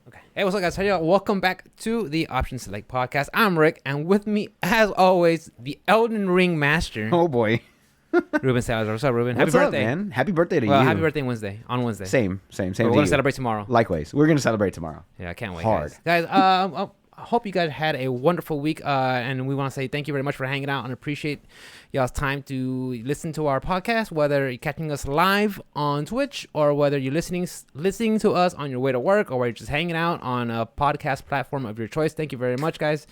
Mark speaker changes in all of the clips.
Speaker 1: Okay. Hey, what's up, guys? How y'all? Welcome back to the Option Select podcast. I'm Rick, and with me, as always, the Elden Ring master,
Speaker 2: Oh boy,
Speaker 1: Ruben Salazar. What's up, Ruben?
Speaker 2: what's
Speaker 1: Happy
Speaker 2: up,
Speaker 1: birthday,
Speaker 2: man? Happy birthday to you.
Speaker 1: Well, happy birthday on Wednesday.
Speaker 2: Same.
Speaker 1: We're
Speaker 2: to
Speaker 1: gonna
Speaker 2: you.
Speaker 1: celebrate tomorrow.
Speaker 2: Likewise, we're gonna celebrate tomorrow.
Speaker 1: Yeah, I can't wait,
Speaker 2: Hard.
Speaker 1: guys. I hope you guys had a wonderful week, and we want to say thank you very much for hanging out and appreciate y'all's time to listen to our podcast, whether you're catching us live on Twitch or whether you're listening to us on your way to work or you're just hanging out on a podcast platform of your choice. Thank you very much, guys.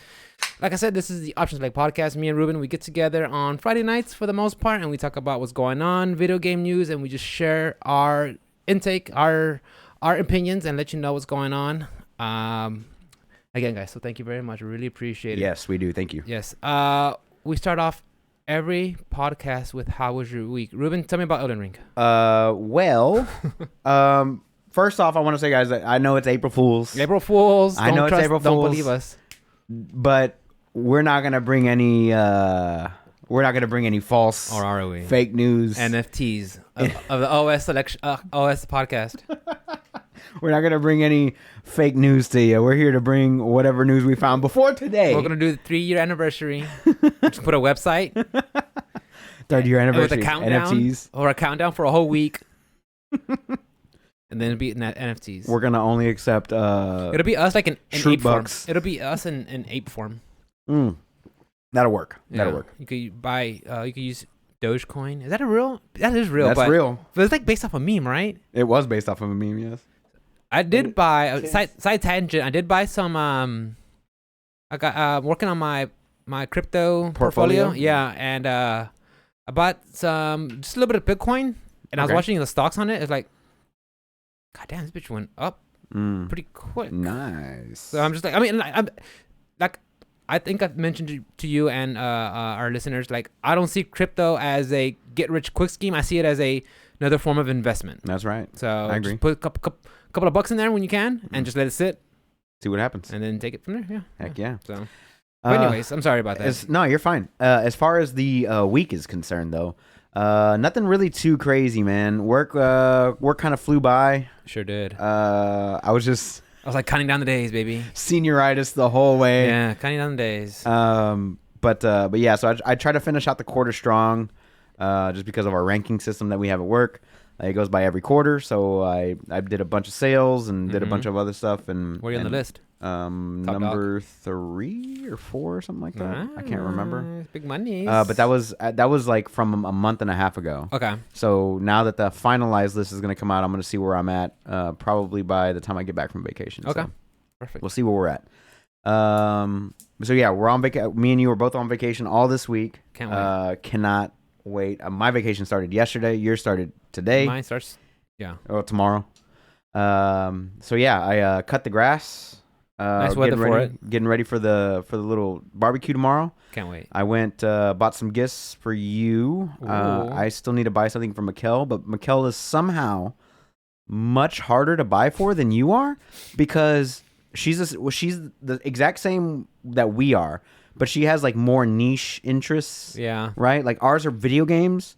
Speaker 1: Like I said, this is the Options Like podcast. Me and Ruben, we get together on Friday nights for the most part, and we talk about what's going on, video game news, and we just share our intake, our opinions, and let you know what's going on. Again, guys, so thank you very much. We really appreciate it.
Speaker 2: Yes, we do. Thank you.
Speaker 1: Yes. We start off every podcast with how was your week? Ruben, tell me about Elden Ring.
Speaker 2: First off, I want to say, guys, that I know it's April Fools.
Speaker 1: April Fools.
Speaker 2: I know it's April
Speaker 1: Don't
Speaker 2: Fools.
Speaker 1: believe us.
Speaker 2: But we're not gonna bring any. We're not gonna bring any false
Speaker 1: Or are we?
Speaker 2: fake news.
Speaker 1: NFTs of the OS selection, OS podcast.
Speaker 2: We're not gonna bring any fake news to you. We're here to bring whatever news we found before today.
Speaker 1: We're gonna do the 3-year anniversary. Just put a website.
Speaker 2: 3rd-year anniversary.
Speaker 1: With a countdown
Speaker 2: NFTs.
Speaker 1: or a countdown for a whole week. And then it'll be NFTs.
Speaker 2: We're gonna only accept.
Speaker 1: It'll be us like in
Speaker 2: Shroot
Speaker 1: ape form.
Speaker 2: bucks.
Speaker 1: It'll be us in ape form.
Speaker 2: That'll work.
Speaker 1: Yeah.
Speaker 2: That'll work.
Speaker 1: You could buy. You could use Dogecoin. Is that a real? That is real.
Speaker 2: That's
Speaker 1: but,
Speaker 2: real.
Speaker 1: But it's like based off a meme, right?
Speaker 2: It was based off of a meme. Yes.
Speaker 1: I did buy side tangent. I did buy some. I got working on my crypto portfolio. Yeah, and I bought some just a little bit of Bitcoin, and I was watching the stocks on it. It's like, God damn, this bitch went up pretty quick.
Speaker 2: Nice.
Speaker 1: So I'm just like, I think I've mentioned to you and our listeners, like, I don't see crypto as a get rich quick scheme. I see it as another form of investment.
Speaker 2: That's right.
Speaker 1: So
Speaker 2: I agree.
Speaker 1: Just put a couple of bucks in there when you can, and just let it sit.
Speaker 2: See what happens.
Speaker 1: And then take it from there. Yeah.
Speaker 2: Heck yeah.
Speaker 1: So, but anyways, I'm sorry about that.
Speaker 2: No, you're fine. As far as the week is concerned, though, nothing really too crazy, man. Work kind of flew by.
Speaker 1: Sure did.
Speaker 2: I was like
Speaker 1: counting down the days, baby.
Speaker 2: Senioritis the whole way.
Speaker 1: Yeah, counting down the days.
Speaker 2: But yeah, so I try to finish out the quarter strong, just because of our ranking system that we have at work. It goes by every quarter, so I did a bunch of sales and did a bunch of other stuff. And
Speaker 1: where are you on the list?
Speaker 2: Number 3 or 4 or something like that. I can't remember.
Speaker 1: Big money.
Speaker 2: But that was like from a month and a half ago.
Speaker 1: Okay.
Speaker 2: So now that the finalized list is going to come out, I'm going to see where I'm at. Probably by the time I get back from vacation.
Speaker 1: Okay.
Speaker 2: So
Speaker 1: perfect.
Speaker 2: we'll see where we're at. So yeah, we're on vacation. Me and you are both on vacation all this week.
Speaker 1: Can't wait.
Speaker 2: Cannot wait. My vacation started yesterday. Yours started today.
Speaker 1: Mine starts. Yeah.
Speaker 2: Or tomorrow. So yeah, I cut the grass.
Speaker 1: Nice weather for it.
Speaker 2: Getting ready for the little barbecue tomorrow.
Speaker 1: Can't wait.
Speaker 2: I went bought some gifts for you. I still need to buy something for Mikkel, but Mikkel is somehow much harder to buy for than you are, because she's the exact same that we are, but she has like more niche interests.
Speaker 1: Yeah.
Speaker 2: Right? Like ours are video games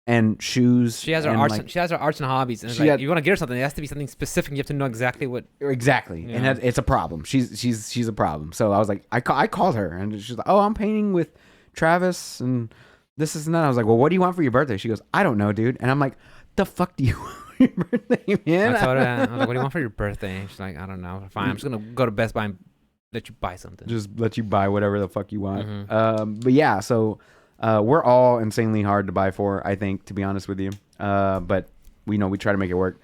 Speaker 2: and shoes.
Speaker 1: She has her arts. She has her arts and hobbies. And it's like, you want to get her something, it has to be something specific. You have to know exactly what.
Speaker 2: Exactly, and it's a problem. She's a problem. So I was like, I called her, and she's like, "Oh, I'm painting with Travis, and this and that." I was like, "Well, what do you want for your birthday?" She goes, "I don't know, dude." And I'm like, "The fuck do you want for your birthday, man?"
Speaker 1: I told her, I was like, "What do you want for your birthday?" She's like, "I don't know. Fine, I'm just gonna go to Best Buy and let you buy something.
Speaker 2: Just let you buy whatever the fuck you want." But yeah, so. We're all insanely hard to buy for, I think, to be honest with you. But we try to make it work.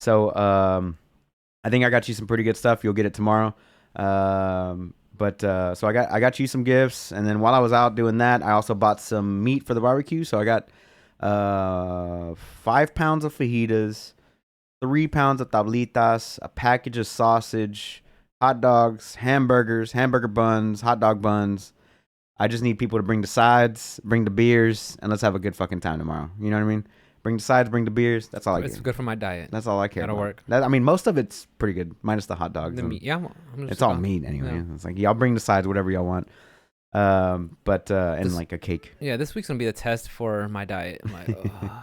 Speaker 2: So I think I got you some pretty good stuff. You'll get it tomorrow. But so I got you some gifts, and then while I was out doing that, I also bought some meat for the barbecue. So I got 5 pounds of fajitas, 3 pounds of tablitas, a package of sausage, hot dogs, hamburgers, hamburger buns, hot dog buns. I just need people to bring the sides, bring the beers, and let's have a good fucking time tomorrow. You know what I mean? Bring the sides, bring the beers. That's all I care.
Speaker 1: It's good for my diet.
Speaker 2: That's all I care.
Speaker 1: That'll
Speaker 2: about.
Speaker 1: work.
Speaker 2: Most of it's pretty good, minus the hot dogs.
Speaker 1: The meat, yeah.
Speaker 2: It's all meat anyway. Yeah. It's like, y'all bring the sides, whatever y'all want. And like a cake.
Speaker 1: Yeah, this week's gonna be the test for my diet.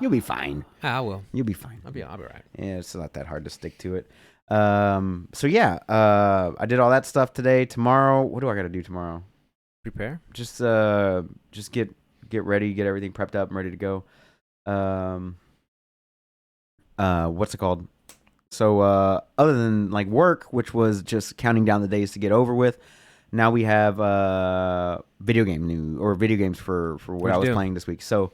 Speaker 2: You'll be fine.
Speaker 1: I will.
Speaker 2: You'll be fine.
Speaker 1: I'll be all right.
Speaker 2: Yeah, it's not that hard to stick to it. So yeah, I did all that stuff today. Tomorrow, what do I got to do tomorrow?
Speaker 1: Prepare.
Speaker 2: Just get ready, get everything prepped up and ready to go. What's it called? So other than like work, which was just counting down the days to get over with, now we have video games for what I was playing this week. So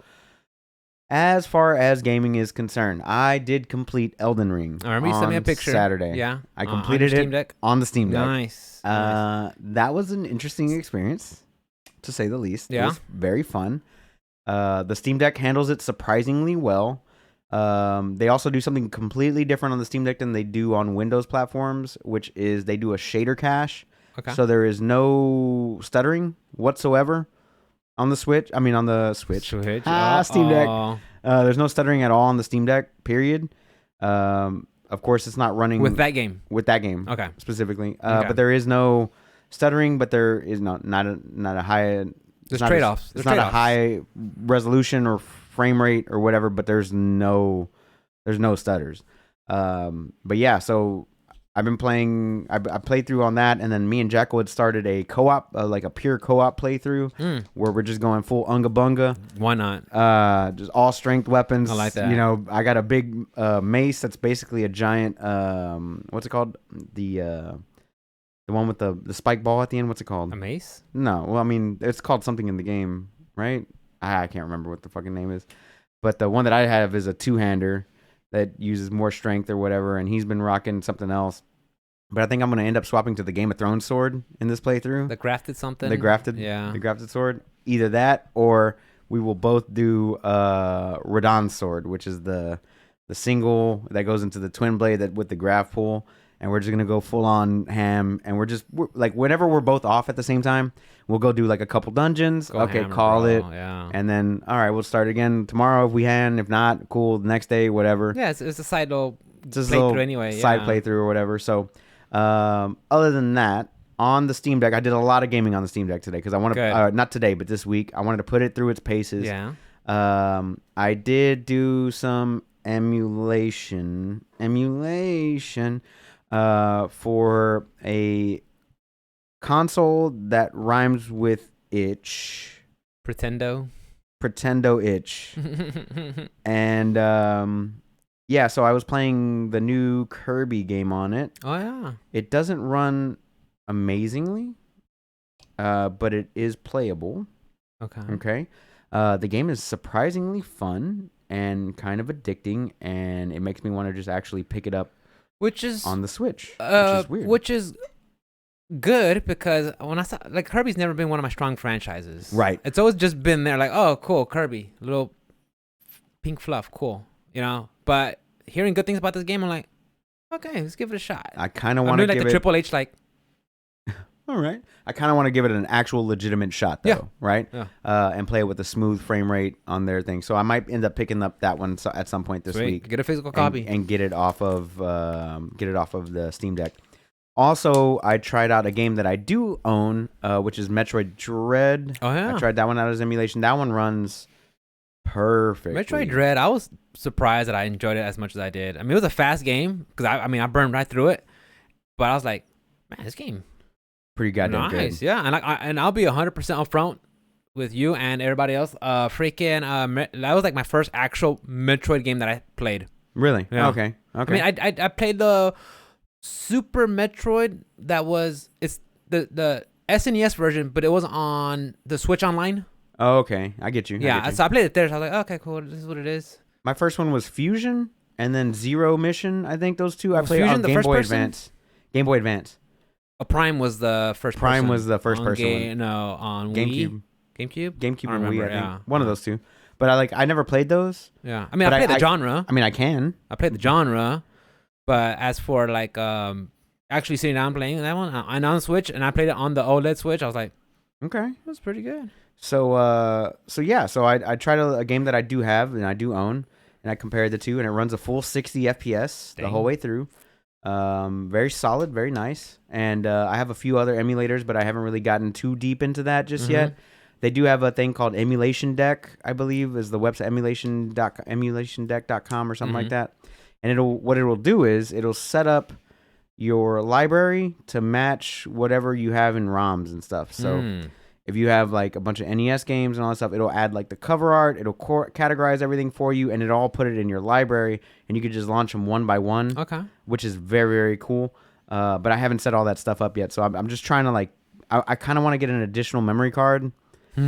Speaker 2: as far as gaming is concerned, I did complete Elden Ring.
Speaker 1: I remember you sent me a picture
Speaker 2: Saturday.
Speaker 1: Yeah,
Speaker 2: I completed it on the Steam Deck.
Speaker 1: Nice.
Speaker 2: That was an interesting experience, to say the least.
Speaker 1: Yeah.
Speaker 2: It was very fun. The Steam Deck handles it surprisingly well. They also do something completely different on the Steam Deck than they do on Windows platforms, which is they do a shader cache.
Speaker 1: Okay.
Speaker 2: So there is no stuttering whatsoever on the Switch. I mean, on the Switch. Steam Deck. There's no stuttering at all on the Steam Deck, period. Of course, it's not running
Speaker 1: with that game.
Speaker 2: Okay. Specifically. But there is no stuttering, but there is not a high...
Speaker 1: There's trade-offs.
Speaker 2: It's not a high resolution or frame rate or whatever, but there's no stutters. But yeah, so I've been playing. I played through on that, and then me and Jacko had started a co-op, like a pure co-op playthrough, where we're just going full unga bunga.
Speaker 1: Why not?
Speaker 2: Just all strength weapons.
Speaker 1: I like that.
Speaker 2: You know, I got a big mace that's basically a giant. What's it called? The one with the spike ball at the end. What's it called?
Speaker 1: A mace?
Speaker 2: No. Well, I mean, it's called something in the game, right? I can't remember what the fucking name is. But the one that I have is a two-hander that uses more strength or whatever, and he's been rocking something else. But I think I'm going to end up swapping to the Game of Thrones sword in this playthrough.
Speaker 1: The grafted something?
Speaker 2: The grafted sword. Either that, or we will both do Radahn's sword, which is the single that goes into the twin blade with the graft pull. And we're just going to go full on ham. And we're like, whenever we're both off at the same time, we'll go do like a couple dungeons. Call it.
Speaker 1: Yeah.
Speaker 2: And then, all right, we'll start again tomorrow if we can. If not, cool. The next day, whatever.
Speaker 1: Yeah, it's a side little playthrough anyway.
Speaker 2: Side playthrough or whatever. So, other than that, on the Steam Deck, I did a lot of gaming on the Steam Deck today because I want to, not today, but this week, I wanted to put it through its paces.
Speaker 1: Yeah.
Speaker 2: I did do some emulation. For a console that rhymes with itch.
Speaker 1: Pretendo
Speaker 2: itch. And yeah, so I was playing the new Kirby game on it.
Speaker 1: Oh yeah.
Speaker 2: It doesn't run amazingly, but it is playable. Okay. The game is surprisingly fun and kind of addicting, and it makes me want to just actually pick it up.
Speaker 1: Which is
Speaker 2: on the Switch, which is weird.
Speaker 1: Which is good because when I saw Kirby's never been one of my strong franchises.
Speaker 2: Right.
Speaker 1: It's always just been there, like, oh, cool, Kirby, little pink fluff, cool, you know. But hearing good things about this game, I'm like, okay, let's give it a shot.
Speaker 2: I kind of want to
Speaker 1: give it the Triple H, like.
Speaker 2: All right. I kind of want to give it an actual legitimate shot, though, right?
Speaker 1: Yeah.
Speaker 2: And play it with a smooth frame rate on their thing. So I might end up picking up that one at some point this week.
Speaker 1: Get a physical copy
Speaker 2: and get it off of the Steam Deck. Also, I tried out a game that I do own, which is Metroid Dread.
Speaker 1: Oh yeah.
Speaker 2: I tried that one out as emulation. That one runs perfect.
Speaker 1: Metroid Dread. I was surprised that I enjoyed it as much as I did. I mean, it was a fast game because I burned right through it, but I was like, man, this game.
Speaker 2: Pretty goddamn
Speaker 1: nice,
Speaker 2: good.
Speaker 1: Yeah, and I'll be 100% upfront with you and everybody else. That was like my first actual Metroid game that I played.
Speaker 2: Really?
Speaker 1: Yeah.
Speaker 2: Okay.
Speaker 1: I mean, I played the Super Metroid. It's the SNES version, but it was on the Switch Online.
Speaker 2: Oh, okay. I get you.
Speaker 1: So I played it there. So I was like, okay, cool. This is what it is.
Speaker 2: My first one was Fusion and then Zero Mission. I think those two. I played
Speaker 1: Fusion,
Speaker 2: on
Speaker 1: the
Speaker 2: Game
Speaker 1: first
Speaker 2: Boy
Speaker 1: person?
Speaker 2: Advance. Game Boy Advance.
Speaker 1: Prime was the first.
Speaker 2: Prime
Speaker 1: person
Speaker 2: was the first person one.
Speaker 1: No, on
Speaker 2: GameCube.
Speaker 1: GameCube
Speaker 2: And Wii. I think one of those two. But I never played those.
Speaker 1: Yeah, I mean, I played the genre.
Speaker 2: I mean, I can.
Speaker 1: I played the genre, but as for like actually sitting down playing that one, and on Switch, and I played it on the OLED Switch, I was like,
Speaker 2: okay,
Speaker 1: that's pretty good.
Speaker 2: So I tried a game that I do have and I do own, and I compared the two, and it runs a full 60 FPS the whole way through. Very solid, very nice. And I have a few other emulators, but I haven't really gotten too deep into that just yet. They do have a thing called Emulation Deck, I believe, is the website emulationdeck.com or something like that. And what it will do is it'll set up your library to match whatever you have in ROMs and stuff. So if you have like a bunch of NES games and all that stuff, it'll add like the cover art, it'll categorize everything for you, and it'll all put it in your library, and you could just launch them one by one.
Speaker 1: Okay.
Speaker 2: Which is very, very cool. But I haven't set all that stuff up yet, so I'm just trying to like, I kind of want to get an additional memory card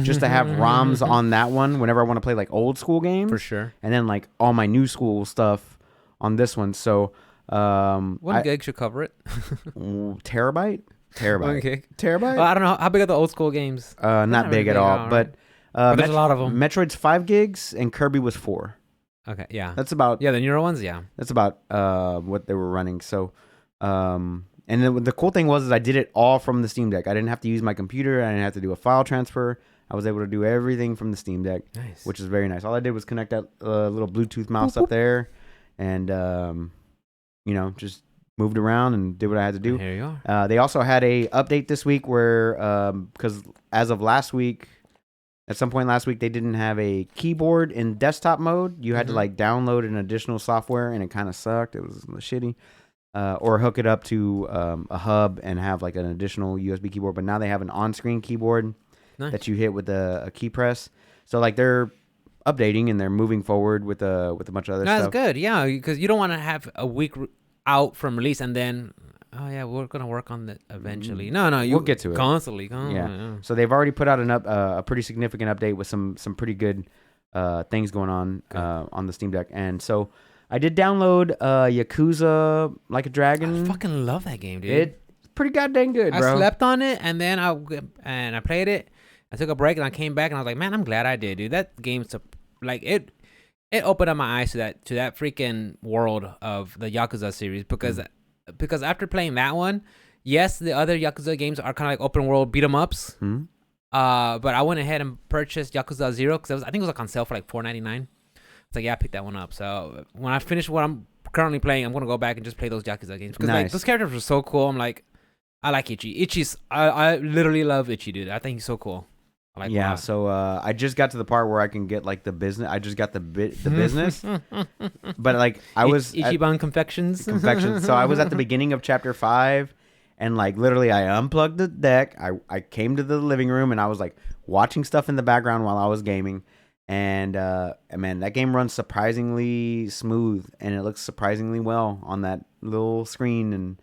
Speaker 2: just to have ROMs on that one whenever I want to play like old school games.
Speaker 1: For sure.
Speaker 2: And then like all my new school stuff on this one. So
Speaker 1: 1 gig should cover it.
Speaker 2: Terabyte?
Speaker 1: 1 gig.
Speaker 2: Terabyte?
Speaker 1: Well, I don't know. How big are the old school games?
Speaker 2: Not big at all. But
Speaker 1: there's a lot of them.
Speaker 2: Metroid's 5 gigs and Kirby was 4.
Speaker 1: Okay, yeah.
Speaker 2: That's about...
Speaker 1: Yeah, the newer ones, yeah.
Speaker 2: That's about what they were running. So... and then the cool thing was I did it all from the Steam Deck. I didn't have to use my computer. I didn't have to do a file transfer. I was able to do everything from the Steam Deck, which is very nice. All I did was connect that little Bluetooth mouse up there, and just moved around and did what I had to do.
Speaker 1: Here you are.
Speaker 2: They also had a update this week where because as of last week, at some point last week, they didn't have a keyboard in desktop mode. You had to like download an additional software, and it kind of sucked. It was shitty. Or hook it up to a hub and have like an additional USB keyboard. But now they have an on-screen keyboard that you hit with a key press. So like they're updating and they're moving forward with a bunch of other stuff.
Speaker 1: That's good, yeah, because you don't want to have a week out from release and then, oh yeah, we're gonna work on that eventually. No, we'll
Speaker 2: get to it
Speaker 1: constantly.
Speaker 2: Yeah. So they've already put out a pretty significant update with some pretty good things going on the Steam Deck, and so. I did download Yakuza Like a Dragon.
Speaker 1: I fucking love that game, dude.
Speaker 2: It's pretty goddamn good, bro.
Speaker 1: I slept on it, and then I played it. I took a break, and I came back, and I was like, man, I'm glad I did, dude. That game's like it opened up my eyes to that freaking world of the Yakuza series because after playing that one, yes, the other Yakuza games are kind of like open world beat 'em ups. But I went ahead and purchased Yakuza 0 because I think it was like on sale for like $4.99. It's like, yeah, I picked that one up. So when I finish what I'm currently playing, I'm going to go back and just play those Yakuza games. Because like, those characters were so cool. I'm like, I like Ichi. I literally love Ichi, dude. I think he's so cool. I like
Speaker 2: so I just got to the part where I can get like the business. I just got the business. But like I was...
Speaker 1: Ichiban Confections.
Speaker 2: So I was at the beginning of Chapter 5. And like literally I unplugged the deck. I came to the living room and I was like watching stuff in the background while I was gaming. And man, that game runs surprisingly smooth, and it looks surprisingly well on that little screen,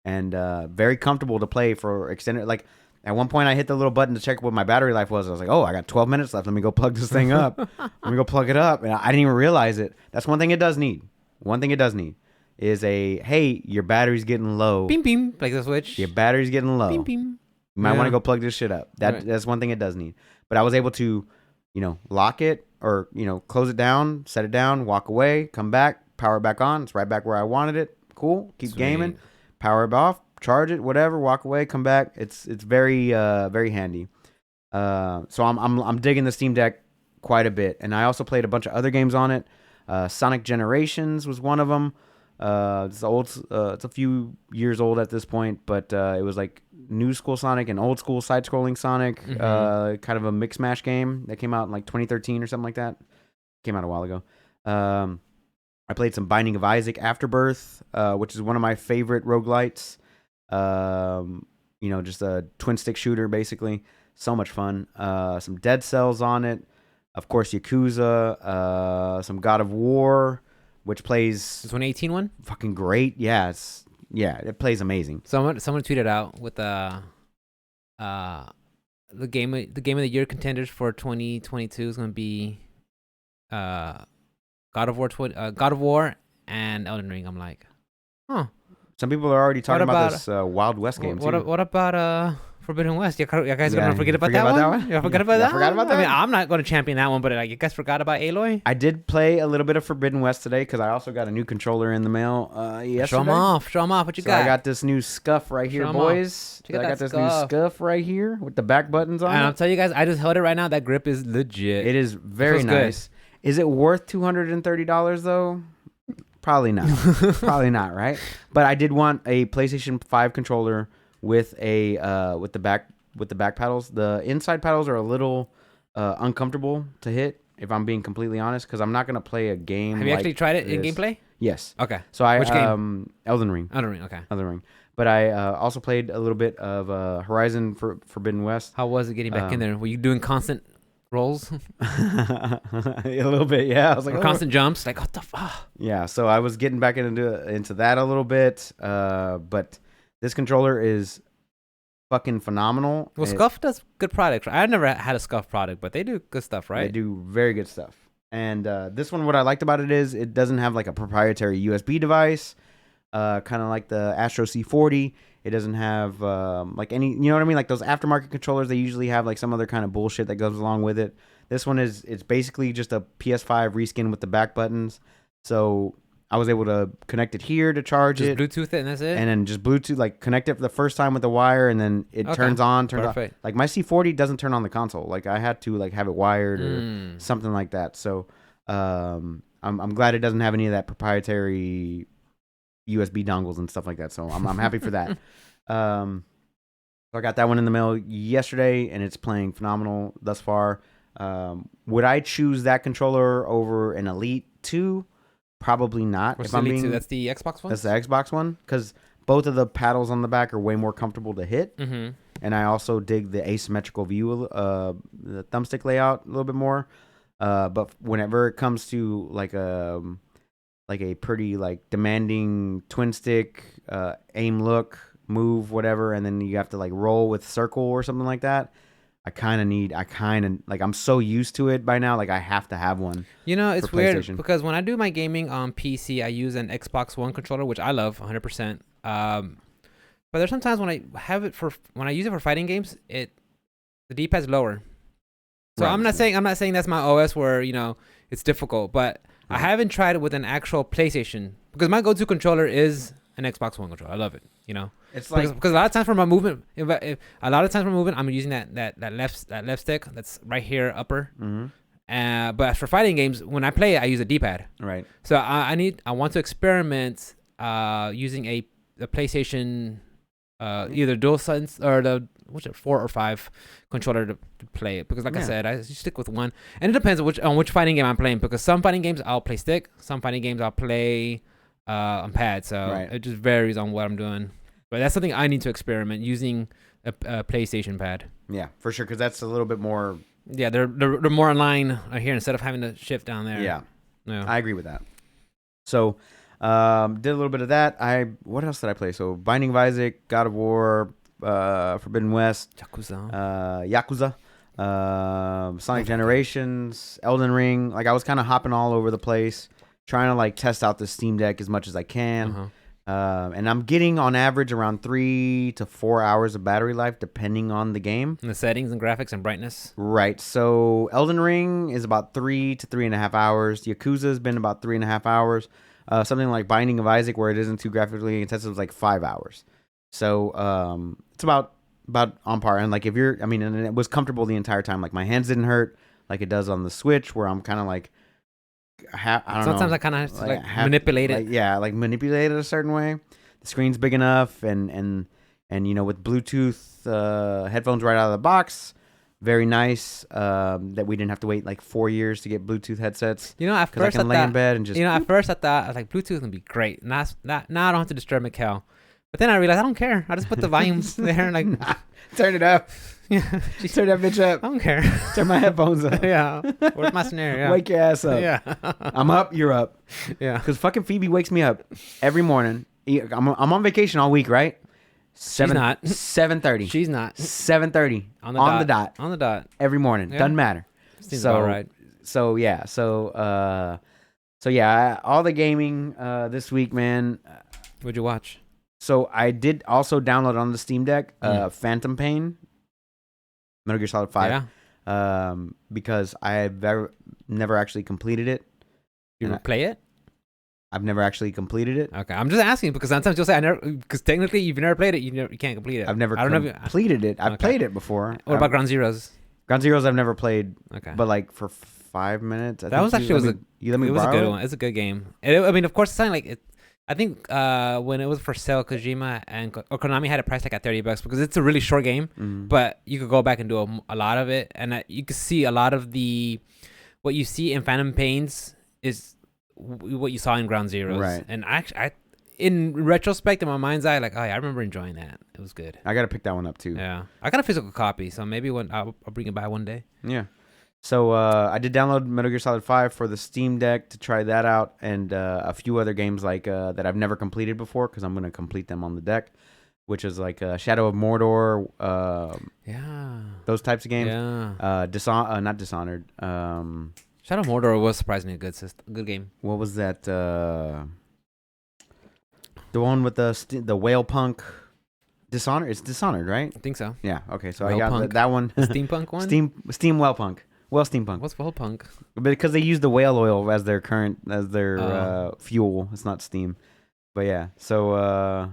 Speaker 2: and very comfortable to play for extended. Like at one point, I hit the little button to check what my battery life was. I was like, "Oh, I got 12 minutes left. Let me go plug this thing up. Let me go plug it up." And I didn't even realize it. That's one thing it does need. One thing it does need is hey, your battery's getting low.
Speaker 1: Beam beam, like the Switch.
Speaker 2: Your battery's getting low.
Speaker 1: Beam beam.
Speaker 2: You might want to go plug this shit up. That's one thing it does need. But I was able to. Lock it or, close it down, set it down, walk away, come back, power it back on. It's right back where I wanted it. Cool. Keep gaming. Power it off, charge it, whatever, walk away, come back. It's very, very handy. So I'm digging the Steam Deck quite a bit. And I also played a bunch of other games on it. Sonic Generations was one of them. It's old. It's a few years old at this point, but it was like new school Sonic and old school side-scrolling Sonic, kind of a mix mash game that came out in like 2013 or something like that. Came out a while ago. I played some Binding of Isaac Afterbirth, which is one of my favorite roguelites. Just a twin stick shooter basically. So much fun. Some Dead Cells on it. Of course, Yakuza. Some God of War. Which plays
Speaker 1: the 2018 one?
Speaker 2: Fucking great. Yeah, it plays amazing.
Speaker 1: Someone tweeted out with the game of the year contenders for 2022 is going to be God of War and Elden Ring. I'm like, huh.
Speaker 2: Some people are already talking about this Wild West game too.
Speaker 1: What about Forbidden West? You guys gonna forget about that one? You forgot about that?
Speaker 2: Forgot about that.
Speaker 1: I mean, I'm not going to champion that one, but you guys forgot about Aloy?
Speaker 2: I did play a little bit of Forbidden West today because I also got a new controller in the mail yesterday.
Speaker 1: Show them off. What you got?
Speaker 2: I got this new scuff right here, boys. I got this new scuff right here with the back buttons on.
Speaker 1: And I'll tell you guys, I just held it right now. That grip is legit.
Speaker 2: It is very nice. Good. Is it worth $230 though? Probably not. Probably not, right? But I did want a PlayStation 5 controller with with the back paddles. The inside paddles are a little uncomfortable to hit, if I'm being completely honest, because I'm not gonna play a game.
Speaker 1: Have you actually tried it in gameplay?
Speaker 2: Yes.
Speaker 1: Okay.
Speaker 2: So I
Speaker 1: Which game?
Speaker 2: Elden Ring.
Speaker 1: Elden Ring. Okay.
Speaker 2: Elden Ring. But I also played a little bit of Horizon Forbidden West.
Speaker 1: How was it getting back in there? Were you doing constant rolls?
Speaker 2: A little bit, yeah. I was like,
Speaker 1: or constant jumps? Like, what the fuck?
Speaker 2: Yeah, so I was getting back into that a little bit. But this controller is fucking phenomenal.
Speaker 1: Well, Scuff does good product. I never had a Scuff product, but they do good stuff, right?
Speaker 2: They do very good stuff. And this one, what I liked about it is it doesn't have like a proprietary USB device, kind of like the Astro C40. It doesn't have like any, you know what I mean? Like those aftermarket controllers, they usually have like some other kind of bullshit that goes along with it. This one it's basically just a PS5 reskin with the back buttons. So I was able to connect it here to charge
Speaker 1: just
Speaker 2: it.
Speaker 1: Bluetooth it and that's it?
Speaker 2: And then just Bluetooth, like connect it for the first time with the wire, and then it turns on, turns off. Like my C40 doesn't turn on the console. Like I had to like have it wired or something like that. So I'm glad it doesn't have any of that proprietary USB dongles and stuff like that. So I'm happy for that. So I got that one in the mail yesterday, and it's playing phenomenal thus far. Would I choose that controller over an Elite 2? Probably not.
Speaker 1: What's the Elite 2? That's the Xbox one?
Speaker 2: That's the Xbox one, because both of the paddles on the back are way more comfortable to hit. Mm-hmm. And I also dig the asymmetrical view, the thumbstick layout a little bit more. But whenever it comes to like a pretty like demanding twin stick, aim, look, move, whatever, and then you have to like roll with circle or something like that, I'm so used to it by now, like I have to have one.
Speaker 1: You know, it's weird because when I do my gaming on PC, I use an Xbox One controller, which I love 100%. But there's sometimes when I use it for fighting games, the D-pad's lower. So right. I'm not saying that's my OS where, you know, it's difficult, but I haven't tried it with an actual PlayStation because my go-to controller is an Xbox One controller. I love it, you know. It's like because a lot of times for my movement, I'm using that left stick that's right here upper. Mm-hmm. But for fighting games, when I play it, I use a D-pad. Right. So I want to experiment using a PlayStation, either DualSense or the 4 or 5 controller to play it, because like I said, I stick with one, and it depends on which fighting game I'm playing, because some fighting games I'll play stick, some fighting games I'll play on pad, so it just varies on what I'm doing. But that's something I need to experiment using a PlayStation pad. Yeah, for sure, because that's a little bit more. Yeah, they're more in line here instead of having to shift down there. Yeah, I agree with that. So, did a little bit of that. What else did I play? So, Binding of Isaac, God of War, Forbidden West, Yakuza, Sonic Generations, Elden Ring. Like I was kind of hopping all over the place, trying to like test out the Steam Deck as much as I can. Uh-huh. And I'm getting on average around 3 to 4 hours of battery life, depending on the game. And the settings and graphics and brightness. Right. So Elden Ring is about 3 to 3.5 hours. Yakuza has been about 3.5 hours. Something like Binding of Isaac, where it isn't too graphically intensive, is like 5 hours. So it's about on par. And like and it was comfortable the entire time. Like my hands didn't hurt like it does on the Switch, where I'm kind of like, I don't know. Sometimes I kind of have to like manipulate it. Like manipulate it a certain way. The screen's big enough, and you know, with Bluetooth headphones right out of the box, very nice. That we didn't have to wait like 4 years to get Bluetooth headsets. You know, at first I can lay in bed and just. You know, at first I thought I was like, Bluetooth would be great. Now I don't have to disturb Mikkel. But then I realized I don't care. I just put the volumes there and like turn it up. Yeah, turn that bitch up. I don't care. Turn my headphones up. Yeah. Where's my snare? Yeah. Wake your ass up. Yeah. I'm up. You're up. Yeah. Because fucking Phoebe wakes me up every morning. I'm on vacation all week, right? She's not. 7:30. She's not. 7:30 on the dot. On the dot. Every morning. Yeah. Doesn't matter. Seems all right. So yeah. So yeah. All the gaming this week, man. What'd you watch? So I did also download on the Steam Deck Phantom Pain, Metal Gear Solid 5, because I have never actually completed it. You ever play it? I've never actually completed it. Okay, I'm just asking because sometimes you'll say because technically you've never played it, you can't complete it. I've never completed it. I've played it before. What about Ground Zeroes? Ground Zeroes I've never played. Okay, but like for 5 minutes. That was actually a good one. It's a good game. I mean, of course, it's something like it. I think when it was for sale, Kojima or Konami had a price like at $30 because it's a really short game, but you could go back and do a lot of it, and you could see a lot of what you see in Phantom Pains is what you saw in Ground Zeroes.
Speaker 2: Right.
Speaker 1: And actually, in retrospect, in my mind's eye, like, oh yeah, I remember enjoying that. It was good.
Speaker 2: I gotta pick that one up too.
Speaker 1: Yeah, I got a physical copy, so maybe I'll bring it by one day.
Speaker 2: Yeah. So I did download Metal Gear Solid 5 for the Steam Deck to try that out, and a few other games like that I've never completed before because I'm gonna complete them on the deck, which is like Shadow of Mordor.
Speaker 1: Yeah.
Speaker 2: Those types of games.
Speaker 1: Yeah.
Speaker 2: Not Dishonored.
Speaker 1: Shadow of Mordor was surprisingly a good game.
Speaker 2: What was that? The one with the whale punk. Dishonored. It's Dishonored, right?
Speaker 1: I think so.
Speaker 2: Yeah. Okay. So
Speaker 1: Whale
Speaker 2: I got
Speaker 1: punk.
Speaker 2: that one.
Speaker 1: Steampunk one.
Speaker 2: Steam whale punk. Well, steampunk.
Speaker 1: What's whale punk?
Speaker 2: Because they use the whale oil as their fuel. It's not steam. But yeah. So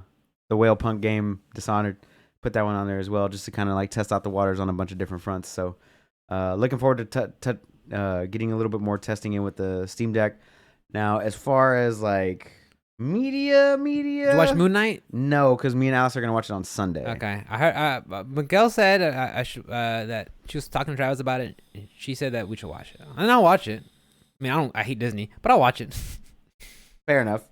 Speaker 2: the whale punk game, Dishonored, put that one on there as well, just to kind of like test out the waters on a bunch of different fronts. So looking forward to getting a little bit more testing in with the Steam Deck. Now, as far as like media.
Speaker 1: Did you watch Moon Knight?
Speaker 2: No, because me and Alice are gonna watch it on Sunday.
Speaker 1: Okay, I heard Miguel said that she was talking to Travis about it. She said that we should watch it, and I'll watch it. I mean, I hate Disney, but I'll watch it.
Speaker 2: Fair enough.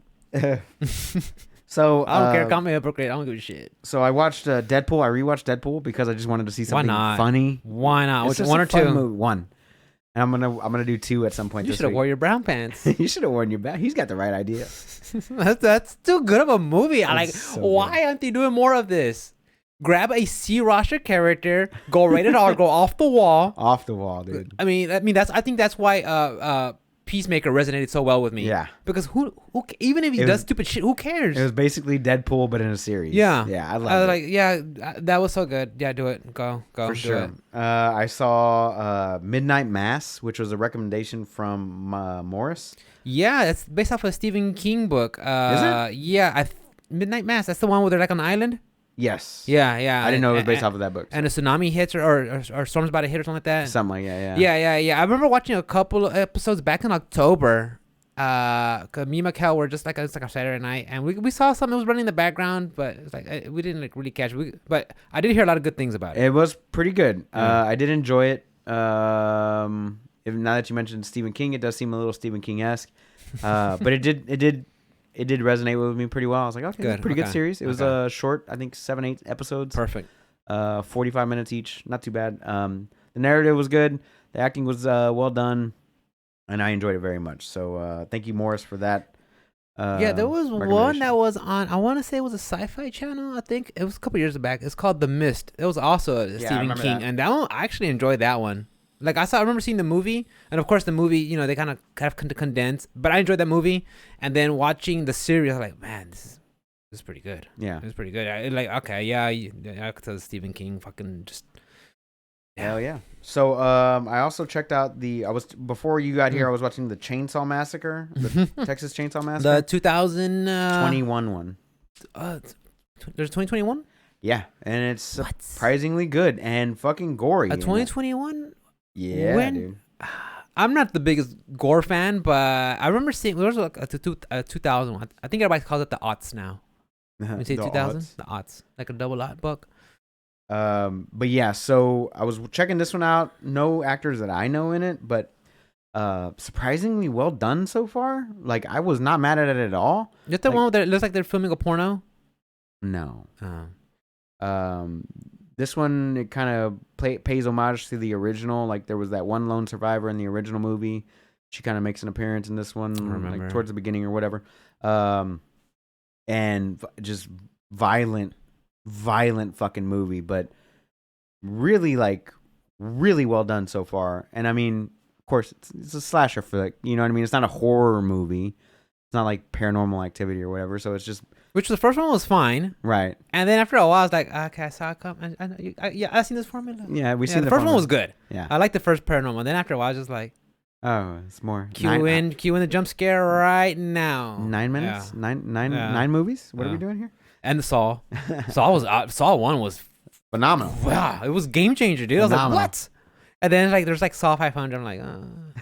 Speaker 2: So
Speaker 1: I don't care. Call me a hypocrite. I don't give a shit.
Speaker 2: So I watched Deadpool. I rewatched Deadpool because I just wanted to see something funny.
Speaker 1: Why not?
Speaker 2: It's
Speaker 1: One or two?
Speaker 2: One. And I'm gonna do two at some point.
Speaker 1: You should have worn your brown pants.
Speaker 2: You should have worn your back. He's got the right idea.
Speaker 1: that's too good of a movie. I like.
Speaker 2: So
Speaker 1: why aren't they doing more of this? Grab a C roster character, go rated R, go off the wall.
Speaker 2: Off the wall, dude.
Speaker 1: I mean, I think that's why Peacemaker resonated so well with me.
Speaker 2: Yeah.
Speaker 1: Because who even if he does stupid shit, who cares?
Speaker 2: It was basically Deadpool, but in a series.
Speaker 1: Yeah.
Speaker 2: Yeah, I love it.
Speaker 1: I was like, yeah, that was so good. Yeah, do it. Go.
Speaker 2: For
Speaker 1: do
Speaker 2: sure.
Speaker 1: it.
Speaker 2: I saw Midnight Mass, which was a recommendation from Morris.
Speaker 1: Yeah, it's based off a Stephen King book.
Speaker 2: Is it?
Speaker 1: Yeah, Midnight Mass. That's the one where they're like on an island.
Speaker 2: Yes.
Speaker 1: Yeah.
Speaker 2: I didn't know it was based off of that book.
Speaker 1: And a tsunami hits or storm's about to hit or something like that.
Speaker 2: Something like that, yeah.
Speaker 1: Yeah. I remember watching a couple of episodes back in October. Cause me and Mikkel were just it's like a Saturday night, and we saw something that was running in the background, but it's like we didn't like really catch it. But I did hear a lot of good things about it.
Speaker 2: It was pretty good.
Speaker 1: Yeah.
Speaker 2: I did enjoy it. Now that you mentioned Stephen King, it does seem a little Stephen King-esque. But it did resonate with me pretty well. I was like, okay,
Speaker 1: Good.
Speaker 2: pretty good
Speaker 1: Okay.
Speaker 2: series. It was short, I think 7-8 episodes.
Speaker 1: Perfect.
Speaker 2: 45 minutes each, not too bad. The narrative was good. The acting was well done, and I enjoyed it very much. So thank you, Morris, for that.
Speaker 1: Yeah, there was one that was on. I want to say it was a Sci-Fi channel. I think it was a couple years back. It's called The Mist. It was also a Stephen King, and that one I actually enjoyed that one. Like I remember seeing the movie, and of course the movie, they kind of condense. But I enjoyed that movie, and then watching the series, I was like, man, this is pretty good.
Speaker 2: Yeah,
Speaker 1: it's pretty good. I could tell Stephen King fucking just.
Speaker 2: Hell yeah. So I also checked out before you got here, I was watching the Chainsaw Massacre, the Texas Chainsaw Massacre.
Speaker 1: The 2021
Speaker 2: one.
Speaker 1: There's 2021.
Speaker 2: Yeah, and it's surprisingly good and fucking gory.
Speaker 1: A 2021.
Speaker 2: Yeah, dude.
Speaker 1: I'm not the biggest gore fan, but I remember seeing there was like a 2000 one. I think everybody calls it the aughts now. When you say 2000, the aughts, like a double aught book.
Speaker 2: But yeah, so I was checking this one out. No actors that I know in it, but surprisingly well done so far. Like I was not mad at it at all.
Speaker 1: Is that the one that it looks like they're filming a porno?
Speaker 2: No. This one, it kind of pays homage to the original. Like there was that one lone survivor in the original movie. She kind of makes an appearance in this one, like towards the beginning or whatever. And just violent fucking movie, but really well done so far. And I mean, of course, it's a slasher flick. You know what I mean? It's not a horror movie. It's not like Paranormal Activity or whatever. So it's just.
Speaker 1: Which the first one was fine,
Speaker 2: right? And
Speaker 1: then after a while, I was like, okay, I saw it come. I've seen this formula.
Speaker 2: Yeah, we seen
Speaker 1: the first one was good.
Speaker 2: Yeah,
Speaker 1: I liked the first Paranormal. Then after a while, I was just like,
Speaker 2: oh, it's more.
Speaker 1: Cue in the jump scare right now.
Speaker 2: 9 minutes,
Speaker 1: yeah.
Speaker 2: nine movies. What are we doing here?
Speaker 1: And the Saw, Saw 1 was
Speaker 2: phenomenal.
Speaker 1: Wow, it was game changer, dude. Phenomenal. I was like, what? And then there's like Saw 500. I'm like,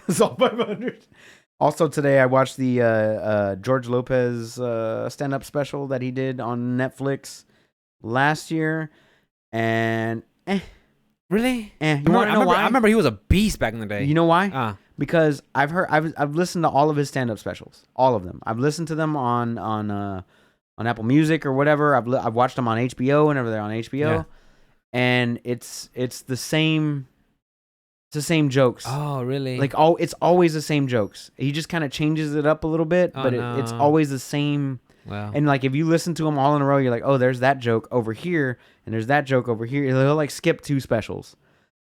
Speaker 2: Saw 500. Also today, I watched the George Lopez stand-up special that he did on Netflix last year, and
Speaker 1: Really?
Speaker 2: You want to know why?
Speaker 1: I remember he was a beast back in the day.
Speaker 2: You know why? Because I've listened to all of his stand-up specials, all of them. I've listened to them on Apple Music or whatever. I've watched them on HBO whenever they're on HBO, and it's the same. It's the same jokes.
Speaker 1: Oh, really?
Speaker 2: Like it's always the same jokes. He just kind of changes it up a little bit, but it's always the same.
Speaker 1: Wow.
Speaker 2: And like if you listen to them all in a row, you're like, oh, there's that joke over here, and there's that joke over here. He'll like skip 2 specials.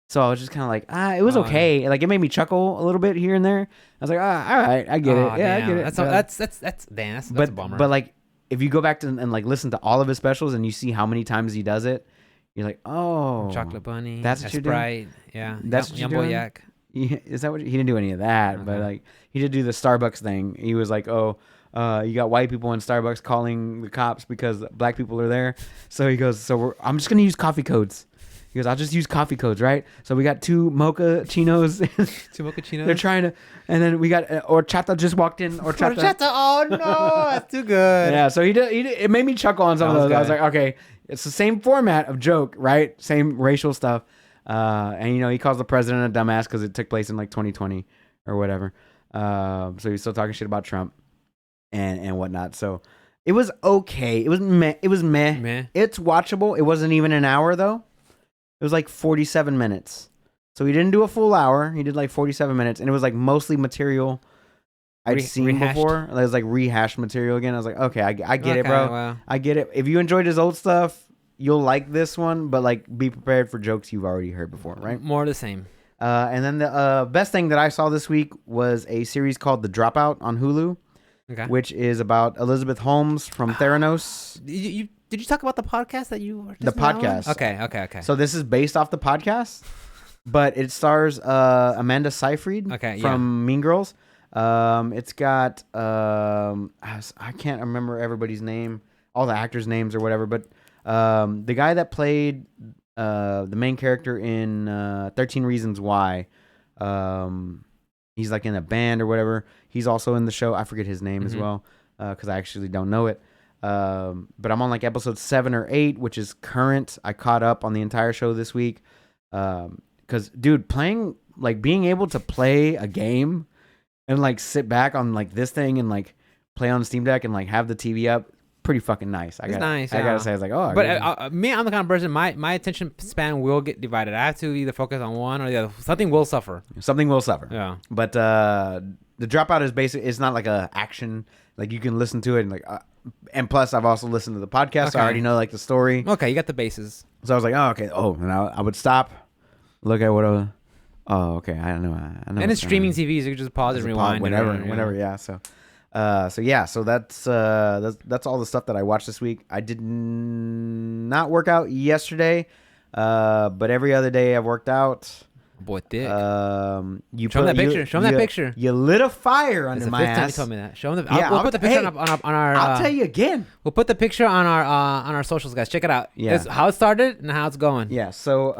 Speaker 2: So I was just kind of like, it was okay. Like it made me chuckle a little bit here and there. I was like, all right, I get it. Yeah,
Speaker 1: damn.
Speaker 2: I get it.
Speaker 1: That's a bummer.
Speaker 2: But like if you go back to and like listen to all of his specials and you see how many times he does it, you're like, oh,
Speaker 1: Chocolate Bunny.
Speaker 2: That's what you're doing.
Speaker 1: Sprite. Yeah,
Speaker 2: that's what you're doing.
Speaker 1: Yak.
Speaker 2: Is that what he didn't do any of that? But like he did do the Starbucks thing. He was like, oh, you got white people in Starbucks calling the cops because black people are there. So he goes, I'm just gonna use coffee codes. He goes, I'll just use coffee codes, right? So we got 2 mocha chinos.
Speaker 1: 2 mocha chinos.
Speaker 2: They're trying to, and then we got horchata just walked in. Horchata.
Speaker 1: Oh no, that's too good.
Speaker 2: Yeah, so he did. It made me chuckle on some of those. I was like, okay, it's the same format of joke, right? Same racial stuff. And he calls the president a dumbass because it took place in like 2020 or whatever. So he's still talking shit about Trump and whatnot. So it was okay. It was meh. It's watchable. It wasn't even an hour though. It was like 47 minutes. So he didn't do a full hour. He did like 47 minutes, and it was like mostly material I'd seen before. It was like rehashed material again. I was like, okay, I get it, bro.
Speaker 1: Wow.
Speaker 2: I get it. If you enjoyed his old stuff, you'll like this one, but like be prepared for jokes you've already heard before, right?
Speaker 1: More of the same.
Speaker 2: And then the best thing that I saw this week was a series called The Dropout on Hulu, which is about Elizabeth Holmes from Theranos.
Speaker 1: Did you talk about the podcast that you were
Speaker 2: the podcast?
Speaker 1: Okay.
Speaker 2: So this is based off the podcast, but it stars Amanda Seyfried from Mean Girls. It's got I can't remember everybody's name, all the actors' names or whatever, but the guy that played the main character in 13 Reasons Why, he's like in a band or whatever. He's also in the show. I forget his name as well because I actually don't know it. But I'm on like episode 7 or 8, which is current. I caught up on the entire show this week. Cause dude, being able to play a game and like sit back on like this thing and like play on the Steam Deck and like have the TV up, pretty fucking nice. I gotta say, it's like, oh.
Speaker 1: But me, I'm the kind of person, my attention span will get divided. I have to either focus on one or the other. Something will suffer.
Speaker 2: Yeah. But the Dropout is it's not like a action. Like you can listen to it and like, and plus I've also listened to the podcast. So I already know like the story.
Speaker 1: Okay, you got the bases.
Speaker 2: So I was like, oh, okay. Oh, and I would stop, look at what. Oh, okay. I know.
Speaker 1: And it's streaming TVs. You can just pause and rewind.
Speaker 2: Whenever. Yeah. So that's all the stuff that I watched this week. I did not work out yesterday, but every other day I've worked out.
Speaker 1: Boy, thick.
Speaker 2: Show
Speaker 1: him that picture. Show him that picture.
Speaker 2: You lit a fire under my ass.
Speaker 1: Time you told me that. Show him the. We'll put the picture on our.
Speaker 2: I'll tell you again.
Speaker 1: We'll put the picture on our socials, guys. Check it out. Yeah. It's how it started and how it's going.
Speaker 2: Yeah. So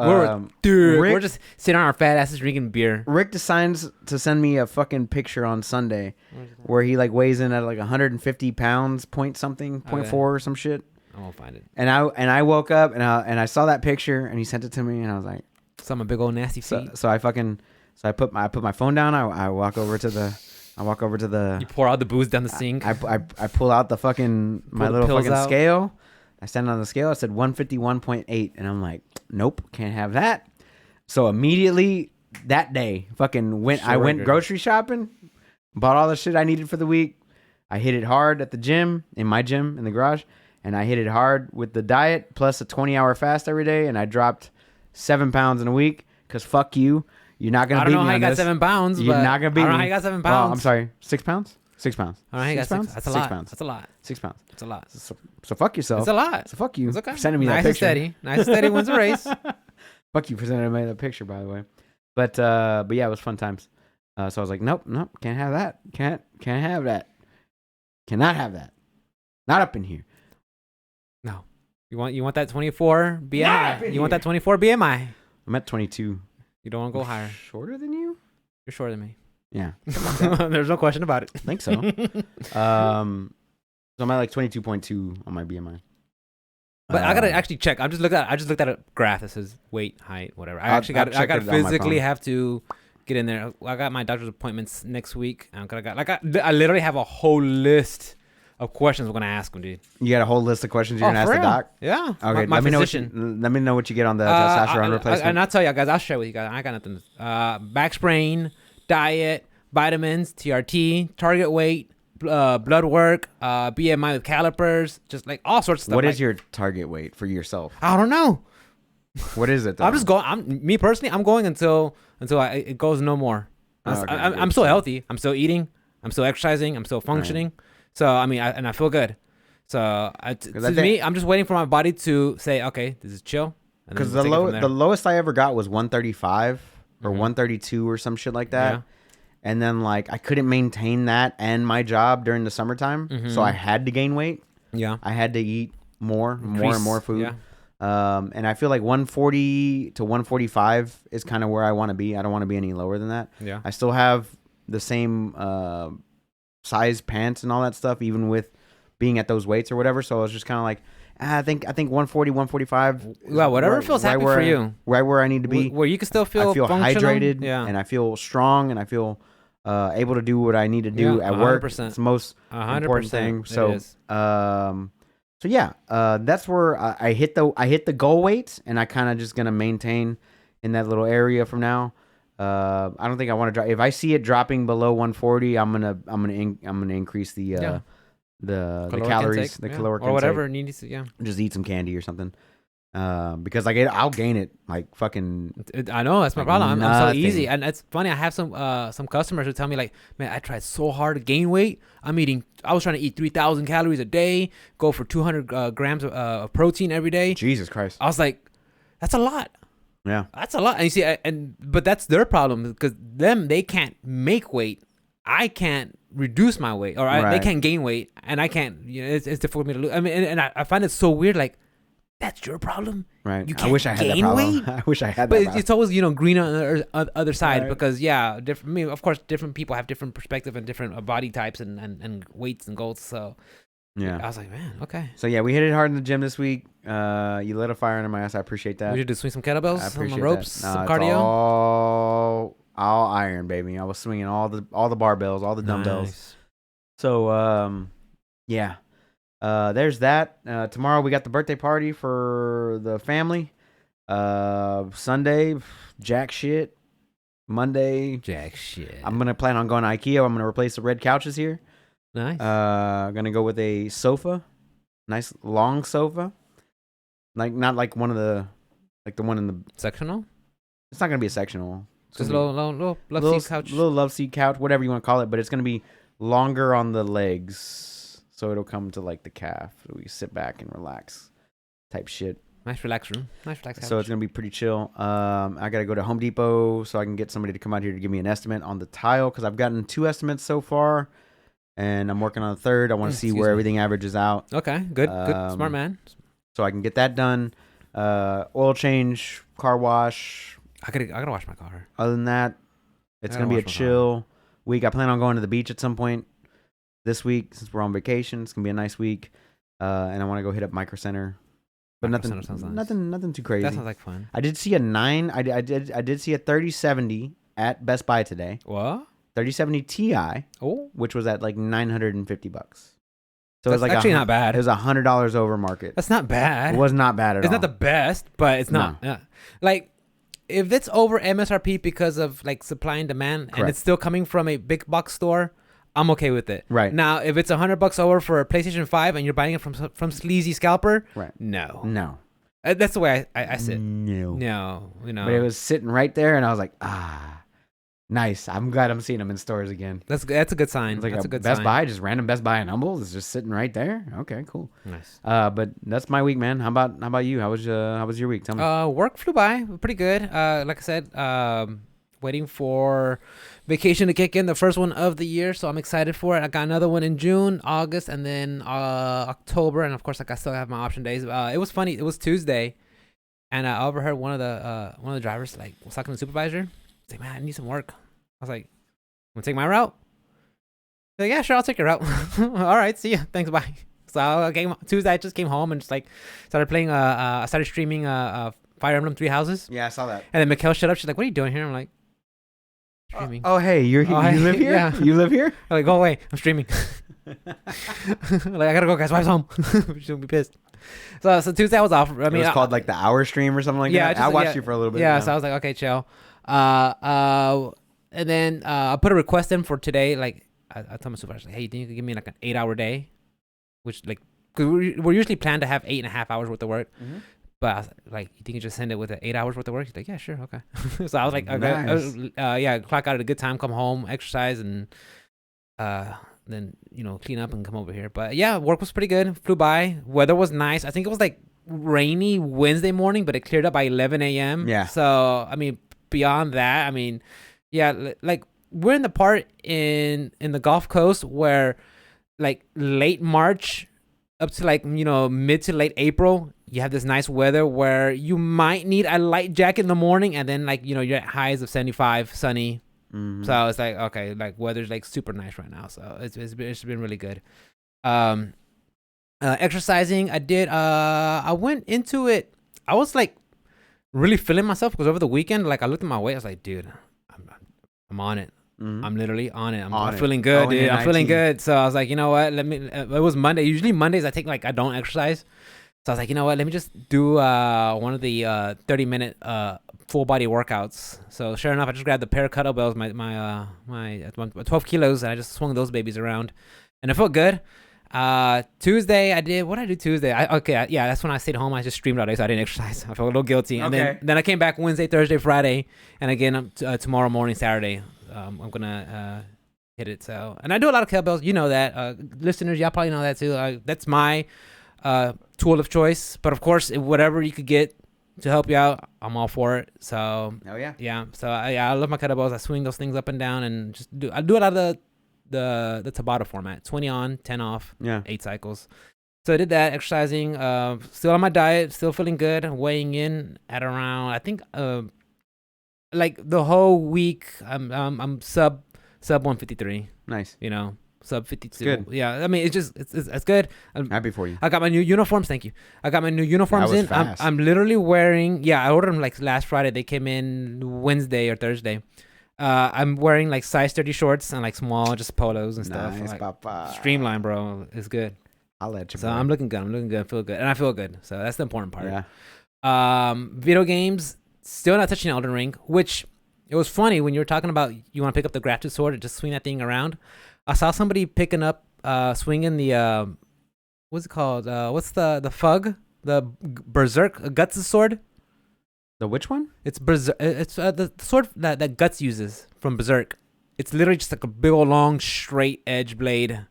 Speaker 1: we're just sitting on our fat asses drinking beer.
Speaker 2: Rick decides to send me a fucking picture on Sunday, where he like weighs in at like 150 pounds, point something, 0.4 or some shit.
Speaker 1: I won't find it.
Speaker 2: And I woke up and I saw that picture and he sent it to me and I was like.
Speaker 1: Some big old nasty feet.
Speaker 2: So I put my phone down. I walk over to the.
Speaker 1: You pour out the booze down the sink.
Speaker 2: I pull out the fucking my little fucking scale. I stand on the scale. It said 151.8, and I'm like, nope, can't have that. So immediately that day, I went grocery shopping, bought all the shit I needed for the week. I hit it hard at the gym, in my gym in the garage, and I hit it hard with the diet plus a 20-hour fast every day, and I dropped 7 pounds in a week, because fuck you. You're not going to beat me on this.
Speaker 1: I don't know how you got 7 pounds.
Speaker 2: You're not going to beat me.
Speaker 1: I don't know how you got 7 pounds.
Speaker 2: Oh, I'm sorry. 6 pounds? 6 pounds.
Speaker 1: I don't know how you got 6 pounds. That's a lot.
Speaker 2: 6 pounds.
Speaker 1: That's a lot.
Speaker 2: 6 pounds.
Speaker 1: That's a lot.
Speaker 2: So fuck yourself.
Speaker 1: It's a lot.
Speaker 2: So fuck you
Speaker 1: it's okay.
Speaker 2: for sending me that picture.
Speaker 1: Nice and steady wins the race.
Speaker 2: Fuck you for sending me that picture, by the way. But yeah, it was fun times. So I was like, nope, can't have that. Can't have that. Cannot have that. Not up in here.
Speaker 1: No. You want that 24 BMI? You want that 24 BMI?
Speaker 2: I'm at 22.
Speaker 1: You don't want to go higher.
Speaker 2: Shorter than you?
Speaker 1: You're shorter than me.
Speaker 2: Yeah.
Speaker 1: There's no question about it.
Speaker 2: I think so. So I'm at like 22.2 on my BMI.
Speaker 1: But I gotta actually check. I just looked at a graph that says weight, height, whatever. I gotta physically have to get in there. I got my doctor's appointments next week. I literally have a whole list of questions I'm gonna ask him, dude.
Speaker 2: You got a whole list of questions you're gonna ask the doc?
Speaker 1: Yeah.
Speaker 2: Okay.
Speaker 1: My
Speaker 2: physician. Let me know what you get on the testosterone replacement.
Speaker 1: And I'll tell you guys. I'll share with you guys. I got nothing. Back sprain, diet, vitamins, TRT, target weight, blood work, BMI with calipers, just like all sorts of stuff.
Speaker 2: What is your target weight for yourself?
Speaker 1: I don't know.
Speaker 2: What is it? Though?
Speaker 1: I'm just going. Me personally, I'm going until it goes no more. I'm still healthy. I'm still eating. I'm still exercising. I'm still functioning. Right. So I mean, I feel good. So to me, I'm just waiting for my body to say, okay, this is chill.
Speaker 2: Because the lowest I ever got was 135 or 132 or some shit like that. Yeah. And then like I couldn't maintain that and my job during the summertime, so I had to gain weight. Yeah, I had to eat more and more food. Yeah. And I feel like 140 to 145 is kind of where I want to be. I don't want to be any lower than that. Yeah, I still have the same size pants and all that stuff, even with being at those weights or whatever. So I was just kind of like, I think 140, 145.
Speaker 1: Well, whatever feels happy for you.
Speaker 2: Right where I need to be.
Speaker 1: Where you can still feel
Speaker 2: hydrated, and I feel strong, and I feel able to do what I need to do at 100%. Work. It's the most 100% important thing. So, so yeah, that's where I hit the goal weight, and I kind of just gonna maintain in that little area from now. I don't think I want to drop. If I see it dropping below 140, I'm gonna increase the calories, the caloric
Speaker 1: or whatever it needs to. Yeah,
Speaker 2: just eat some candy or something. Because like I'll gain it like fucking.
Speaker 1: I know that's my problem. I'm so easy, and it's funny. I have some customers who tell me like, man, I tried so hard to gain weight. I was trying to eat 3,000 calories a day, go for 200 grams of protein every day.
Speaker 2: Jesus Christ!
Speaker 1: I was like, that's a lot.
Speaker 2: Yeah,
Speaker 1: that's a lot. And you see, but that's their problem because they can't make weight. I can't reduce my weight, or they can't gain weight, and I can't. It's difficult for me to lose. I mean, and I find it so weird, like. That's your problem,
Speaker 2: right?
Speaker 1: You can't
Speaker 2: I wish I had that problem. Weight? I wish I had that.
Speaker 1: But it's always green on the other side because different. I mean, of course, different people have different perspective and different body types and weights and goals. So yeah, I was like, man, okay.
Speaker 2: So yeah, we hit it hard in the gym this week. You lit a fire under my ass. I appreciate that.
Speaker 1: We did swing some kettlebells, some ropes, some cardio.
Speaker 2: All iron, baby. I was swinging all the barbells, all the dumbbells. Nice. So yeah. There's that. Tomorrow we got the birthday party for the family. Sunday, jack shit. Monday,
Speaker 1: jack shit.
Speaker 2: I'm gonna plan on going to IKEA. I'm gonna replace the red couches here.
Speaker 1: Nice.
Speaker 2: Gonna go with a sofa, nice long sofa. Like not like one of the, like the one in the
Speaker 1: sectional.
Speaker 2: It's not gonna be a sectional.
Speaker 1: Just a little love seat couch.
Speaker 2: Little love seat couch, whatever you want to call it. But it's gonna be longer on the legs. So it'll come to like the calf. So we sit back and relax type shit.
Speaker 1: Nice relax room. Nice relax couch.
Speaker 2: So it's going to be pretty chill. I got to go to Home Depot so I can get somebody to come out here to give me an estimate on the tile. Because I've gotten 2 estimates so far. And I'm working on a third. I want to see where everything averages out.
Speaker 1: Okay. Good. Good. Smart man.
Speaker 2: So I can get that done. Oil change, car wash.
Speaker 1: I gotta wash my car.
Speaker 2: Other than that, it's going to be a chill week. I plan on going to the beach at some point. This week, since we're on vacation, it's gonna be a nice week, and I want to go hit up Micro Center, but nothing too crazy.
Speaker 1: That sounds like fun.
Speaker 2: I did see a 9. I did see a 3070 at Best Buy today.
Speaker 1: What?
Speaker 2: 3070 Ti.
Speaker 1: Oh,
Speaker 2: which was at like $950.
Speaker 1: So it was like actually not bad.
Speaker 2: It was $100 over market.
Speaker 1: That's not bad.
Speaker 2: It was not bad at all.
Speaker 1: It's not the best, but it's not. No. Like if it's over MSRP because of like supply and demand, and it's still coming from a big box store. I'm okay with it.
Speaker 2: Right.
Speaker 1: Now, if it's $100 over for a PlayStation 5 and you're buying it from sleazy scalper,
Speaker 2: right?
Speaker 1: No. That's the way I sit.
Speaker 2: No. But it was sitting right there, and I was like, nice. I'm glad I'm seeing them in stores again.
Speaker 1: That's a good sign.
Speaker 2: Like
Speaker 1: that's a good
Speaker 2: Best
Speaker 1: sign.
Speaker 2: Buy, just random Best Buy and Humble is just sitting right there. Okay, cool.
Speaker 1: Nice.
Speaker 2: But that's my week, man. How about you? How was your week? Tell me.
Speaker 1: Work flew by pretty good. Like I said, waiting for vacation to kick in, the first one of the year, so I'm excited for it. I got another one in June, August, and then October, and of course, like I still have my option days. It was funny. It was Tuesday, and I overheard one of the drivers like was talking to the supervisor. He's like, "Man, I need some work." I was like, "Want to take my route?" He's like, "Yeah, sure, I'll take your route." All right, see ya. Thanks, bye. So Tuesday I just came home and just like started playing. I started streaming Fire Emblem Three Houses.
Speaker 2: Yeah, I saw that.
Speaker 1: And then Mikhail showed up. She's like, "What are you doing here?" I'm like, "Streaming."
Speaker 2: Oh, hey, you live here?
Speaker 1: Yeah.
Speaker 2: You live here?
Speaker 1: I'm like, "Go away! I'm streaming." Like, I gotta go, guys. Wife's home. She'll be pissed. So Tuesday I was off. I mean,
Speaker 2: it was called like the hour stream or something like that. I watched you for a little bit.
Speaker 1: Yeah, so I was like, okay, chill. And then I put a request in for today. Like, I told my supervisor, like, hey, you think you could give me like an 8-hour day? Which like, cause we're usually planned to have 8.5 hours worth of work. Mm-hmm. But I was like, you think you just send it with 8 hours worth of work? He's like, yeah, sure, okay. So I was like, okay, nice. Clock out at a good time, come home, exercise, and then clean up and come over here. But yeah, work was pretty good. Flew by. Weather was nice. I think it was like rainy Wednesday morning, but it cleared up by 11 a.m.
Speaker 2: Yeah.
Speaker 1: So I mean, beyond that, I mean, yeah, like we're in the part in the Gulf Coast where like late March up to like mid to late April, you have this nice weather where you might need a light jacket in the morning, and then like you're at highs of 75, sunny. Mm-hmm. So it's like, okay, like weather's like super nice right now. So it's been really good. Exercising, I did. I went into it. I was like really feeling myself because over the weekend, like I looked at my weight. I was like, dude, I'm on it. Mm-hmm. I'm literally on it. I'm feeling good, dude. I'm feeling good. So I was like, you know what? It was Monday. Usually Mondays I I don't exercise. So I was like, you know what? Let me just do one of the 30-minute full body workouts. So sure enough, I just grabbed the pair of kettlebells, my 12 kilos, and I just swung those babies around, and it felt good. Tuesday I did what I do Tuesday. That's when I stayed home. I just streamed all day, so I didn't exercise. I felt a little guilty, and then I came back Wednesday, Thursday, Friday, and again tomorrow morning, Saturday. I'm gonna hit it. So, and I do a lot of kettlebells. You know that, listeners, y'all probably know that too. That's my tool of choice. But of course, whatever you could get to help you out, I'm all for it. So, So I love my kettlebells. I swing those things up and down, and I do it out of the Tabata format, 20 on, 10 off, 8 cycles. So I did that, exercising. Still on my diet, still feeling good. Weighing in at around, I think, like the whole week, I'm sub 153.
Speaker 2: Nice.
Speaker 1: Sub 52.
Speaker 2: Good.
Speaker 1: Yeah, I mean, it's good. I'm
Speaker 2: happy for you.
Speaker 1: I got my new uniforms. Thank you. I got my new uniforms in.
Speaker 2: Fast.
Speaker 1: I'm literally wearing. Yeah, I ordered them like last Friday. They came in Wednesday or Thursday. I'm wearing like size 30 shorts and like small, just polos and stuff.
Speaker 2: Nice,
Speaker 1: like,
Speaker 2: papa.
Speaker 1: Streamline, bro. It's good.
Speaker 2: I'll let you.
Speaker 1: So I'm looking good. I feel good, and I feel good. So that's the important part.
Speaker 2: Yeah.
Speaker 1: Video games. Still not touching Elden Ring, which it was funny when you were talking about you want to pick up the grafted sword and just swing that thing around. I saw somebody picking up, swinging the, what's it called? What's the Fug? The Berserk Guts' sword?
Speaker 2: The which one?
Speaker 1: It's Berserk. It's the sword that Guts uses from Berserk. It's literally just like a big old long straight edge blade.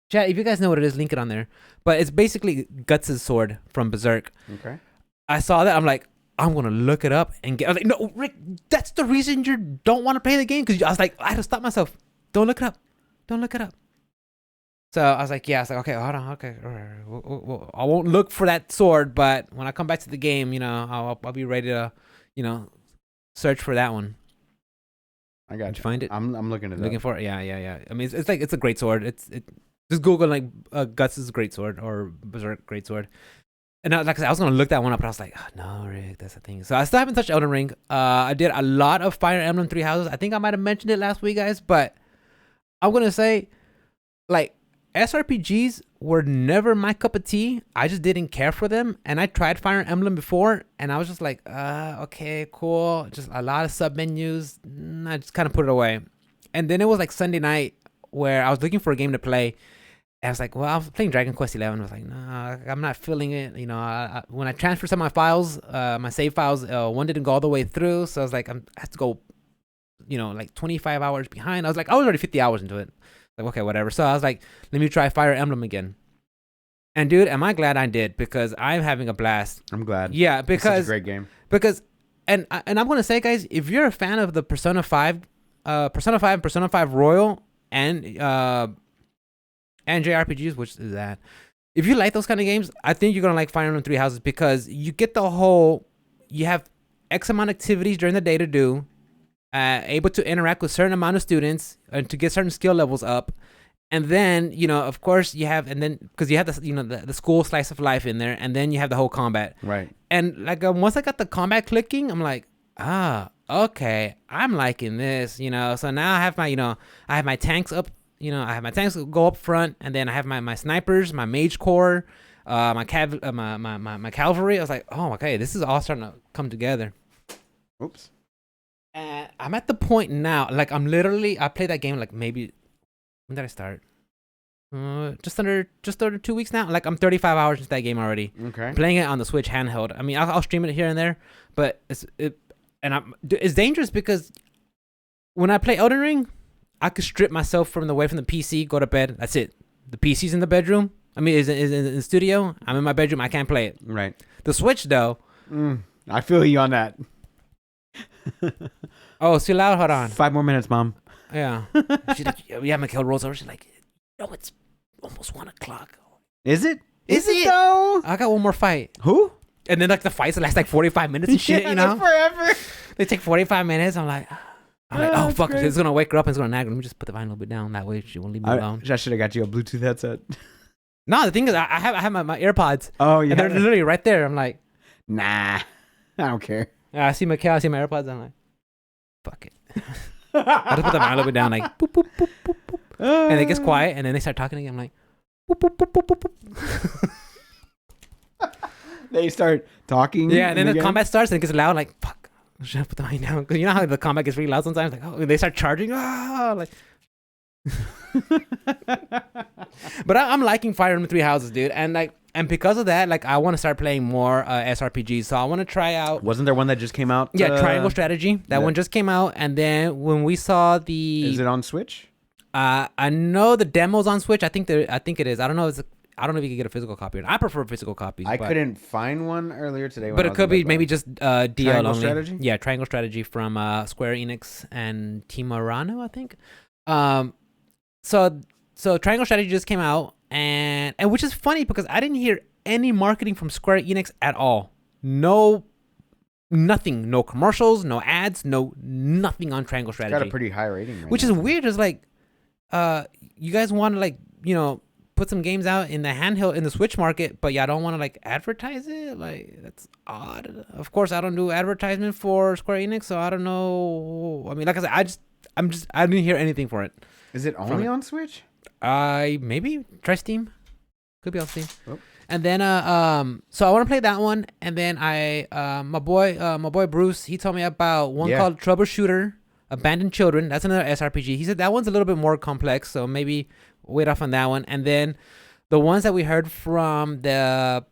Speaker 1: Chat, if you guys know what it is, link it on there. But it's basically Guts' sword from Berserk.
Speaker 2: Okay.
Speaker 1: I saw that. I'm like, I'm gonna look it up and get. I was like, no, Rick, that's the reason you don't want to play the game, because I was like, I had to stop myself. Don't look it up. So I was like, yeah. I was like, okay, hold on, okay. I won't look for that sword, but when I come back to the game, I'll be ready to, search for that one.
Speaker 2: I got you.
Speaker 1: Did you find it?
Speaker 2: I'm looking
Speaker 1: for it. Yeah. I mean, it's like it's a great sword. Just Google like Guts' great sword or Berserk great sword. And like I said, I was gonna look that one up, but I was like, oh, no, Rick, that's the thing. So I still haven't touched Elden Ring. I did a lot of Fire Emblem Three Houses. I think I might have mentioned it last week, guys, but I'm gonna say, like, SRPGs were never my cup of tea. I just didn't care for them, and I tried Fire Emblem before, and I was just like, okay, cool. Just a lot of sub menus. I just kind of put it away. And then it was like Sunday night where I was looking for a game to play. I was like, well, I was playing Dragon Quest 11. I was like, nah, I'm not feeling it. When I transferred some of my files, my save files, one didn't go all the way through. So I was like, I have to go, like 25 hours behind. I was already 50 hours into it. Like, okay, whatever. So I was like, let me try Fire Emblem again. And dude, am I glad I did, because I'm having a blast.
Speaker 2: I'm glad.
Speaker 1: Yeah, because
Speaker 2: it's a great game.
Speaker 1: Because, and I'm gonna say, guys, if you're a fan of the Persona 5 and Persona 5 Royal and JRPGs, which is that, if you like those kind of games, I think you're gonna like Fire Emblem Three Houses, because you get you have X amount of activities during the day to do, able to interact with certain amount of students and to get certain skill levels up, And then, of course you have, and then because you have the school slice of life in there, and then you have the whole combat.
Speaker 2: Right.
Speaker 1: And like once I got the combat clicking, I'm like, okay, I'm liking this. So now I have my tanks up. I have my tanks go up front, and then I have my snipers, my mage corps, my cavalry. I was like, oh, okay, this is all starting to come together.
Speaker 2: Oops.
Speaker 1: And I'm at the point now, like I played that game like maybe. When did I start? Just under 2 weeks now. Like I'm 35 hours into that game already.
Speaker 2: Okay.
Speaker 1: Playing it on the Switch handheld. I mean, I'll stream it here and there, but it's dangerous because when I play Elden Ring, I could strip myself away from the PC, go to bed. That's it. The PC's in the bedroom. I mean, is in the studio. I'm in my bedroom. I can't play it.
Speaker 2: Right.
Speaker 1: The Switch though.
Speaker 2: I feel you on that.
Speaker 1: Oh, it's too loud. Hold on.
Speaker 2: 5 more minutes, Mom.
Speaker 1: Yeah. She's like, yeah, Mikhail rolls over. She's like, it's almost 1:00.
Speaker 2: Is it?
Speaker 1: Is it
Speaker 2: though?
Speaker 1: I got one more fight.
Speaker 2: Who?
Speaker 1: And then like the fights last like 45 minutes and shit,
Speaker 2: forever.
Speaker 1: They take 45 minutes. I'm like, oh fuck,
Speaker 2: great.
Speaker 1: it's gonna wake her up and it's gonna nag her. Let me just put the volume a little bit down. That way she won't leave me alone.
Speaker 2: I should have got you a Bluetooth headset.
Speaker 1: No, the thing is, I have my AirPods.
Speaker 2: Oh yeah.
Speaker 1: And they're literally right there. I'm like,
Speaker 2: nah, I don't care.
Speaker 1: I see Mikhail, I see my AirPods. I'm like, fuck it. I just put the volume a little bit down, like boop boop boop boop boop, and it gets quiet, and then they start talking again. I'm like, boop boop boop boop boop boop.
Speaker 2: They start talking.
Speaker 1: Yeah, and then the combat starts and it gets loud. Like fuck, should I put the volume down? Because you know how the combat gets really loud sometimes. Like they start charging. Like. But I'm liking Fire Emblem Three Houses, dude, and because of that, like I want to start playing more SRPGs. So I want to try out.
Speaker 2: Wasn't there one that just came out?
Speaker 1: Yeah, Triangle Strategy. That one just came out, and then when we saw the,
Speaker 2: is it on Switch?
Speaker 1: I know the demo's on Switch. I think it is. I don't know if you can get a physical copy. I prefer physical copies.
Speaker 2: I couldn't find one earlier today.
Speaker 1: But it could be maybe just DL
Speaker 2: Triangle
Speaker 1: only.
Speaker 2: Strategy?
Speaker 1: Yeah, Triangle Strategy from Square Enix and Team Arano, I think. So Triangle Strategy just came out, and which is funny because I didn't hear any marketing from Square Enix at all. Nothing. No commercials, no ads, nothing on Triangle Strategy.
Speaker 2: It's got a pretty high rating right
Speaker 1: which
Speaker 2: now.
Speaker 1: is weird. It's like, you guys want to put some games out in the handheld in the Switch market, but y'all don't want to advertise it. Like that's odd. Of course, I don't do advertisement for Square Enix, so I don't know. I mean, like I said, I didn't hear anything for it.
Speaker 2: Is it only on Switch?
Speaker 1: Maybe try Steam. Could be on Steam.
Speaker 2: Oh.
Speaker 1: And then so I want to play that one. And then my boy Bruce, he told me about one called Troubleshooter Abandoned Children. That's another SRPG. He said that one's a little bit more complex, so maybe wait off on that one. And then the ones that we heard from the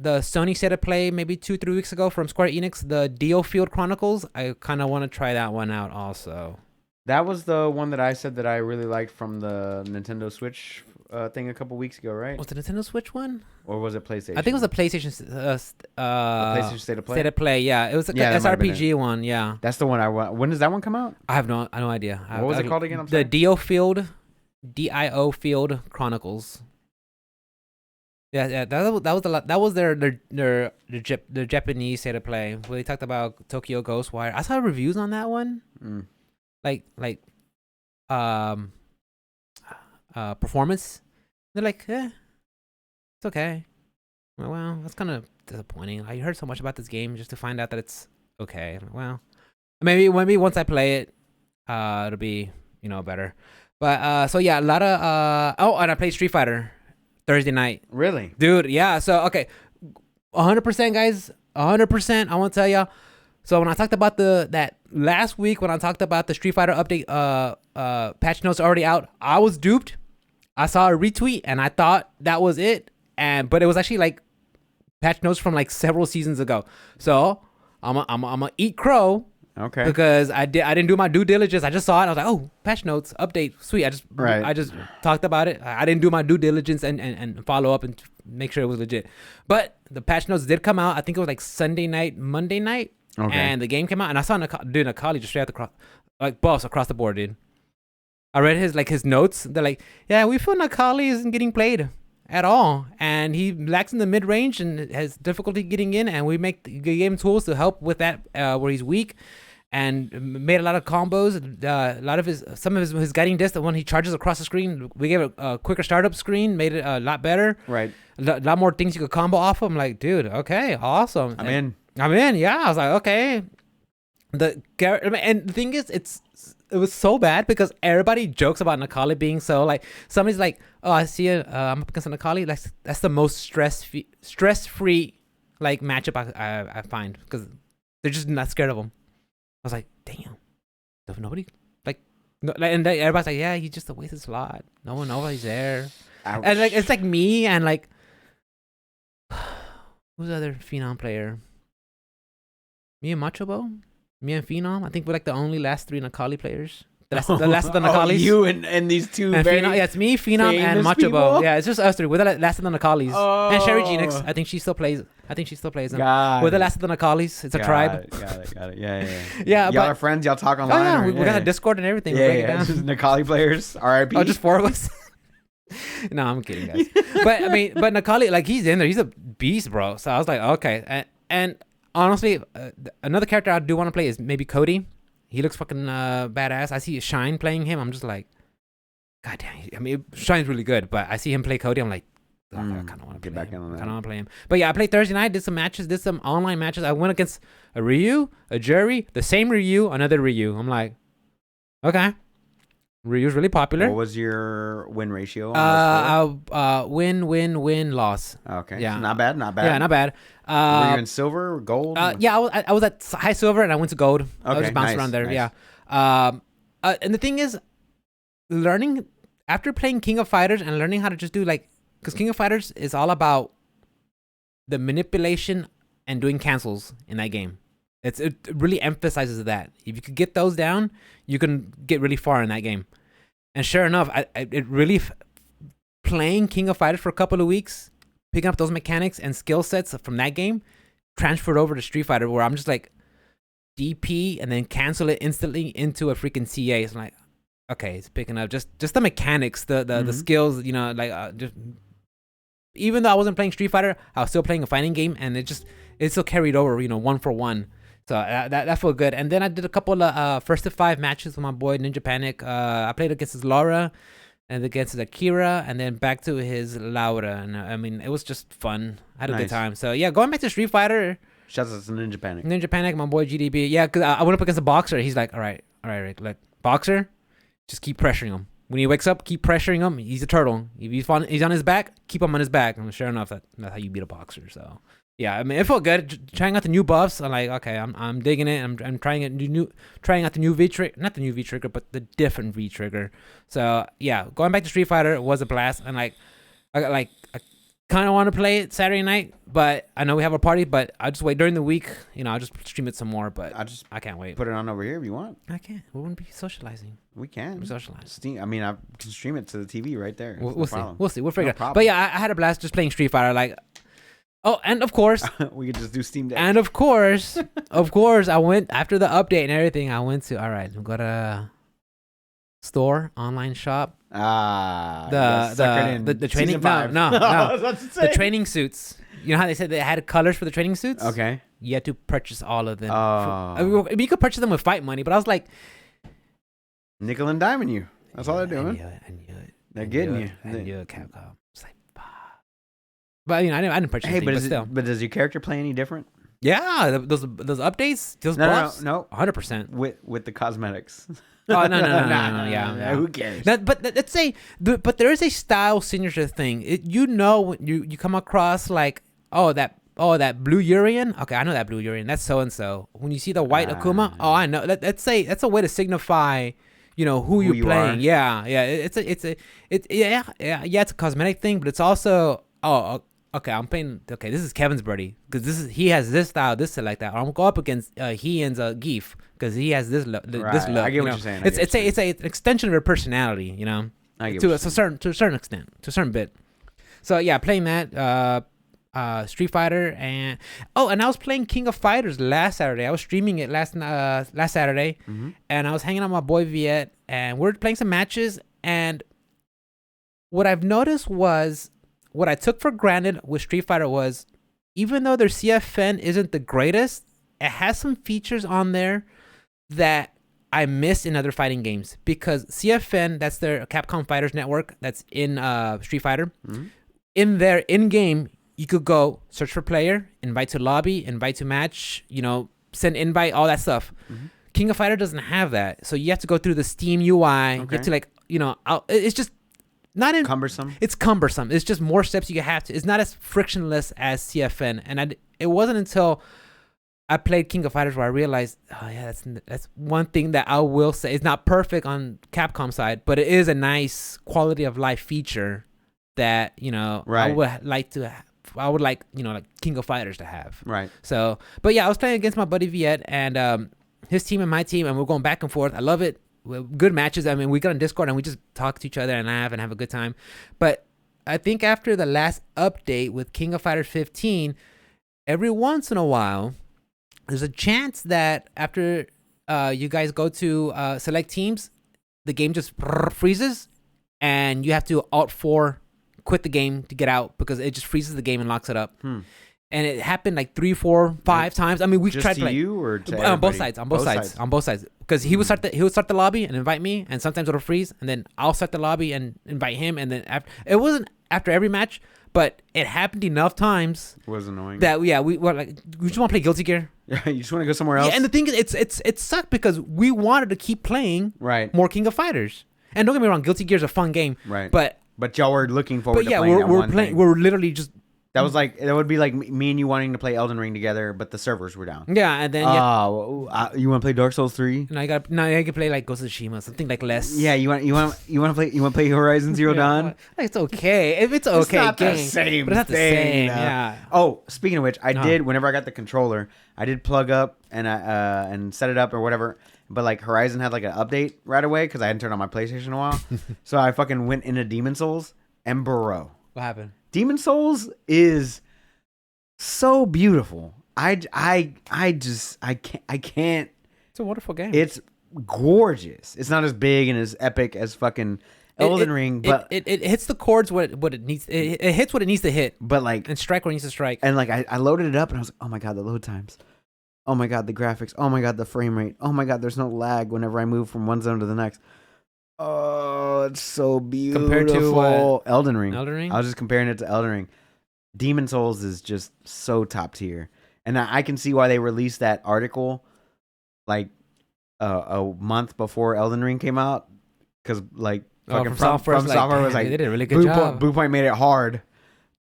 Speaker 1: Sony State of Play maybe 2-3 weeks ago from Square Enix, the Dio Field Chronicles. I kind of want to try that one out also.
Speaker 2: That was the one that I said that I really liked from the Nintendo Switch thing a couple weeks ago, right?
Speaker 1: Was the Nintendo Switch one?
Speaker 2: Or was it PlayStation?
Speaker 1: I think it was a PlayStation.
Speaker 2: PlayStation State of Play.
Speaker 1: State of Play, yeah. It was like an SRPG one, yeah.
Speaker 2: That's the one I want. When does that one come out?
Speaker 1: I have no idea.
Speaker 2: What was it called again? I'm
Speaker 1: the
Speaker 2: sorry.
Speaker 1: Dio Field Chronicles. Yeah. That was their Japanese State of Play where they talked about Tokyo Ghostwire. I saw reviews on that one. Performance. They're like, it's okay. Well, that's kind of disappointing. I heard so much about this game just to find out that it's okay. Well, maybe once I play it, it'll be better. But so yeah, a lot of and I played Street Fighter Thursday night.
Speaker 2: Really,
Speaker 1: dude? Yeah. So okay, 100% guys, 100%. I want to tell y'all. So when I talked about that last week, when I talked about the Street Fighter update, patch notes already out, I was duped. I saw a retweet and I thought that was it, but it was actually patch notes from several seasons ago. So I'm gonna eat crow.
Speaker 2: Okay.
Speaker 1: Because I didn't do my due diligence. I just saw it. I was like, oh, patch notes update, sweet. I just talked about it. I didn't do my due diligence and follow up and make sure it was legit. But the patch notes did come out. I think it was Sunday night, Monday night. Okay. And the game came out, and I saw Akali just straight across, boss across the board, dude. I read his notes. They're like, yeah, we feel Akali isn't getting played at all, and he lacks in the mid range and has difficulty getting in. And we make the game tools to help with that where he's weak. and made a lot of combos. A lot of some of his guiding disc, the one he charges across the screen, we gave it a quicker startup screen, made it a lot better.
Speaker 2: Right.
Speaker 1: A lot more things you could combo off of. I'm like, dude, okay, awesome.
Speaker 2: I'm in.
Speaker 1: Yeah, I was like, okay. And the thing is, it was so bad because everybody jokes about Nakali being so like, somebody's like, oh, I see it, I'm up against a Nakali. That's the most stress-free like matchup I find, because they're just not scared of him. I was like, damn, nobody and everybody's like, yeah, he's just a wasted slot. Nobody's there. Ouch. And like, it's like me and like, who's the other Phenom player? Me and Machobo? Me and Phenom? I think we're like the only last 3 Nakali players. The last of the Nakalis.
Speaker 2: You and these two
Speaker 1: and
Speaker 2: very
Speaker 1: Phenom, yeah, it's me, Phenom, and Machobo.
Speaker 2: People?
Speaker 1: Yeah, it's just us 3. We're the last of the Nakalis.
Speaker 2: Oh.
Speaker 1: And Sherry Genix, I think she still plays. Them.
Speaker 2: We're
Speaker 1: the last of the Nakalis. It's a tribe.
Speaker 2: Got it. Yeah.
Speaker 1: Yeah,
Speaker 2: y'all are friends? Y'all talk online?
Speaker 1: Oh, yeah, we got a Discord and everything.
Speaker 2: Yeah. Just Nakali players. RIP.
Speaker 1: Oh, just 4 of us. No, I'm kidding, guys. But I mean, Nakali, like, he's in there. He's a beast, bro. So I was like, okay. And honestly, another character I do want to play is maybe Cody. He looks fucking badass. I see Shine playing him. I'm just like, god damn. I mean, Shine's really good, but I see him play Cody. I'm like, I kind of want to
Speaker 2: get back in on that.
Speaker 1: I don't want to play him. But yeah, I played Thursday night. Did some matches. Did some online matches. I went against a Ryu, a Jerry, the same Ryu, another Ryu. I'm like, okay. Ryu's really popular.
Speaker 2: What was your win ratio?
Speaker 1: Win, loss.
Speaker 2: Okay.
Speaker 1: Yeah.
Speaker 2: So not bad.
Speaker 1: Yeah, not bad.
Speaker 2: Were you in silver or gold?
Speaker 1: Yeah, I was at high silver and I went to gold.
Speaker 2: Okay,
Speaker 1: I was just bouncing around there.
Speaker 2: Nice.
Speaker 1: Yeah. And the thing is, learning after playing King of Fighters and learning how to just do like, because King of Fighters is all about the manipulation and doing cancels in that game. It really emphasizes that. If you could get those down, you can get really far in that game. And sure enough, it really playing King of Fighters for a couple of weeks, picking up those mechanics and skill sets from that game, transferred over to Street Fighter, where I'm just like DP and then cancel it instantly into a freaking CA. So I'm like, okay, it's picking up just the mechanics, the skills, you know, like just. Even though I wasn't playing Street Fighter, I was still playing a fighting game, and it still carried over, you know, 1 for 1. So that felt good. And then I did a couple of first to 5 matches with my boy Ninja Panic. I played against his Laura and against his Akira, and then back to his Laura. And I mean, it was just fun. I had a good time. So yeah, going back to Street Fighter.
Speaker 2: Shouts out to Ninja Panic.
Speaker 1: Ninja Panic, my boy GDB. Yeah, because I went up against a boxer. He's like, all right, like boxer, just keep pressuring him. When he wakes up, keep pressuring him. He's a turtle. If he's on his back, keep him on his back. And sure enough, that's how you beat a boxer. So yeah, I mean, it felt good. Trying out the new buffs. I'm like, okay, I'm digging it. I'm trying out the new V trigger, not the new V trigger, but the different V trigger. So yeah, going back to Street Fighter was a blast. And I kind of want to play it Saturday night, but I know we have a party. But I'll just wait during the week. You know, I'll just stream it some more. But I can't wait.
Speaker 2: Put it on over here if you want.
Speaker 1: I can't. We wouldn't be socializing.
Speaker 2: We can.
Speaker 1: We're socialized.
Speaker 2: I mean, I can stream it to the TV right there.
Speaker 1: We'll see. We'll see. We'll figure it out. But yeah, I had a blast just playing Street Fighter. Like, oh, and of course,
Speaker 2: we could just do Steam Deck.
Speaker 1: And of course, I went after the update and everything. I went to we got a store, online shop. The training. No. The training suits. You know how they said they had colors for the training suits?
Speaker 2: Okay.
Speaker 1: You had to purchase all of them.
Speaker 2: Oh.
Speaker 1: I mean, you could purchase them with fight money, but I was like,
Speaker 2: nickel and diming you. That's all they're doing.
Speaker 1: I knew it.
Speaker 2: They're getting you.
Speaker 1: I knew it, Capcom. It's like, but you know, I didn't purchase anything, but still.
Speaker 2: But does your character play any different?
Speaker 1: Yeah, those updates, those buffs.
Speaker 2: No,
Speaker 1: 100%.
Speaker 2: With the cosmetics.
Speaker 1: Oh no! Yeah.
Speaker 2: Who cares?
Speaker 1: But let's say, but there is a style signature thing. You know, when you come across like, that blue Urian. Okay, I know that blue Urian. That's so and so. When you see the white Akuma, I know. That's a way to signify, you know, who you're playing. Are. Yeah. It's a cosmetic thing, but it's also okay, I'm playing. Okay, this is Kevin's birdie because he has this style, this like that. I'm gonna go up against Ian's Geef because he has this look. This look.
Speaker 2: I get what you're saying.
Speaker 1: It's an extension of your personality, you know. To a certain extent, to a certain bit. So yeah, playing that Street Fighter and I was playing King of Fighters last Saturday. I was streaming it last Saturday, and I was hanging out with my boy Viet, and we're playing some matches. And what I've noticed was, what I took for granted with Street Fighter was, even though their CFN isn't the greatest, it has some features on there that I miss in other fighting games, because CFN, that's their Capcom Fighters Network, that's in Street Fighter. Mm-hmm. In their in-game, you could go search for player, invite to lobby, invite to match, send invite, all that stuff. Mm-hmm. King of Fighter doesn't have that, so you have to go through the Steam UI. Okay. You have to it's just not
Speaker 2: cumbersome.
Speaker 1: It's cumbersome. It's just more steps you have to. It's not as frictionless as CFN, and it wasn't until I played King of Fighters where I realized, that's one thing that I will say. It's not perfect on Capcom side, but it is a nice quality of life feature that I would like like King of Fighters to have.
Speaker 2: Right.
Speaker 1: So, but yeah, I was playing against my buddy Viet and his team and my team, and we're going back and forth. I love it. Good matches. I mean, we got on Discord and we just talk to each other and laugh and have a good time. But I think after the last update with King of Fighters 15, every once in a while, there's a chance that after you guys go to select teams, the game just freezes and you have to Alt 4 quit the game to get out because it just freezes the game and locks it up. And it happened like 3, 4, 5 times. I mean, we've tried to like
Speaker 2: you or to
Speaker 1: on both sides. Because he would start the lobby and invite me, and sometimes it'll freeze, and then I'll start the lobby and invite him, and then it wasn't after every match, but it happened enough times.
Speaker 2: It was annoying.
Speaker 1: That we were like, we just want to play Guilty Gear.
Speaker 2: Yeah, you just want to go somewhere else.
Speaker 1: Yeah, and the thing is, it sucked because we wanted to keep playing more King of Fighters. And don't get me wrong, Guilty Gear is a fun game.
Speaker 2: Right.
Speaker 1: But
Speaker 2: y'all were looking forward to playing thing.
Speaker 1: We're literally just.
Speaker 2: That would be like me and you wanting to play Elden Ring together, but the servers were down.
Speaker 1: Yeah, and then
Speaker 2: you want to play Dark Souls 3?
Speaker 1: No, I can play like Ghost of Tsushima, something like less.
Speaker 2: Yeah, you want to play Horizon Zero Dawn?
Speaker 1: It's okay. If it's okay,
Speaker 2: it's not the same, but it's not the same.
Speaker 1: Yeah.
Speaker 2: Oh, speaking of which, I did whenever I got the controller, I did plug up and set it up or whatever. But like Horizon had like an update right away because I hadn't turned on my PlayStation in a while, so I fucking went into Demon Souls and bro.
Speaker 1: What happened?
Speaker 2: Demon Souls is so beautiful. I can't.
Speaker 1: It's a wonderful game.
Speaker 2: It's gorgeous. It's not as big and as epic as fucking Elden Ring, but
Speaker 1: it hits the chords what it needs. It hits what it needs to hit.
Speaker 2: But like,
Speaker 1: and strike what it needs to strike.
Speaker 2: And like I loaded it up and I was like, oh my god, the load times. Oh my god, the graphics. Oh my god, the frame rate. Oh my god, there's no lag whenever I move from one zone to the next. Oh, it's so beautiful.
Speaker 1: Compared to what?
Speaker 2: Elden Ring.
Speaker 1: Elden Ring?
Speaker 2: I was just comparing it to Elden Ring. Demon Souls is just so top tier. And I can see why they released that article like a month before Elden Ring came out. Because like
Speaker 1: From Software was like, they did a really good job.
Speaker 2: Blue Point made it hard.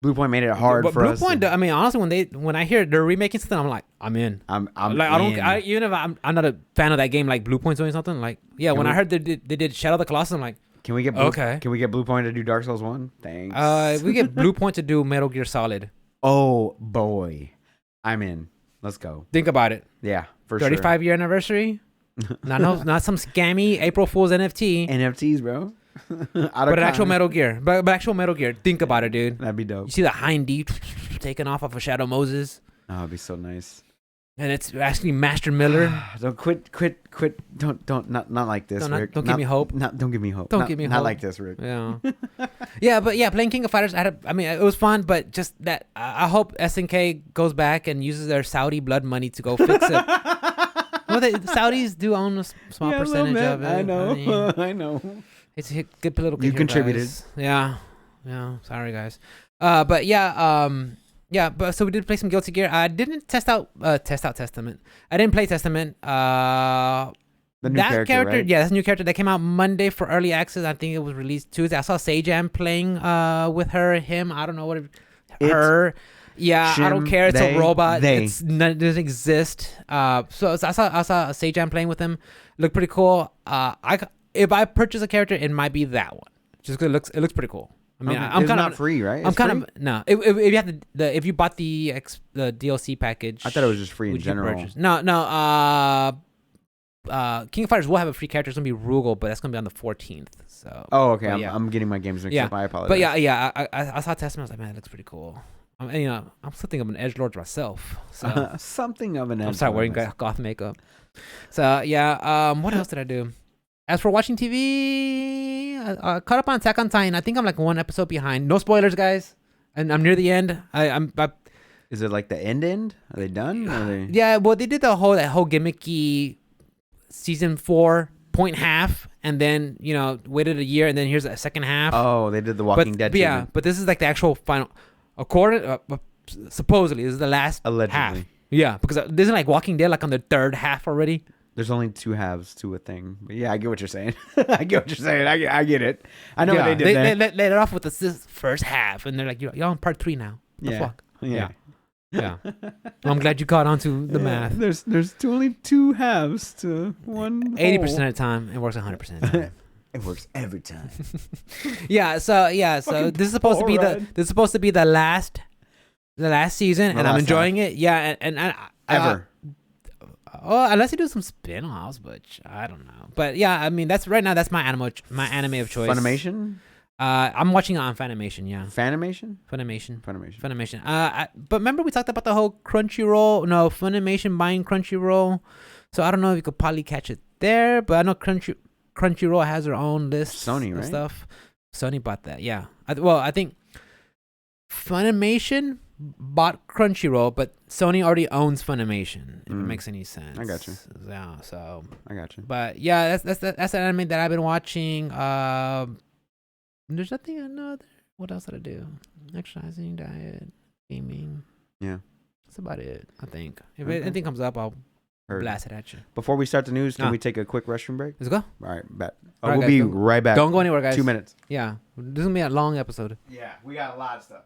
Speaker 2: Blue Point made it hard for us.
Speaker 1: Blue Point, I mean, honestly, when I hear they're remaking something, I'm like, I'm in.
Speaker 2: I'm
Speaker 1: like,
Speaker 2: in.
Speaker 1: Even if I'm not a fan of that game, like Blue Point's doing something, like, yeah. When I heard they did Shadow of the Colossus, I'm like,
Speaker 2: can we get Blue Point to do Dark Souls 1? Thanks.
Speaker 1: We get Blue Point to do Metal Gear Solid.
Speaker 2: Oh boy, I'm in. Let's go.
Speaker 1: Think about it.
Speaker 2: Yeah, for sure.
Speaker 1: 35-year anniversary. not some scammy April Fool's NFT.
Speaker 2: NFTs, bro.
Speaker 1: But actual Metal Gear. But actual Metal Gear. Think about it, dude.
Speaker 2: That'd be dope.
Speaker 1: You see the Hind D taking off of Shadow Moses.
Speaker 2: Oh, it'd be so nice.
Speaker 1: And it's actually Master Miller.
Speaker 2: Don't quit. Don't not like this, Rick.
Speaker 1: Don't give me hope.
Speaker 2: Don't give me hope.
Speaker 1: Don't give me hope.
Speaker 2: Not like this, Rick.
Speaker 1: Yeah. But playing King of Fighters, it was fun, but just that I hope SNK goes back and uses their Saudi blood money to go fix it. Well, the Saudis do own a small percentage of it.
Speaker 2: I know. I know.
Speaker 1: It's a good political.
Speaker 2: You contributed.
Speaker 1: Guys. Yeah. Sorry, guys. But yeah. But so we did play some Guilty Gear. I didn't test out Testament. I didn't play Testament.
Speaker 2: The new character, right?
Speaker 1: Yeah, that's a new character that came out Monday for early access. I think it was released Tuesday. I saw Sajam playing with him. I don't know what her. Yeah, I don't care. It's a robot. It doesn't exist. So I saw Sajam playing with him. Looked pretty cool. If I purchase a character, it might be that one. Just because it looks pretty cool. I mean, I'm kind of
Speaker 2: not free, right?
Speaker 1: I'm kind of no. If you have if you bought the DLC package,
Speaker 2: I thought it was just free in general.
Speaker 1: No. King of Fighters will have a free character. It's gonna be Rugal, but that's gonna be on the 14th. So.
Speaker 2: Oh, okay. I'm getting my games mixed up. I apologize.
Speaker 1: But I saw Testament. I was like, man, it looks pretty cool. I'm something of an edgelord myself. So
Speaker 2: something of an edgelord.
Speaker 1: I'm sorry, wearing goth makeup. So yeah. What else did I do? As for watching TV, I caught up on Attack on Titan. I think I'm like one episode behind. No spoilers, guys. And I'm near the end.
Speaker 2: Is it like the end? Are they done?
Speaker 1: Yeah. Well, they did that whole gimmicky season 4 point half, and then waited a year, and then here's a second half.
Speaker 2: Oh, they did the Walking Dead.
Speaker 1: Yeah, but this is like the actual final. According, supposedly, this is the last
Speaker 2: Allegedly.
Speaker 1: half. Yeah, because this is like Walking Dead, like on the third half already.
Speaker 2: There's only 2 halves to a thing. But yeah, I get what you're saying. I get it. I know what they did there.
Speaker 1: They let it off with this first half, and they're like, "Y'all on part 3 now." What the fuck?
Speaker 2: Yeah.
Speaker 1: Well, I'm glad you caught on to the math.
Speaker 2: There's only 2 halves to one.
Speaker 1: 80% of the time, it works 100% of the time.
Speaker 2: It works every time.
Speaker 1: So
Speaker 2: Fucking
Speaker 1: this is supposed to be the last season, and I'm enjoying it. Yeah, and
Speaker 2: Ever.
Speaker 1: Unless you do some spin-offs, but I don't know. But yeah, I mean that's my anime of choice.
Speaker 2: Funimation?
Speaker 1: I'm watching it on Funimation, yeah.
Speaker 2: Funimation.
Speaker 1: But remember we talked about the whole Crunchyroll? No, Funimation buying Crunchyroll. So I don't know if you could probably catch it there, but I know Crunchyroll has their own list.
Speaker 2: Sony, right?
Speaker 1: Of stuff. Sony bought that, yeah. I think Funimation bought Crunchyroll, but Sony already owns Funimation. If it makes any sense.
Speaker 2: I got you.
Speaker 1: Yeah, so
Speaker 2: I got you.
Speaker 1: But yeah, that's an anime that I've been watching. There's nothing another. What else did I do? Exercising, diet, gaming.
Speaker 2: Yeah,
Speaker 1: that's about it. I think if anything comes up, I'll blast it at you.
Speaker 2: Before we start the news, can we take a quick restroom break?
Speaker 1: Let's go.
Speaker 2: All right, bet.
Speaker 1: All right,
Speaker 2: we'll be right back.
Speaker 1: Don't go anywhere, guys.
Speaker 2: 2 minutes.
Speaker 1: Yeah, this is gonna be a long episode.
Speaker 2: Yeah, we got a lot of stuff.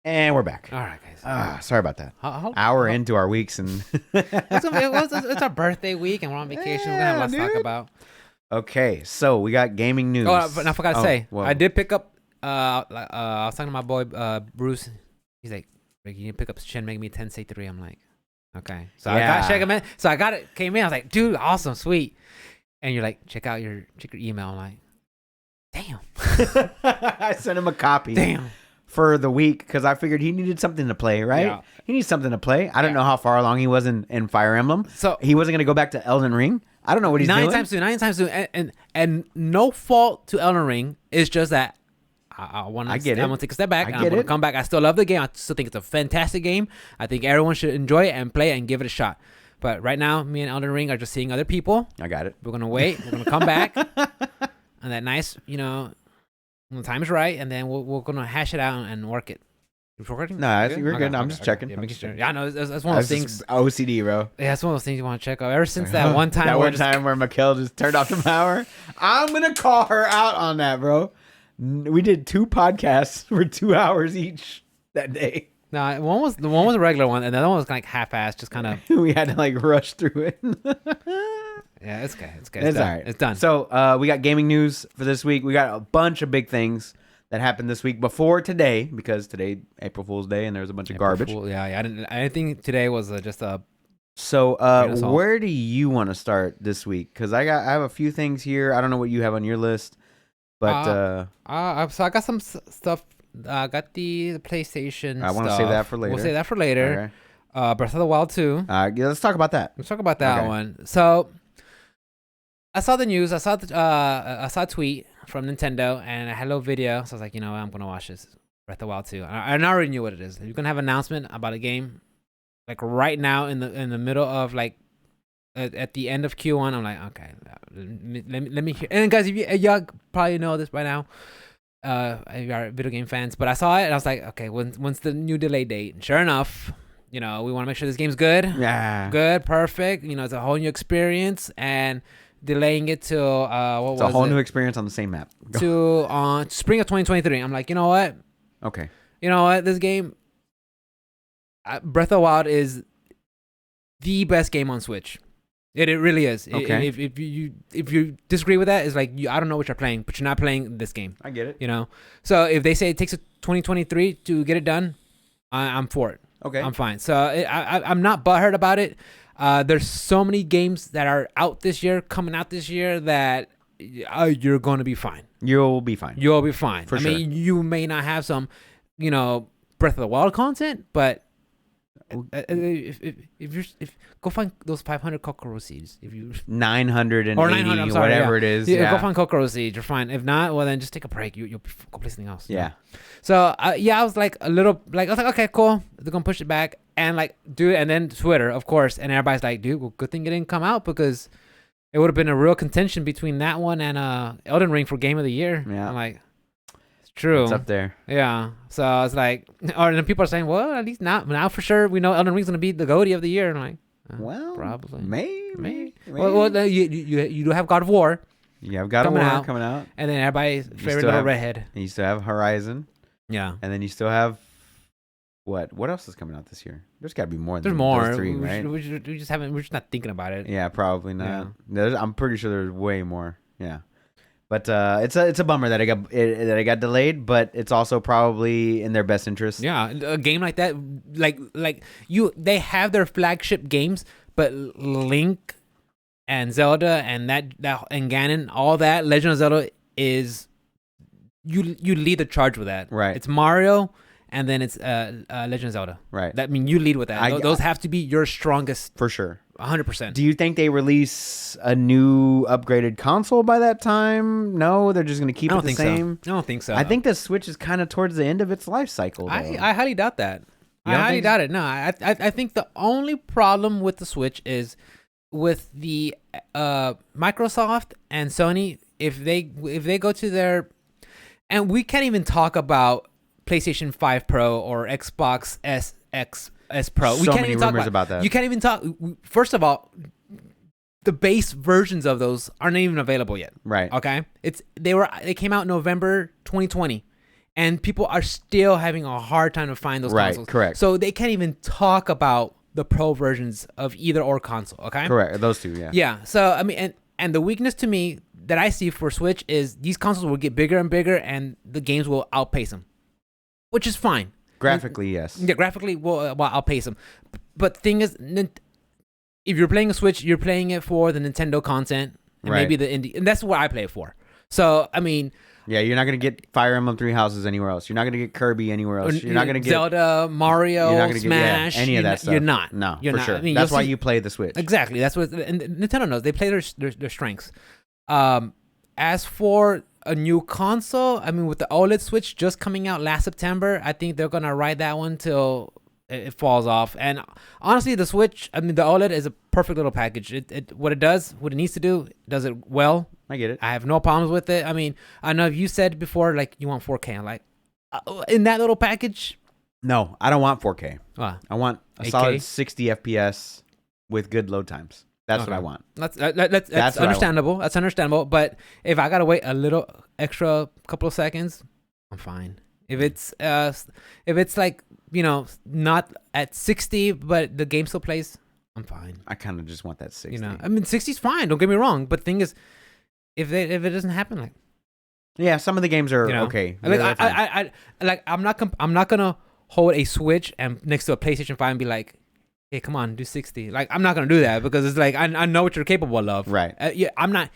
Speaker 2: And we're back.
Speaker 1: All right, guys.
Speaker 2: Sorry about that. Hour into our weeks, and
Speaker 1: it's our birthday week, and we're on vacation. We're gonna have lots to talk about.
Speaker 2: Okay, so we got gaming news.
Speaker 1: Oh, but I forgot to say,
Speaker 2: well.
Speaker 1: I did pick up. I was talking to my boy Bruce. He's like, "Rick, you need to pick up Shin Megami Tensei 3." I'm like, "Okay." So I got Shega. So I got it. Came in. I was like, "Dude, awesome, sweet." And you're like, check your email. I'm like, damn.
Speaker 2: I sent him a copy.
Speaker 1: Damn.
Speaker 2: for the week because I figured he needed something to play, right?
Speaker 1: Yeah.
Speaker 2: He needs something to play. I don't know how far along he was in Fire Emblem.
Speaker 1: So
Speaker 2: he wasn't going to go back to Elden Ring. I don't know what he's doing.
Speaker 1: 9 times soon. And no fault to Elden Ring. It's just that I want to take a step back. And I'm going to come back. I still love the game. I still think it's a fantastic game. I think everyone should enjoy it and play it and give it a shot. But right now, me and Elden Ring are just seeing other people.
Speaker 2: I got it.
Speaker 1: We're going to wait. We're going to come back. And that nice, when the time is right. And then we're going to hash it out and work it. You recording?
Speaker 2: No, you're good. I'm just checking.
Speaker 1: Yeah, making sure. Yeah, no, that's one of those things.
Speaker 2: OCD, bro.
Speaker 1: Yeah, that's one of those things you want to check out. Ever since that one time.
Speaker 2: That one time where Mikkel just turned off the power. I'm going to call her out on that, bro. We did 2 podcasts for 2 hours each that day.
Speaker 1: No, one was a regular one, and the other one was like half-assed, just kind of.
Speaker 2: We had to like rush through it.
Speaker 1: Yeah, it's okay. It's
Speaker 2: all right.
Speaker 1: It's done.
Speaker 2: So we got gaming news for this week. We got a bunch of big things that happened this week before today, because today April Fool's Day, and there was a bunch of garbage.
Speaker 1: Yeah. I didn't think today was just a.
Speaker 2: So where do you want to start this week? Because I have a few things here. I don't know what you have on your list, but
Speaker 1: so I got some stuff. I got the PlayStation.
Speaker 2: I want to save that for later.
Speaker 1: We'll save that for later. Okay. Breath of the Wild 2.
Speaker 2: Yeah, let's talk about that.
Speaker 1: Let's talk about that one. So I saw the news. I saw a tweet from Nintendo, and I had a little video. So I was like, I'm gonna watch this Breath of the Wild 2. I already knew what it is. You're gonna have an announcement about a game, like right now in the middle of like at the end of Q1. I'm like, okay, let me hear. And guys, if y'all probably know this by now. If you are video game fans, but I saw it and I was like, okay, when's the new delay date? And sure enough, we want to make sure this game's good.
Speaker 2: Yeah.
Speaker 1: Good, perfect. It's a whole new experience, and delaying it to
Speaker 2: it's a whole new experience on the same map.
Speaker 1: To spring of 2023. I'm like, you know what?
Speaker 2: Okay.
Speaker 1: You know what? This game, Breath of the Wild, is the best game on Switch. It really is.
Speaker 2: Okay.
Speaker 1: If you disagree with that, it's like I don't know what you're playing, but you're not playing this game.
Speaker 2: I get it.
Speaker 1: So if they say it takes a 2023 to get it done, I'm for it.
Speaker 2: Okay.
Speaker 1: I'm fine. So I'm not butthurt about it. There's so many games that are coming out this year that you're going to be fine.
Speaker 2: You'll be fine.
Speaker 1: You'll be fine.
Speaker 2: For
Speaker 1: I
Speaker 2: sure.
Speaker 1: mean, you may not have some, Breath of the Wild content, but if go find those 500 kokoro seeds, if you
Speaker 2: 980
Speaker 1: or 900, I'm sorry,
Speaker 2: whatever it is,
Speaker 1: go find kokoro seeds. You're fine. If not, well then just take a break. You'll go play something else.
Speaker 2: Yeah.
Speaker 1: So I was like I was like, okay, cool. They're gonna push it back and like do it, and then Twitter, of course, and everybody's like, dude, well, good thing it didn't come out because it would have been a real contention between that one and Elden Ring for Game of the Year.
Speaker 2: Yeah.
Speaker 1: I'm like, true.
Speaker 2: It's up there.
Speaker 1: Yeah. So I was like, or then people are saying, well, at least now for sure we know EldenRing's gonna be the GOTY of the year. And I'm like,
Speaker 2: well,
Speaker 1: probably,
Speaker 2: maybe.
Speaker 1: Well, you do have God of War.
Speaker 2: You have God of War coming out,
Speaker 1: and then everybody's favorite little redhead.
Speaker 2: And you still have Horizon.
Speaker 1: Yeah.
Speaker 2: And then you still have what else is coming out this year? There's got to be more.
Speaker 1: There's more.
Speaker 2: Those 3, right?
Speaker 1: We just haven't. We're just not thinking about it.
Speaker 2: Yeah, probably not. Yeah. I'm pretty sure there's way more. Yeah. But it's a bummer that it got delayed, but it's also probably in their best interest.
Speaker 1: Yeah, a game like that, they have their flagship games, but Link and Zelda and that and Ganon, all that Legend of Zelda is you lead the charge with that.
Speaker 2: Right.
Speaker 1: It's Mario, and then it's Legend of Zelda.
Speaker 2: Right.
Speaker 1: That mean you lead with that. Those have to be your strongest
Speaker 2: for sure.
Speaker 1: 100%.
Speaker 2: Do you think they release a new upgraded console by that time? No, they're just going to keep it the same.
Speaker 1: I don't think so.
Speaker 2: I think the Switch is kind of towards the end of its life cycle.
Speaker 1: I highly doubt that. I highly doubt it. No, I think the only problem with the Switch is with the Microsoft and Sony. If they go to their, and we can't even talk about PlayStation 5 Pro or Xbox S Pro. We can't
Speaker 2: many
Speaker 1: even talk
Speaker 2: rumors about that.
Speaker 1: You can't even talk. First of all, the base versions of those aren't even available yet.
Speaker 2: Right.
Speaker 1: Okay. They came out in November 2020, and people are still having a hard time to find those consoles.
Speaker 2: Correct.
Speaker 1: So they can't even talk about the Pro versions of either or console. Okay.
Speaker 2: Correct. Those two. Yeah.
Speaker 1: Yeah. So I mean, and the weakness to me that I see for Switch is these consoles will get bigger and bigger, and the games will outpace them, which is fine.
Speaker 2: Graphically, yes.
Speaker 1: Yeah, graphically, well, outpace them. But thing is, if you're playing a Switch, you're playing it for the Nintendo content and maybe the indie, and that's what I play it for. So, I mean,
Speaker 2: Yeah, you're not gonna get Fire Emblem Three Houses anywhere else. You're not gonna get Kirby anywhere else. You're not gonna get
Speaker 1: Zelda, Mario,
Speaker 2: you're not gonna
Speaker 1: Smash.
Speaker 2: get any of that stuff.
Speaker 1: You're not.
Speaker 2: No,
Speaker 1: You're
Speaker 2: for
Speaker 1: not.
Speaker 2: sure.
Speaker 1: I mean,
Speaker 2: That's why
Speaker 1: see,
Speaker 2: you play the Switch.
Speaker 1: exactly. That's what and Nintendo knows. They play their strengths. As for a new console, I mean, with the OLED Switch just coming out last September, I think they're gonna ride that one till it falls off. And honestly, the Switch, I mean, the OLED is a perfect little package. What it does, what it needs to do, it does it well.
Speaker 2: I get it.
Speaker 1: I have no problems with it. I mean, I know you said before, like, you want 4K. I'm like, in that little package?
Speaker 2: No, I don't want 4K.
Speaker 1: I
Speaker 2: want a
Speaker 1: 8K?
Speaker 2: solid 60 FPS with good load times. That's what I want.
Speaker 1: That's understandable. That's understandable. But if I gotta wait a little extra couple of seconds, I'm fine. If it's like, you know, not at 60, but the game still plays, I'm fine.
Speaker 2: I kind of just want that 60.
Speaker 1: You know, I mean, 60's fine. Don't get me wrong. But the thing is, if it doesn't happen, like,
Speaker 2: yeah, some of the games are
Speaker 1: you know,
Speaker 2: okay.
Speaker 1: Like,
Speaker 2: I
Speaker 1: I'm not gonna hold a Switch and next to a PlayStation 5 and be like, hey, come on, do 60. Like, I'm not gonna do that because it's like I know what you're capable of.
Speaker 2: Right.
Speaker 1: Yeah, I'm not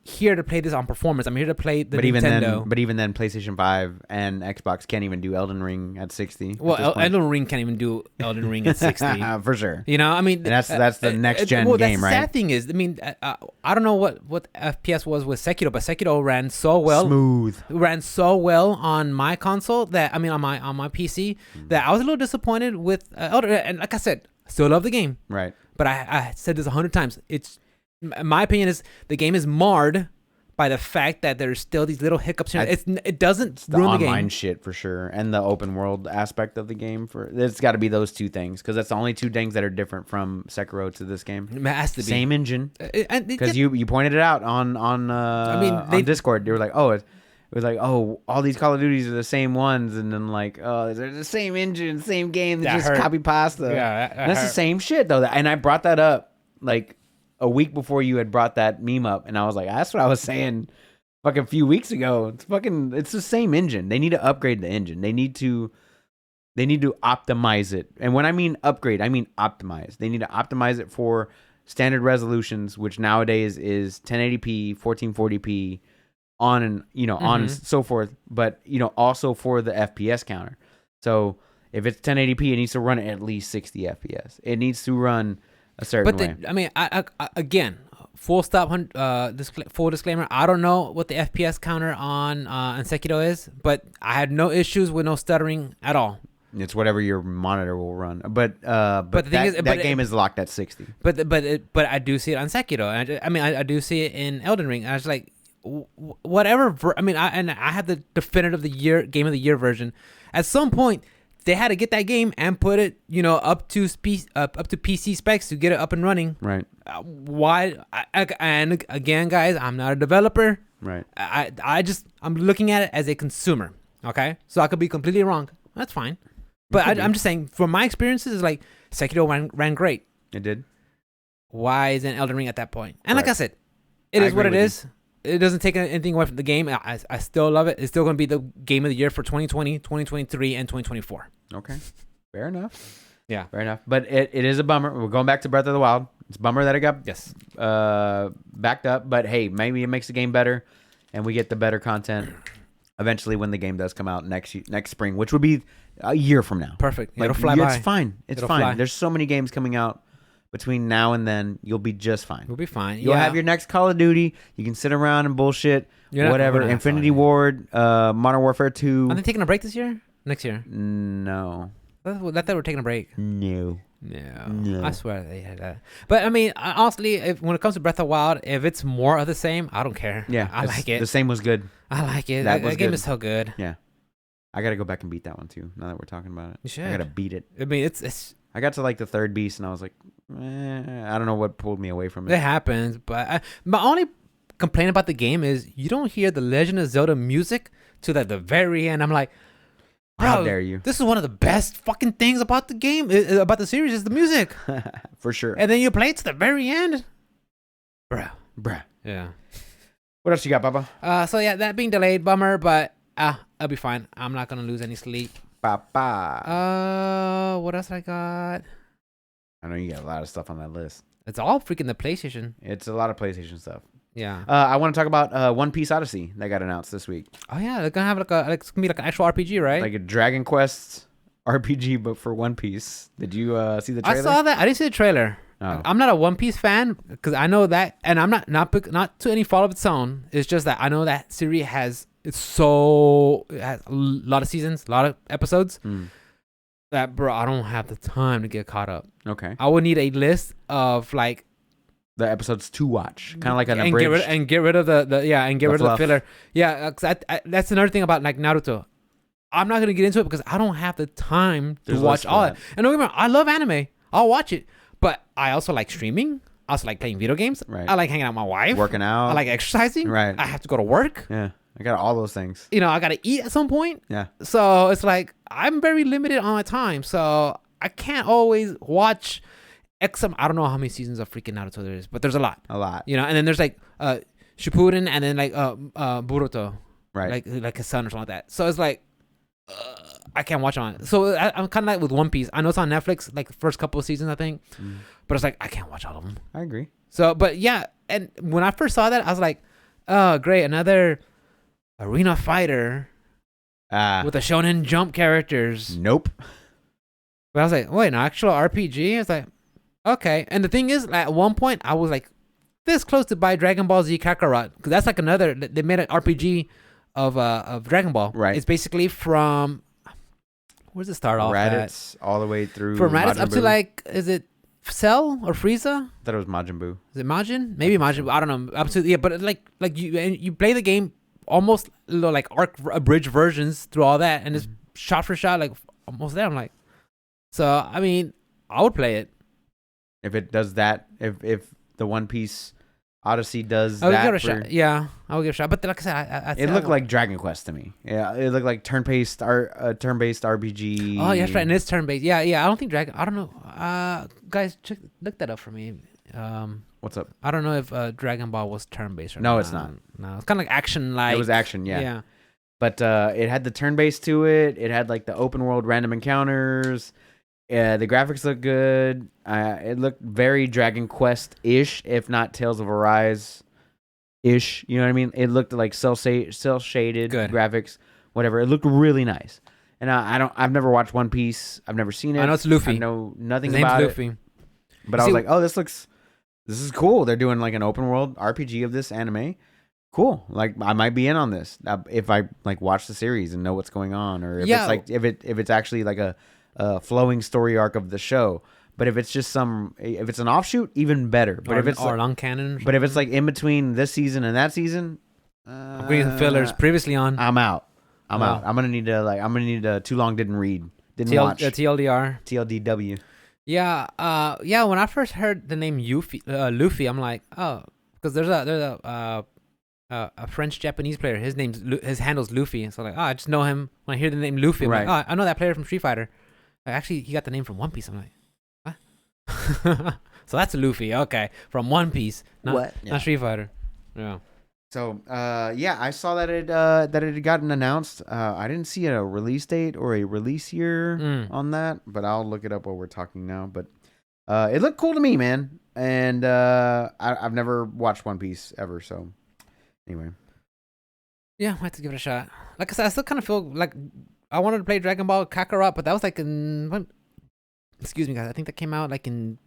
Speaker 1: here to play this on performance. I'm here to play the Nintendo.
Speaker 2: But even then, PlayStation 5 and Xbox can't even do Elden Ring at 60.
Speaker 1: Well, Elden Ring can't even do Elden Ring at 60.
Speaker 2: For sure.
Speaker 1: You know, I mean,
Speaker 2: and that's the next gen game, right?
Speaker 1: The sad thing is, I mean, I don't know what FPS was with Sekiro, but Sekiro ran so well, ran so well on my console that I mean on my PC that I was a little disappointed with Elden. And like I said, still love the game,
Speaker 2: right?
Speaker 1: But I said this 100 times. My opinion is the game is marred by the fact that there's still these little hiccups here. It doesn't ruin the game.
Speaker 2: Online shit for sure, and the open world aspect of the game. It's got to be those two things because that's the only two things that are different from Sekiro to this game.
Speaker 1: It has to be
Speaker 2: same engine. Because you pointed it out on on Discord. You were like, oh, it was like, oh, all these Call of Duties are the same ones, and then like, oh, they're the same engine, same game. They just copy pasta.
Speaker 1: Yeah,
Speaker 2: that's the same shit though. And I brought that up like a week before you had brought that meme up, and I was like, that's what I was saying fucking a few weeks ago. It's the same engine. They need to upgrade the engine. They need to optimize it. And when I mean upgrade, I mean optimize. They need to optimize it for standard resolutions, which nowadays is 1080p, 1440p, on and on and so forth. But also for the FPS counter. So if it's 1080p, it needs to run at least 60 FPS. It needs to run a certain way.
Speaker 1: I mean, I again, full disclaimer. I don't know what the FPS counter on Sekiro is, but I had no issues with no stuttering at all.
Speaker 2: It's whatever your monitor will run. But the thing is, that game is locked at 60.
Speaker 1: But I do see it on Sekiro. I do see it in Elden Ring. I was like, whatever. I had the definitive game of the year version. At some point, they had to get that game and put it, up to PC specs to get it up and running.
Speaker 2: Right.
Speaker 1: Why? And again, guys, I'm not a developer.
Speaker 2: Right.
Speaker 1: I'm looking at it as a consumer. Okay, so I could be completely wrong. That's fine. But I'm just saying, from my experiences, it's like Sekiro ran great.
Speaker 2: It did.
Speaker 1: Why isn't Elden Ring at that point? And like I said, it is what it is. It doesn't take anything away from the game. I still love it. It's still going to be the game of the year for 2020, 2023, and 2024.
Speaker 2: Okay. Fair enough.
Speaker 1: Yeah.
Speaker 2: Fair enough. But it is a bummer. We're going back to Breath of the Wild. It's a bummer that it got backed up. But hey, maybe it makes the game better and we get the better content eventually when the game does come out next spring, which would be a year from now.
Speaker 1: Perfect.
Speaker 2: Like,
Speaker 1: it'll fly by.
Speaker 2: It's fine. It's fine. Fly. There's so many games coming out. Between now and then, you'll be just fine.
Speaker 1: You'll be fine.
Speaker 2: You'll have your next Call of Duty. You can sit around and bullshit. Whatever. Infinity Ward, Modern Warfare 2.
Speaker 1: Are they taking a break this year? Next year?
Speaker 2: No.
Speaker 1: I thought they were taking a break.
Speaker 2: No.
Speaker 1: I swear they had that. But I mean, honestly, when it comes to Breath of the Wild, if it's more of the same, I don't care.
Speaker 2: Yeah.
Speaker 1: I like it.
Speaker 2: The same was good.
Speaker 1: I like it. That game is so good.
Speaker 2: Yeah. I got to go back and beat that one too, now that we're talking about it.
Speaker 1: You should.
Speaker 2: I got to beat it.
Speaker 1: I mean, it's...
Speaker 2: I got to like the third beast and I was like, I don't know what pulled me away from it.
Speaker 1: It happens, but my only complaint about the game is you don't hear the Legend of Zelda music to the very end. I'm like,
Speaker 2: how dare you?
Speaker 1: This is one of the best fucking things about the game, about the series, is the music.
Speaker 2: For sure.
Speaker 1: And then you play it to the very end.
Speaker 2: Bruh.
Speaker 1: Yeah.
Speaker 2: What else you got, Papa?
Speaker 1: So yeah, that being delayed, bummer, but I'll be fine. I'm not gonna lose any sleep.
Speaker 2: Papa.
Speaker 1: What else I got?
Speaker 2: I know you got a lot of stuff on that list.
Speaker 1: It's all freaking the PlayStation.
Speaker 2: It's a lot of PlayStation stuff.
Speaker 1: Yeah.
Speaker 2: I want to talk about One Piece Odyssey that got announced this week.
Speaker 1: Oh yeah, they're gonna have it's gonna be like an actual RPG, right?
Speaker 2: Like a Dragon Quest RPG, but for One Piece. Did you see the trailer?
Speaker 1: I saw that. I didn't see the trailer.
Speaker 2: Oh.
Speaker 1: I'm not a One Piece fan because I know that, and I'm not to any fault of its own. It's just that I know that series it has a lot of seasons, a lot of episodes. That bro, I don't have the time to get caught up.
Speaker 2: Okay.
Speaker 1: I would need a list of like
Speaker 2: the episodes to watch, kind of like an
Speaker 1: and
Speaker 2: abridged.
Speaker 1: get rid of the rid
Speaker 2: fluff.
Speaker 1: of the filler. Yeah, 'cause that's another thing about like Naruto. I'm not gonna get into it because I don't have the time to watch all that. And don't get me wrong, I love anime. I'll watch it, but I also like streaming. I also like playing video games.
Speaker 2: Right.
Speaker 1: I like hanging out with my wife.
Speaker 2: Working out.
Speaker 1: I like exercising.
Speaker 2: Right.
Speaker 1: I have to go to work.
Speaker 2: Yeah. I got all those things.
Speaker 1: You know, I gotta eat at some point.
Speaker 2: Yeah.
Speaker 1: So it's like I'm very limited on my time. So I can't always watch I don't know how many seasons of freaking Naruto there is, but there's a lot.
Speaker 2: A lot.
Speaker 1: You know, and then there's like Shippuden and then like Boruto.
Speaker 2: Right.
Speaker 1: Like his son or something like that. So it's like I can't watch on it. So I'm kind of like with One Piece. I know it's on Netflix, like the first couple of seasons, I think. But it's like I can't watch all of them.
Speaker 2: I agree.
Speaker 1: So, but yeah, and when I first saw that, I was like, oh, great, another arena fighter with the Shonen Jump characters.
Speaker 2: Nope.
Speaker 1: But I was like, wait, an actual RPG? I was like, okay. And the thing is, at one point, I was like this close to buy Dragon Ball Z Kakarot because that's like another. They made an RPG of Dragon Ball.
Speaker 2: Right.
Speaker 1: It's basically from where's it start off?
Speaker 2: Raditz all the way through.
Speaker 1: From Raditz
Speaker 2: Majin
Speaker 1: up to
Speaker 2: Buu.
Speaker 1: like, is it Cell or Frieza?
Speaker 2: I thought it was Majin Buu.
Speaker 1: Is it Majin? Maybe Majin. I don't know. Up to yeah, but like you play the game almost like abridged versions through all that, and it's shot for shot like almost there. I'm like, so I mean, I would play it
Speaker 2: If it does that, if the One Piece Odyssey does
Speaker 1: I would
Speaker 2: that,
Speaker 1: give it a shot. Yeah, I would give it a shot. But like I said,
Speaker 2: it looked like Dragon Quest to me. Yeah, it looked like turn-based RPG.
Speaker 1: Oh, yeah, that's right. And it's turn-based. Yeah. I don't think Dragon. I don't know. Guys, look that up for me.
Speaker 2: What's up?
Speaker 1: I don't know if Dragon Ball was turn-based or
Speaker 2: No,
Speaker 1: not.
Speaker 2: it's not.
Speaker 1: No, it's kind of like action. Like
Speaker 2: It was action, yeah.
Speaker 1: Yeah.
Speaker 2: But it had the turn-based to it. It had like the open world random encounters. The graphics looked good. It looked very Dragon Quest-ish, if not Tales of Arise-ish. You know what I mean? It looked like cel-shaded
Speaker 1: Good.
Speaker 2: graphics, whatever. It looked really nice. And I've never watched One Piece. I've never seen it.
Speaker 1: I know it's Luffy.
Speaker 2: I know nothing
Speaker 1: His name's
Speaker 2: about
Speaker 1: Luffy.
Speaker 2: it. But I was like, oh, this is cool. They're doing like an open world RPG of this anime. Cool. Like I might be in on this if I like watch the series and know what's going on, or if it's like if it's actually like a flowing story arc of the show. But if it's just if it's an offshoot, even better. But if it's
Speaker 1: or long canon.
Speaker 2: But if it's like in between this season and that season,
Speaker 1: fillers previously on.
Speaker 2: I'm out. I'm out. I'm gonna need too long didn't read. Didn't watch.
Speaker 1: TLDR.
Speaker 2: TLDW.
Speaker 1: Yeah. Yeah. When I first heard the name Luffy, I'm like, oh, because there's a French Japanese player. His handle's Luffy. So like, oh, I just know him when I hear the name Luffy. I'm like, oh, I know that player from Street Fighter. Actually, he got the name from One Piece. I'm like, what? So that's Luffy. Okay, from One Piece. Not Street Fighter. Yeah.
Speaker 2: So, I saw that it had gotten announced. I didn't see a release date or a release year on that, but I'll look it up while we're talking now. But it looked cool to me, man. And I've never watched One Piece ever, so anyway.
Speaker 1: Yeah, I have to give it a shot. Like I said, I still kind of feel like I wanted to play Dragon Ball Kakarot, but that was like excuse me, guys. I think that came out like in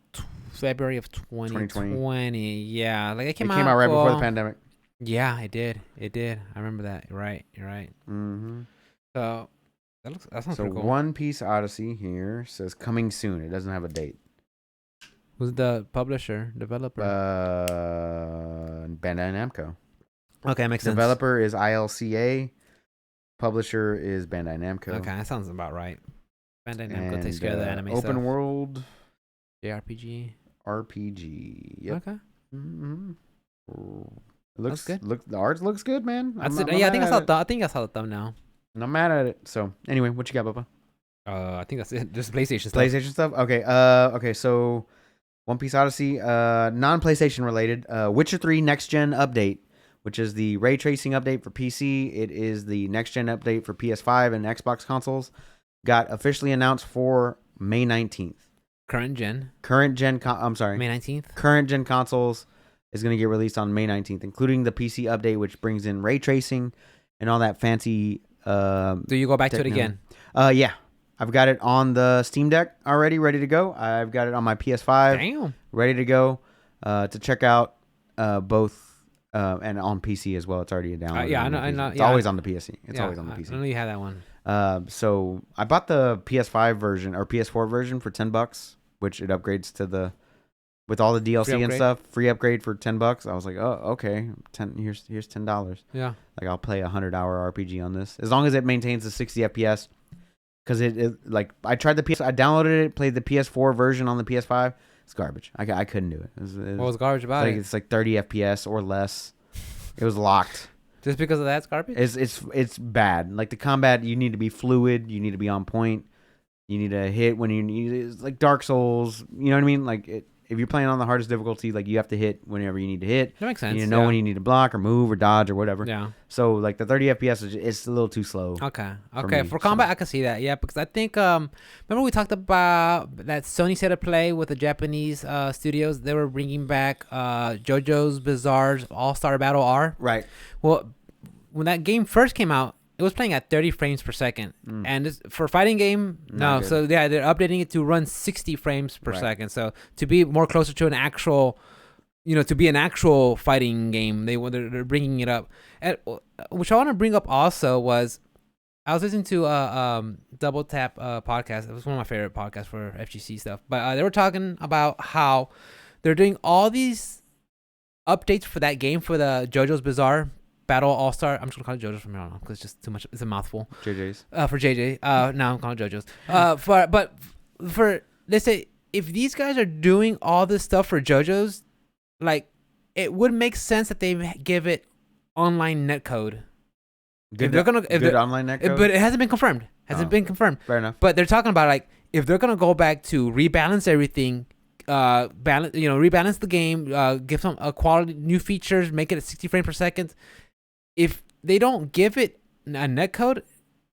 Speaker 1: February of 2020. Yeah, like it came out
Speaker 2: right before the pandemic.
Speaker 1: Yeah, it did. I remember that. You're right.
Speaker 2: Mm-hmm.
Speaker 1: So that sounds pretty cool.
Speaker 2: One Piece Odyssey here says coming soon. It doesn't have a date.
Speaker 1: Who's the publisher, developer?
Speaker 2: Bandai Namco.
Speaker 1: Okay, makes sense.
Speaker 2: Developer is ILCA. Publisher is Bandai Namco.
Speaker 1: Okay, that sounds about right. Bandai Namco takes care of the anime stuff.
Speaker 2: Open world
Speaker 1: JRPG.
Speaker 2: RPG. Yep.
Speaker 1: Okay.
Speaker 2: Mm-hmm. It looks
Speaker 1: good.
Speaker 2: The art looks good, man.
Speaker 1: I think I saw the thumbnail.
Speaker 2: And I'm mad at it. So anyway, what you got, Bubba?
Speaker 1: I think that's it. Just PlayStation stuff.
Speaker 2: PlayStation stuff. Okay. Okay. So One Piece Odyssey, non-PlayStation related. Witcher 3 next gen update, which is the ray tracing update for PC. It is the next gen update for PS5 and Xbox consoles. Got officially announced for May 19th.
Speaker 1: Current gen.
Speaker 2: I'm sorry.
Speaker 1: May 19th.
Speaker 2: Current gen consoles. is going to get released on May 19th, including the PC update, which brings in ray tracing and all that fancy.
Speaker 1: Do you go back to it again?
Speaker 2: Yeah. I've got it on the Steam Deck already, ready to go. I've got it on my PS5,
Speaker 1: Damn,
Speaker 2: ready to go to check out both, and on PC as well. It's already a download.
Speaker 1: Yeah, I know.
Speaker 2: It's always on the PC. It's always on the PC.
Speaker 1: I know you had that one.
Speaker 2: So I bought the PS5 version or PS4 version for $10, which it upgrades to with all the DLC and stuff. Free upgrade for $10. I was like, oh, okay, here's $10.
Speaker 1: Yeah,
Speaker 2: like I'll play a 100-hour RPG on this as long as it maintains the 60 FPS. Because it like I tried I downloaded it, played the PS4 version on the PS5. It's garbage. I couldn't do it.
Speaker 1: What was garbage about it?
Speaker 2: It's like 30 FPS or less. It was locked.
Speaker 1: Just because of that, it's garbage.
Speaker 2: It's bad. Like the combat, you need to be fluid. You need to be on point. You need to hit when you need. It's like Dark Souls. You know what I mean? Like if you're playing on the hardest difficulty, like you have to hit whenever you need to hit.
Speaker 1: That makes sense.
Speaker 2: You know when you need to block or move or dodge or whatever.
Speaker 1: Yeah.
Speaker 2: So like the 30 FPS it's a little too slow.
Speaker 1: Okay. For combat, I can see that. Yeah, because I think remember we talked about that Sony State of Play with the Japanese studios. They were bringing back JoJo's Bizarre's All-Star Battle R.
Speaker 2: Right.
Speaker 1: Well, when that game first came out, it was playing at 30 frames per second. And for a fighting game, no. So yeah, they're updating it to run 60 frames per second. So to be more closer to an actual, to be an actual fighting game, they're bringing it up. And which I want to bring up also was, I was listening to Double Tap podcast. It was one of my favorite podcasts for FGC stuff. But they were talking about how they're doing all these updates for that game, for the JoJo's Bizarre Battle All-Star. I'm just gonna call it JoJo's from here on because it's just too much. It's a mouthful.
Speaker 2: JJ's.
Speaker 1: For JJ. Now I'm calling it JoJo's. For let's say if these guys are doing all this stuff for JoJo's, like it would make sense that they give it online netcode.
Speaker 2: Good online netcode.
Speaker 1: But it hasn't been confirmed.
Speaker 2: Fair enough.
Speaker 1: But they're talking about like if they're gonna go back to rebalance everything. Rebalance the game, give some quality new features, make it at 60 frames per second. If they don't give it a netcode,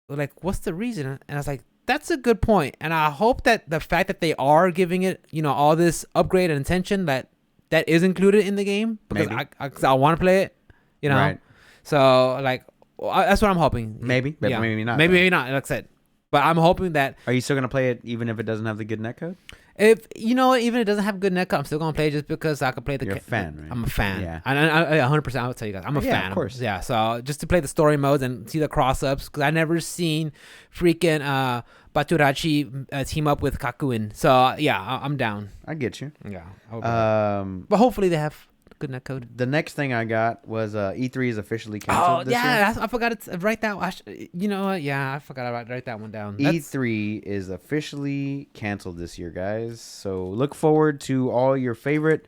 Speaker 1: like what's the reason? And I was like, that's a good point. And I hope that the fact that they are giving it, all this upgrade and attention that is included in the game because I want to play it,
Speaker 2: Right.
Speaker 1: So like that's what I'm hoping.
Speaker 2: Maybe, but maybe not.
Speaker 1: Maybe not. Like I said, but I'm hoping that.
Speaker 2: Are you still gonna play it even if it doesn't have the good netcode?
Speaker 1: If even if it doesn't have good netcode, I'm still gonna play it just because I can play the.
Speaker 2: You're a fan, right?
Speaker 1: I'm a fan.
Speaker 2: Yeah.
Speaker 1: And I 100%. I will tell you guys, I'm a fan.
Speaker 2: Of course.
Speaker 1: Yeah. So just to play the story modes and see the cross ups, because I never seen freaking Baturachi team up with Kakuin. So yeah, I'm down.
Speaker 2: I get you.
Speaker 1: Yeah.
Speaker 2: But
Speaker 1: But hopefully they have good netcode.
Speaker 2: The next thing I got was E3 is officially canceled.
Speaker 1: Oh yeah, I forgot to write that. You know what? Yeah, I forgot to write that one down.
Speaker 2: E3 is officially canceled this year, guys. So look forward to all your favorite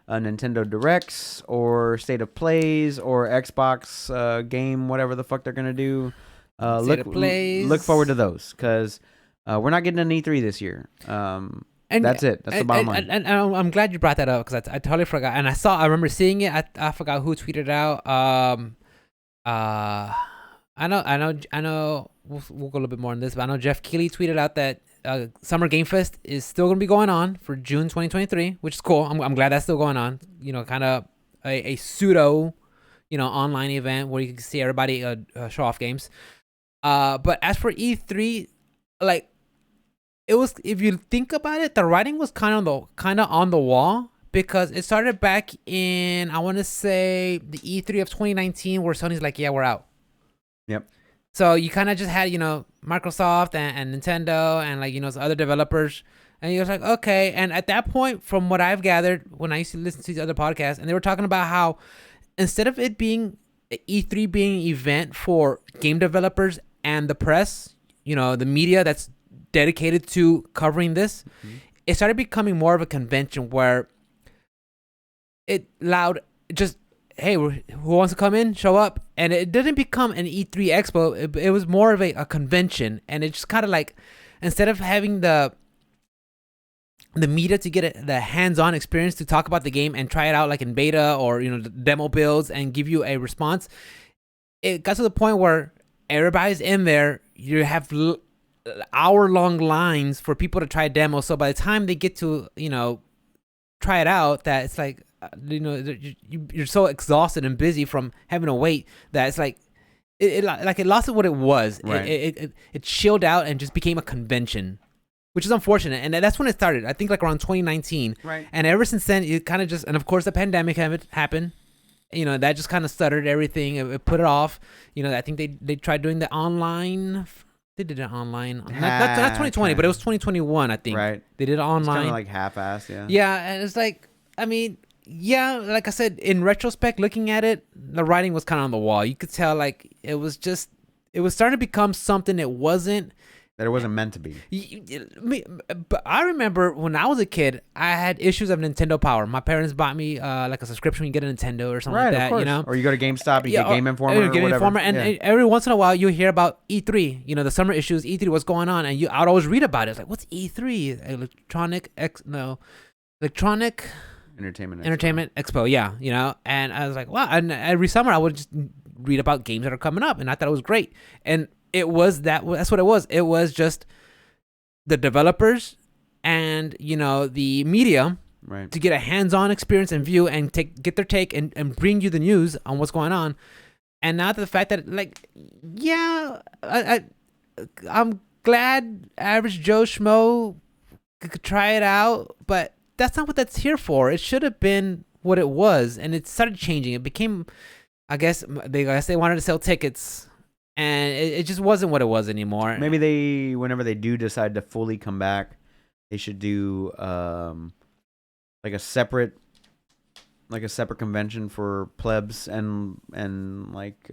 Speaker 2: Nintendo Directs or State of Plays or Xbox game, whatever the fuck they're gonna do. Look forward to those because we're not getting an E3 this year. And that's it. That's the bottom line.
Speaker 1: And I'm glad you brought that up because I totally forgot. And I remember seeing it. I forgot who tweeted out. I know. We'll go a little bit more on this, but I know Jeff Keighley tweeted out that Summer Game Fest is still going to be going on for June 2023, which is cool. I'm glad that's still going on. Kind of a pseudo, online event where you can see everybody show off games. But as for E3, like. It was, if you think about it, the writing was kind of on the wall because it started back in, I want to say, the E3 of 2019 where Sony's like, yeah, we're out.
Speaker 2: Yep.
Speaker 1: So you kind of just had, Microsoft and Nintendo and like, some other developers. And you're like, okay. And at that point, from what I've gathered, when I used to listen to these other podcasts, and they were talking about how instead of it being E3 being an event for game developers and the press, the media that's dedicated to covering this, it started becoming more of a convention where it allowed just, hey, who wants to come in, show up, and it didn't become an E3 expo. It was more of a convention, and it just kind of like, instead of having the media to get the hands-on experience to talk about the game and try it out like in beta or the demo builds and give you a response, it got to the point where everybody's in there. You have hour-long lines for people to try demos. So by the time they get to try it out, that it's like, you're so exhausted and busy from having to wait that it's like it lost what it was.
Speaker 2: Right.
Speaker 1: It chilled out and just became a convention, which is unfortunate. And that's when it started. I think like around 2019.
Speaker 2: Right.
Speaker 1: And ever since then, it kind of just, and of course the pandemic happened. That just kind of stuttered everything. It put it off. I think they tried doing the online. They did it online. Not 2020, but it was 2021, I think.
Speaker 2: Right.
Speaker 1: They did it online. It's
Speaker 2: kind of like half-assed, yeah.
Speaker 1: Yeah, and it's like, I mean, yeah, like I said, in retrospect, looking at it, the writing was kind of on the wall. You could tell, like, it was starting to become something it wasn't.
Speaker 2: That it wasn't meant to be.
Speaker 1: But I remember when I was a kid, I had issues of Nintendo Power. My parents bought me like a subscription. You get a Nintendo or something like that,
Speaker 2: Or you go to GameStop, you get Game Informer or whatever.
Speaker 1: And every once in a while, you hear about E3. The summer issues, E3, what's going on, and I'd always read about it. It's like, what's E3? Electronic Entertainment Expo. Yeah, and I was like, wow. And every summer, I would just read about games that are coming up, and I thought it was great. And that's what it was. It was just the developers and the media to get a hands-on experience and view and get their take and bring you the news on what's going on. And now the fact that I'm glad average Joe Schmo could try it out, but that's not what that's here for. It should have been what it was, and it started changing. It became, I guess they wanted to sell tickets. And it just wasn't what it was anymore.
Speaker 2: Maybe whenever they do decide to fully come back, they should do like a separate convention for plebs and like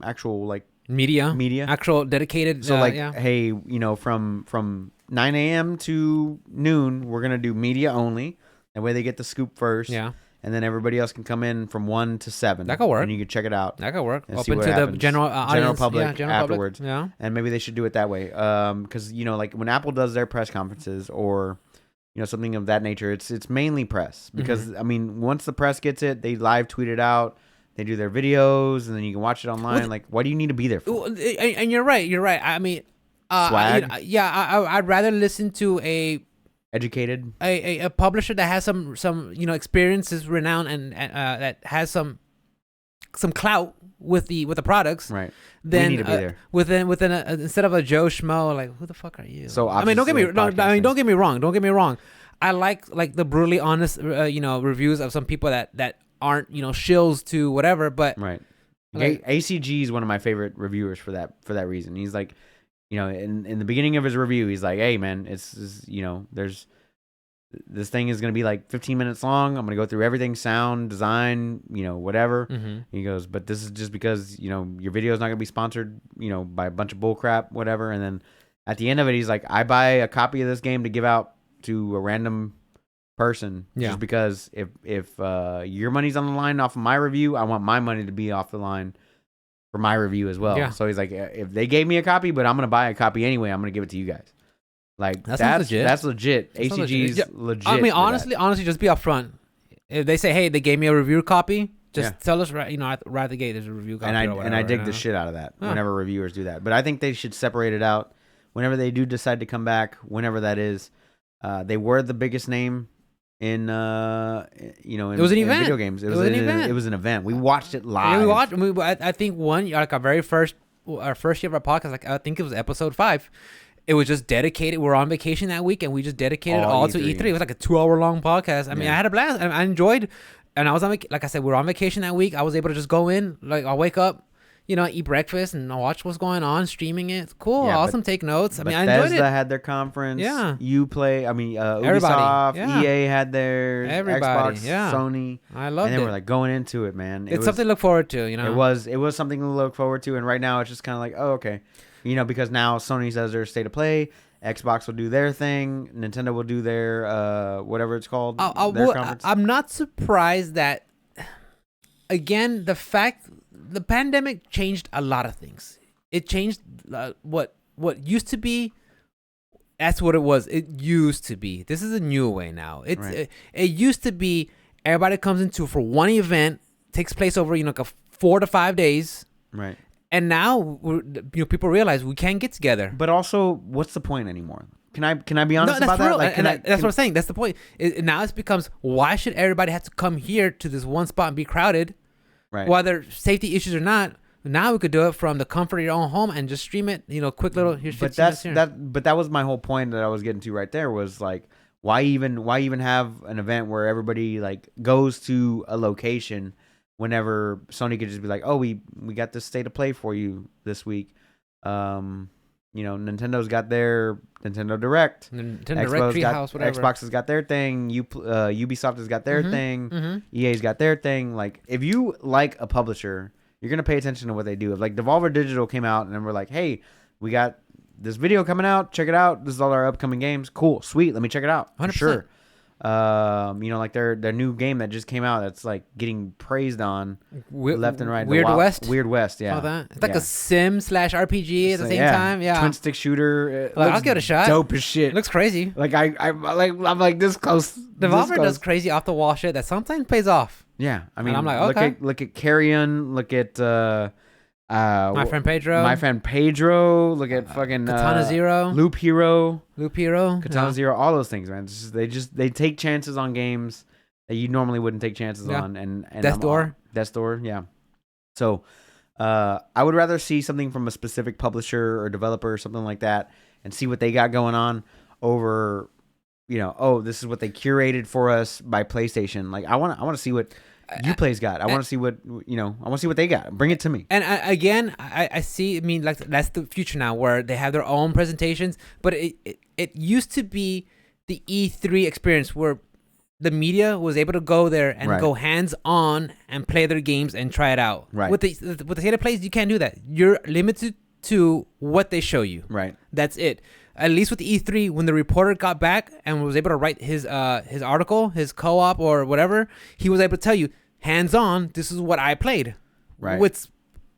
Speaker 2: actual like media,
Speaker 1: actual dedicated.
Speaker 2: So hey, from 9 a.m. to noon, we're gonna do media only. That way they get the scoop first.
Speaker 1: Yeah.
Speaker 2: And then everybody else can come in from 1 to 7.
Speaker 1: That could work.
Speaker 2: And you can check it out.
Speaker 1: That could work.
Speaker 2: Open
Speaker 1: to the general
Speaker 2: public afterwards.
Speaker 1: Yeah.
Speaker 2: And maybe they should do it that way. Because, like when Apple does their press conferences or, something of that nature, it's mainly press. Because, I mean, once the press gets it, they live tweet it out. They do their videos, and then you can watch it online. What do you need to be there for?
Speaker 1: And you're right. I mean,
Speaker 2: swag?
Speaker 1: I'd rather listen to
Speaker 2: educated
Speaker 1: a publisher that has some experiences, renowned, and that has some clout with the products,
Speaker 2: right?
Speaker 1: Then
Speaker 2: we need to be there
Speaker 1: within instead of a Joe Schmo, like, who the fuck are you?
Speaker 2: So
Speaker 1: don't get me wrong. Don't get me wrong. I like the brutally honest reviews of some people that aren't shills to whatever, but
Speaker 2: right. ACG is one of my favorite reviewers for that reason. He's like, in the beginning of his review, he's like, hey, man, it's there's this thing is going to be like 15 minutes long. I'm going to go through everything, sound, design, whatever.
Speaker 1: Mm-hmm.
Speaker 2: He goes, but this is just because, your video is not going to be sponsored, by a bunch of bull crap, whatever. And then at the end of it, he's like, I buy a copy of this game to give out to a random person.
Speaker 1: Yeah.
Speaker 2: Just because if your money's on the line off of my review, I want my money to be off the line for my review as well.
Speaker 1: Yeah.
Speaker 2: So he's like, if they gave me a copy, but I'm going to buy a copy anyway, I'm going to give it to you guys. Like that's legit. That's legit. ACG's legit.
Speaker 1: I mean, honestly, just be upfront. If they say, hey, they gave me a review copy, just tell us right at the gate there's a review copy.
Speaker 2: And I dig the shit out of that whenever reviewers do that. But I think they should separate it out whenever they do decide to come back, whenever that is. They were the biggest name in it
Speaker 1: was an event.
Speaker 2: Video games. It was an event. It was an event. We watched it live.
Speaker 1: Yeah, we watched. I think our first year of our podcast. Like I think it was episode 5. It was just dedicated. We were on vacation that week, and we just dedicated all to E3. It was like a 2-hour long podcast. I mean, I had a blast. I enjoyed, and I was like I said, we were on vacation that week. I was able to just go in, like I'll wake up, eat breakfast and watch what's going on, streaming it. It's cool, awesome. Take notes. I mean, I enjoyed it.
Speaker 2: Bethesda had their conference.
Speaker 1: Yeah.
Speaker 2: Uplay. I mean,
Speaker 1: everybody.
Speaker 2: Ubisoft, EA had theirs.
Speaker 1: Everybody.
Speaker 2: Xbox, Sony.
Speaker 1: I loved it.
Speaker 2: And they were like going into it, man.
Speaker 1: It's something to look forward to.
Speaker 2: It was something to look forward to, and right now it's just kind of like, oh, okay, because now Sony says their state of play. Xbox will do their thing. Nintendo will do their whatever it's called. Their conference.
Speaker 1: I'm not surprised that. Again, the pandemic changed a lot of things. It changed what used to be. That's what it was. It used to be. This is a new way now. It used to be everybody comes into for one event, takes place over like a 4 to 5 days.
Speaker 2: Right.
Speaker 1: And now people realize we can't get together.
Speaker 2: But also, what's the point anymore? Can I be honest
Speaker 1: that's
Speaker 2: about that?
Speaker 1: real.
Speaker 2: Like,
Speaker 1: That's what I'm saying. That's the point. Now it becomes, why should everybody have to come here to this one spot and be crowded?
Speaker 2: Right.
Speaker 1: Whether safety issues or not. Now we could do it from the comfort of your own home and just stream it. Quick little. Here's 15 minutes here.
Speaker 2: But that was my whole point that I was getting to right there. Was like, why even have an event where everybody like goes to a location whenever Sony could just be like, oh, we got this state of play for you this week. Nintendo's got their Nintendo Direct.
Speaker 1: Nintendo Direct, Treehouse, whatever.
Speaker 2: Xbox has got their thing. Ubisoft has got their thing.
Speaker 1: Mm-hmm.
Speaker 2: EA's got their thing. Like, if you like a publisher, you're going to pay attention to what they do. If like Devolver Digital came out and we're like, hey, we got this video coming out. Check it out. This is all our upcoming games. Cool. Sweet. Let me check it out.
Speaker 1: 100%.
Speaker 2: Sure. Like their new game that just came out that's like getting praised on left and right.
Speaker 1: Weird West?
Speaker 2: Weird West, yeah.
Speaker 1: All that. It's like a sim/RPG at the same time. Yeah.
Speaker 2: Twin stick shooter.
Speaker 1: I'll give it a shot.
Speaker 2: Dope as shit.
Speaker 1: It looks crazy.
Speaker 2: Like I'm like this close.
Speaker 1: Devolver does crazy off the wall shit that sometimes pays off.
Speaker 2: Yeah. I mean,
Speaker 1: I'm like, okay.
Speaker 2: Look at Carrion, look at
Speaker 1: My Friend
Speaker 2: Pedro. Look at fucking
Speaker 1: Katana Zero.
Speaker 2: Loop Hero.
Speaker 1: Katana
Speaker 2: Zero. All those things, man. They take chances on games that you normally wouldn't take chances on. And
Speaker 1: Death's
Speaker 2: Door. Yeah. So, I would rather see something from a specific publisher or developer or something like that, and see what they got going on over, this is what they curated for us by PlayStation. Like, I want to see what Uplay's got. I want to see what I want to see what they got. Bring it to me.
Speaker 1: And I see. I mean, like, that's the future now, where they have their own presentations. But it used to be the E3 experience where the media was able to go there and go hands on and play their games and try it out.
Speaker 2: Right.
Speaker 1: With the state of plays, you can't do that. You're limited to what they show you.
Speaker 2: Right.
Speaker 1: That's it. At least with the E3, when the reporter got back and was able to write his article, his co-op or whatever, he was able to tell you, hands on, this is what I played.
Speaker 2: Right.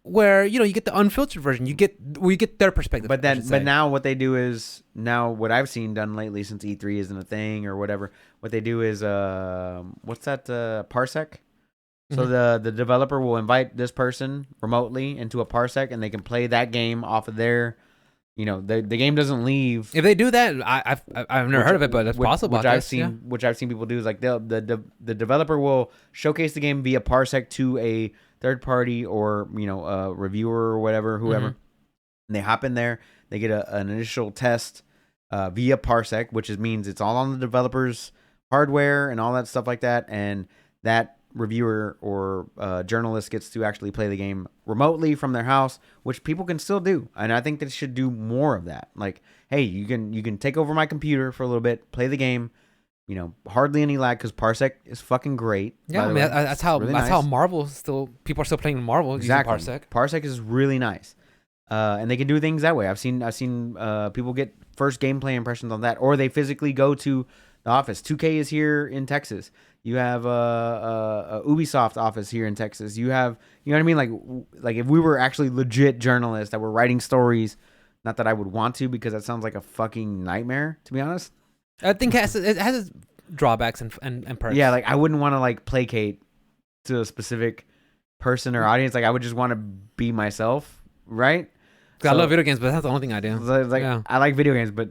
Speaker 1: Where you get the unfiltered version. You get their perspective.
Speaker 2: But now what they do is, what I've seen done lately, since E3 isn't a thing or whatever, what they do is what's that, Parsec? So the developer will invite this person remotely into a Parsec, and they can play that game off of their. The game doesn't leave.
Speaker 1: If they do that, I've never heard of it, but it's possible.
Speaker 2: Which I've seen people do is like the developer will showcase the game via Parsec to a third party or a reviewer or whatever, whoever. And they hop in there, they get an initial test via Parsec, which means it's all on the developer's hardware and all that stuff like that, and that reviewer or journalist gets to actually play the game remotely from their house, which people can still do, and I think they should do more of that. Like, hey, you can take over my computer for a little bit, play the game, hardly any lag, because Parsec is fucking great.
Speaker 1: Yeah, I mean, that's how
Speaker 2: really
Speaker 1: how Marvel people are still playing Marvel using Parsec.
Speaker 2: Parsec is really nice, and they can do things that way. I've seen people get first gameplay impressions on that, or they physically go to the office. 2K is here in Texas. You have a Ubisoft office here in Texas. You have, what I mean? Like if we were actually legit journalists that were writing stories, not that I would want to, because that sounds like a fucking nightmare, to be honest.
Speaker 1: I think it has its drawbacks and perks.
Speaker 2: Yeah, like I wouldn't want to like placate to a specific person or audience. Like I would just want to be myself, right?
Speaker 1: I love video games, but that's the only thing I do.
Speaker 2: I like video games, but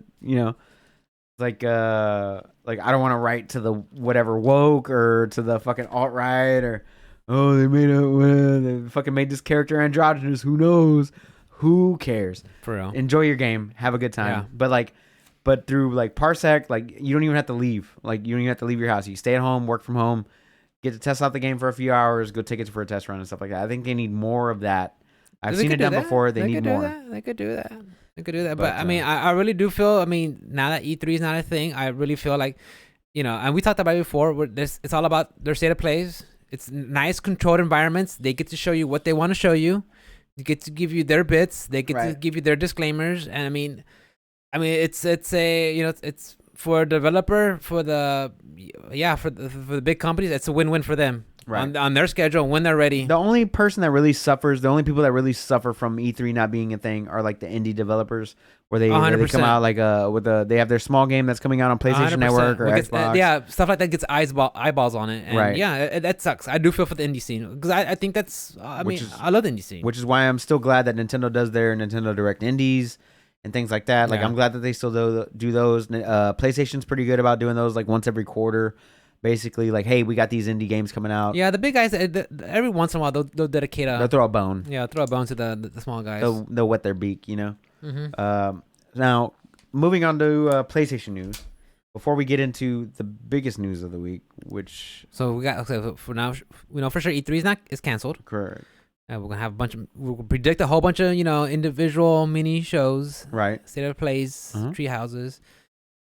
Speaker 2: like I don't want to write to the whatever woke or to the fucking alt-right or they fucking made this character androgynous. Who knows? Who cares?
Speaker 1: For real.
Speaker 2: Enjoy your game. Have a good time. Yeah. But through like Parsec, like you don't even have to leave. Like you don't even have to leave your house. You stay at home, work from home, get to test out the game for a few hours, go take it for a test run and stuff like that. I think they need more of that. I've seen it done before. They need more.
Speaker 1: They could do that. But I mean, I really do feel, now that E3 is not a thing, I really feel like, and we talked about it before, it's all about their state of plays. It's nice, controlled environments. They get to show you what they want to show you. They get to give you their bits. They get to give you their disclaimers. And it's it's for a developer, for the big companies, it's a win-win for them. Right. On their schedule when they're ready.
Speaker 2: The only people that really suffer from E3 not being a thing are like the indie developers, where they come out like they have their small game that's coming out on PlayStation 100%. Network or Xbox.
Speaker 1: Stuff like that gets eyeballs on it. And that sucks. I do feel for the indie scene, because I think that's I love the indie scene.
Speaker 2: Which is why I'm still glad that Nintendo does their Nintendo Direct Indies, and things like that. Like,
Speaker 1: Yeah.
Speaker 2: I'm glad that they still do those. PlayStation's pretty good about doing those, like, once every quarter. Basically, like, hey, we got these indie games coming out.
Speaker 1: Yeah, the big guys, every once in a while, they'll dedicate
Speaker 2: They'll throw a bone.
Speaker 1: Yeah, throw a bone to the small guys.
Speaker 2: They'll wet their beak, you know?
Speaker 1: Mm-hmm.
Speaker 2: Now, moving on to PlayStation news. Before we get into the biggest news of the week, which...
Speaker 1: So we got... Okay, for now, we know for sure E3 is canceled.
Speaker 2: Correct.
Speaker 1: We're going to have we'll predict a whole bunch of, individual mini shows.
Speaker 2: Right.
Speaker 1: State of plays, tree houses.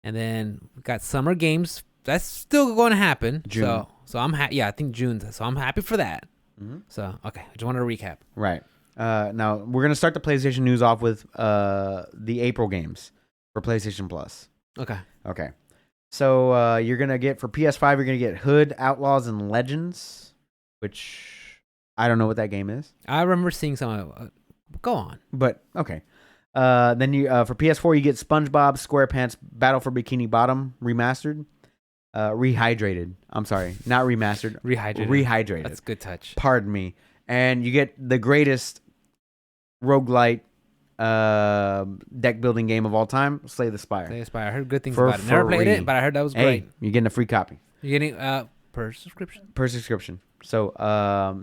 Speaker 1: And then we got summer games. That's still going to happen.
Speaker 2: June.
Speaker 1: So I'm happy. Yeah, I think June. So I'm happy for that.
Speaker 2: Mm-hmm.
Speaker 1: So, okay. I just wanted to recap.
Speaker 2: Right. Now, we're going to start the PlayStation news off with the April games for PlayStation Plus.
Speaker 1: Okay.
Speaker 2: Okay. So you're going to get, for PS5, you're going to get Hood, Outlaws, and Legends, which I don't know what that game is.
Speaker 1: I remember seeing some. Go on.
Speaker 2: But, okay. Then you for PS4, you get SpongeBob SquarePants Battle for Bikini Bottom remastered. Rehydrated. I'm sorry. Not remastered. Rehydrated.
Speaker 1: That's a good touch.
Speaker 2: Pardon me. And you get the greatest roguelite deck building game of all time, Slay the Spire.
Speaker 1: Slay the Spire. I heard good things about it. Never played it, but I heard that was great.
Speaker 2: Hey, you're getting a free copy.
Speaker 1: You're getting per subscription?
Speaker 2: Per subscription. So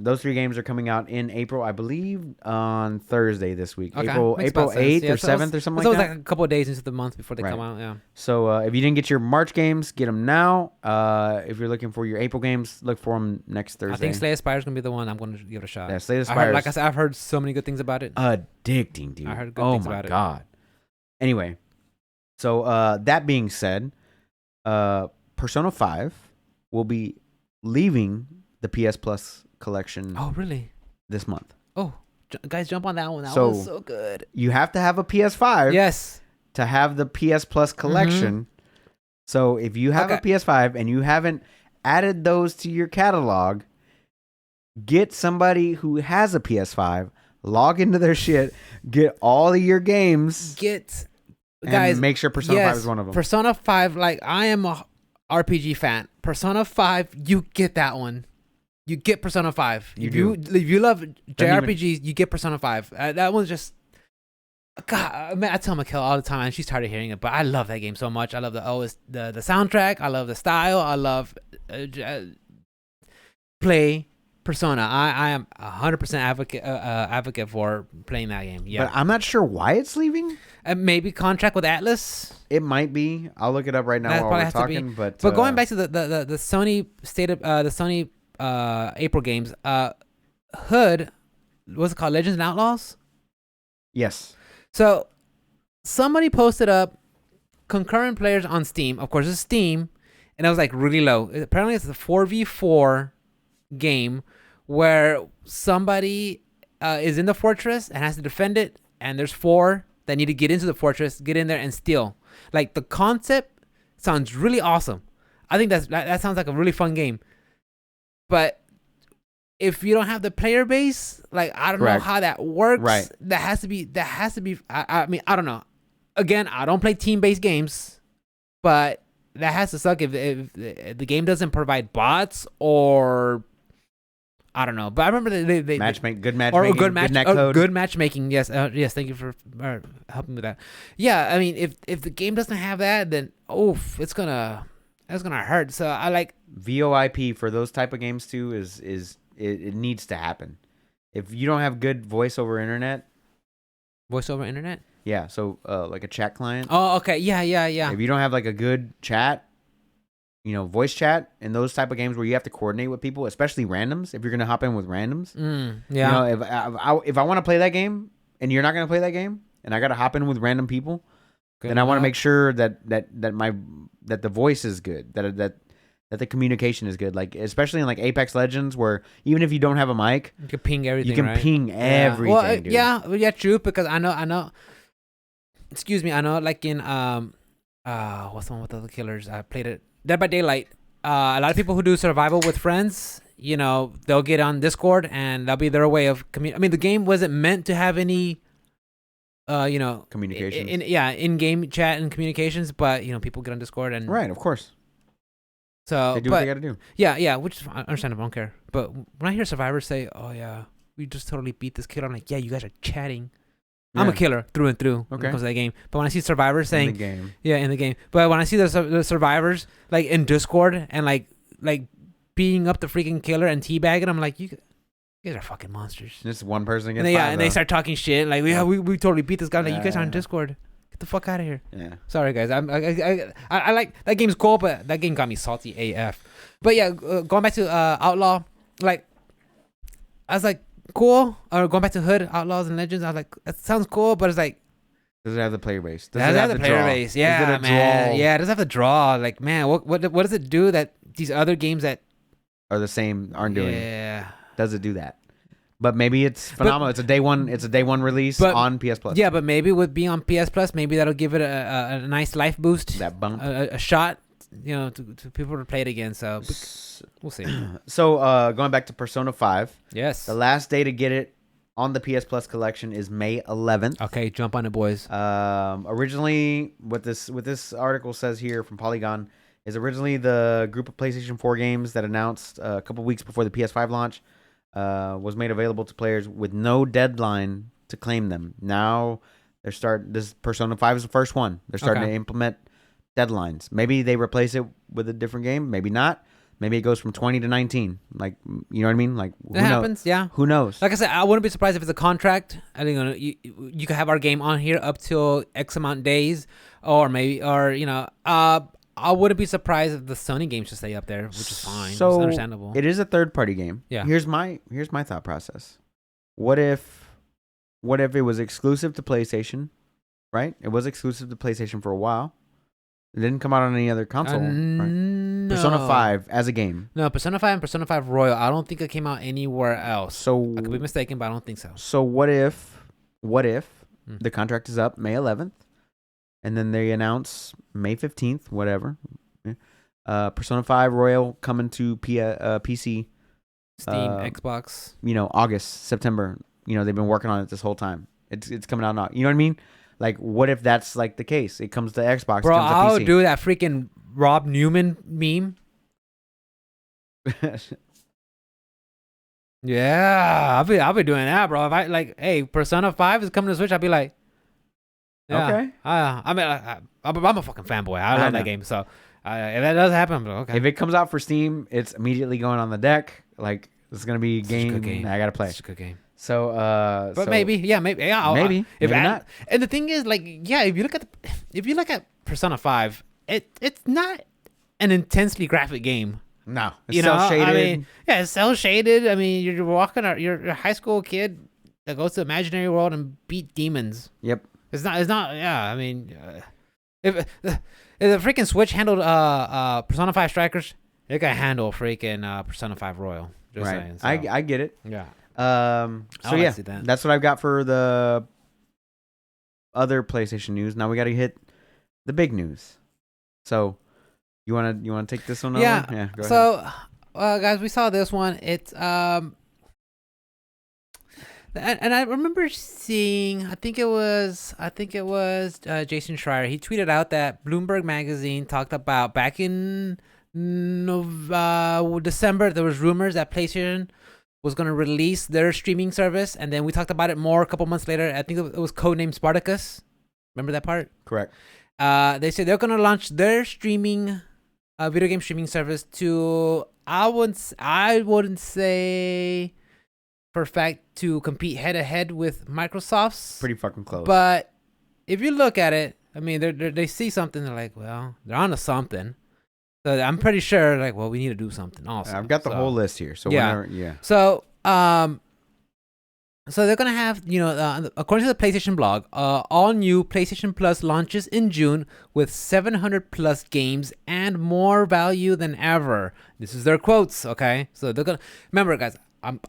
Speaker 2: those 3 games are coming out in April, I believe, on Thursday this week.
Speaker 1: Okay.
Speaker 2: April 8th or 7th or something like that.
Speaker 1: It was like a couple of days into the month before they come out, yeah.
Speaker 2: So if you didn't get your March games, get them now. If you're looking for your April games, look for them next Thursday.
Speaker 1: I think Slay the Spire is going to be the one I'm going to give it a shot.
Speaker 2: Yeah, Slay the Spire.
Speaker 1: Like I said, I've heard so many good things about it.
Speaker 2: Addicting, dude.
Speaker 1: I heard good things about it.
Speaker 2: Oh, my God. Anyway, so that being said, Persona 5 will be leaving the PS Plus collection.
Speaker 1: Oh, really?
Speaker 2: This month.
Speaker 1: Oh, guys, jump on that one. That was so good.
Speaker 2: You have to have a PS5.
Speaker 1: Yes.
Speaker 2: To have the PS Plus collection. So if you have a PS5 and you haven't added those to your catalog, get somebody who has a PS5, log into their shit, get all of your games,
Speaker 1: guys,
Speaker 2: make sure Persona 5 is one of them.
Speaker 1: Persona 5, like, I am a RPG fan. Persona 5, you get that one. You get Persona 5. If you love JRPGs, you get Persona 5. That one's just... God, man, I tell Mikkel all the time, and she's tired of hearing it, but I love that game so much. I love the soundtrack. I love the style. I love play Persona. I am 100% advocate for playing that game. Yeah,
Speaker 2: but I'm not sure why it's leaving.
Speaker 1: Maybe contract with Atlas.
Speaker 2: It might be. I'll look it up right now while we're talking. But
Speaker 1: going back to the Sony April games, Hood, what's it called? Legends and Outlaws.
Speaker 2: Yes.
Speaker 1: So somebody posted up concurrent players on Steam. Of course, it's Steam, and it was like really low. Apparently, it's a 4v4 game where somebody is in the fortress and has to defend it, and there's 4 that need to get into the fortress, get in there, and steal. Like, the concept sounds really awesome. I think that sounds like a really fun game. But if you don't have the player base, like, I don't know how that works.
Speaker 2: Right.
Speaker 1: That has to be. I mean, I don't know. Again, I don't play team-based games, but that has to suck if the game doesn't provide bots or I don't know. But I remember they good matchmaking,
Speaker 2: good netcode.
Speaker 1: Good matchmaking. Yes, yes. Thank you for helping with that. Yeah, I mean, if the game doesn't have that, then that's gonna hurt. So I like
Speaker 2: VoIP for those type of games too. It needs to happen. If you don't have good voice over internet. Yeah, so like a chat client.
Speaker 1: Oh, okay. Yeah.
Speaker 2: If you don't have like a good chat, voice chat in those type of games where you have to coordinate with people, especially randoms, if you're going to hop in with randoms.
Speaker 1: Yeah.
Speaker 2: If I want to play that game and you're not going to play that game and I got to hop in with random people, then I want to make sure that the voice is good, that the communication is good, like especially in like Apex Legends, where even if you don't have a mic,
Speaker 1: you can ping everything.
Speaker 2: You can ping everything.
Speaker 1: Well,
Speaker 2: dude.
Speaker 1: yeah, true. Because I know. Excuse me, I know. Like in what's the one with the killers? I played it, Dead by Daylight. A lot of people who do survival with friends, they'll get on Discord and that'll be their way of I mean, the game wasn't meant to have any,
Speaker 2: communications.
Speaker 1: In-game chat and communications, but people get on Discord and
Speaker 2: right, of course.
Speaker 1: So
Speaker 2: they do what they got to do.
Speaker 1: Yeah, which is understandable. I don't care. But when I hear survivors say, "Oh yeah, we just totally beat this kid," I'm like, "Yeah, you guys are chatting. I'm a
Speaker 2: Yeah.
Speaker 1: killer through and through when
Speaker 2: Okay.
Speaker 1: it comes to that game. But when I see survivors saying,
Speaker 2: in the game.
Speaker 1: yeah, in the game. But when I see the survivors like in Discord and like beating up the freaking killer and teabagging, I'm like, you guys are fucking monsters.
Speaker 2: Just one person
Speaker 1: And
Speaker 2: against
Speaker 1: they,
Speaker 2: five.
Speaker 1: and they start talking shit like, we totally beat this guy. Like, you guys are on
Speaker 2: Yeah.
Speaker 1: Discord. Get the fuck out of here.
Speaker 2: Yeah.
Speaker 1: Sorry guys, I like that game's cool, but that game got me salty AF. But yeah, going back to Outlaw, like I was like cool. Or going back to Hood, Outlaws and Legends, I was like that sounds cool, but it's like
Speaker 2: Does it have the player base? Does
Speaker 1: does
Speaker 2: it
Speaker 1: have the player
Speaker 2: draw?
Speaker 1: base?
Speaker 2: Is it
Speaker 1: Yeah,
Speaker 2: a
Speaker 1: man.
Speaker 2: draw?
Speaker 1: Yeah, it does have to draw. Like man, what does it do that these other games that
Speaker 2: Are the same aren't doing?
Speaker 1: Yeah.
Speaker 2: Does it do that? But maybe it's phenomenal. It's a day one release on PS Plus.
Speaker 1: Yeah, but maybe with being on PS Plus, maybe that'll give it a nice life boost.
Speaker 2: That bump.
Speaker 1: A shot, to people to play it again. So we'll see.
Speaker 2: So going back to Persona 5,
Speaker 1: Yes.
Speaker 2: the last day to get it on the PS Plus collection is May 11th.
Speaker 1: Okay, jump on it, boys.
Speaker 2: Originally, what this article says here from Polygon is originally the group of PlayStation 4 games that announced a couple weeks before the PS5 launch was made available to players with no deadline to claim them. Now this Persona 5 is the first one. They're starting to implement deadlines. Maybe they replace it with a different game. Maybe not. Maybe it goes from 20 to 19. Like, you know what I mean? Like,
Speaker 1: It happens, yeah.
Speaker 2: Who knows?
Speaker 1: Like I said, I wouldn't be surprised if it's a contract. I think you could have our game on here up till X amount of days, or maybe, I wouldn't be surprised if the Sony games should stay up there, which is fine.
Speaker 2: So
Speaker 1: it's understandable.
Speaker 2: it is a third-party game.
Speaker 1: Yeah.
Speaker 2: Here's my thought process. What if it was exclusive to PlayStation, right? It was exclusive to PlayStation for a while. It didn't come out on any other console. Right?
Speaker 1: No.
Speaker 2: Persona 5 as a game.
Speaker 1: No, Persona 5 and Persona 5 Royal. I don't think it came out anywhere else.
Speaker 2: So
Speaker 1: I could be mistaken, but I don't think so.
Speaker 2: So what if the contract is up May 11th, and then they announce May 15th, whatever. Persona 5 Royal coming to PC.
Speaker 1: Steam, Xbox.
Speaker 2: August, September. They've been working on it this whole time. It's coming out now. You know what I mean? Like, what if that's like the case? It comes to Xbox.
Speaker 1: Bro,
Speaker 2: it comes to
Speaker 1: I'll
Speaker 2: PC.
Speaker 1: do that freaking Rob Newman meme. Yeah, I'll be doing that, bro. If I like, hey, Persona 5 is coming to Switch, I'll be like, yeah.
Speaker 2: Okay.
Speaker 1: I'm a fucking fanboy. I love
Speaker 2: know.
Speaker 1: that game. So if that does happen, I'm like, okay.
Speaker 2: If it comes out for Steam, it's immediately going on the deck. Like, it's gonna be a game I gotta play.
Speaker 1: It's a good game.
Speaker 2: So,
Speaker 1: But maybe, yeah, maybe, yeah,
Speaker 2: maybe not.
Speaker 1: And the thing is, like, yeah, if you look at Persona 5, it's not an intensely graphic game.
Speaker 2: No, it's cel-shaded.
Speaker 1: I mean, yeah, it's cel shaded. I mean, you're walking, you're a high school kid that goes to the imaginary world and beat demons.
Speaker 2: Yep.
Speaker 1: It's not. Yeah, I mean, if the freaking Switch handled Persona 5 Strikers, it can handle freaking Persona 5 Royal. Just
Speaker 2: right.
Speaker 1: saying. So,
Speaker 2: I get it.
Speaker 1: yeah.
Speaker 2: So yeah, that's what I've got for the other PlayStation news. Now we got to hit the big news. So you wanna take this one over?
Speaker 1: Yeah.
Speaker 2: Yeah. Go ahead.
Speaker 1: So, guys, we saw this one. It's and I remember seeing. I think it was Jason Schreier. He tweeted out that Bloomberg magazine talked about back in December. There was rumors that PlayStation was going to release their streaming service, and then we talked about it more a couple months later. I think it was codenamed Spartacus. Remember that part?
Speaker 2: Correct.
Speaker 1: They said they're going to launch their streaming, video game streaming service to, I wouldn't say for a fact to compete head to head with Microsoft's.
Speaker 2: Pretty fucking close.
Speaker 1: But if you look at it, I mean, they see something. They're like, well, they're onto something. So I'm pretty sure, like, well, we need to do something also.
Speaker 2: I've got the whole list here. So
Speaker 1: yeah. So so they're gonna have, according to the PlayStation blog, all new PlayStation Plus launches in June with 700 plus games and more value than ever. This is their quotes, okay? So they're gonna remember, guys. I'm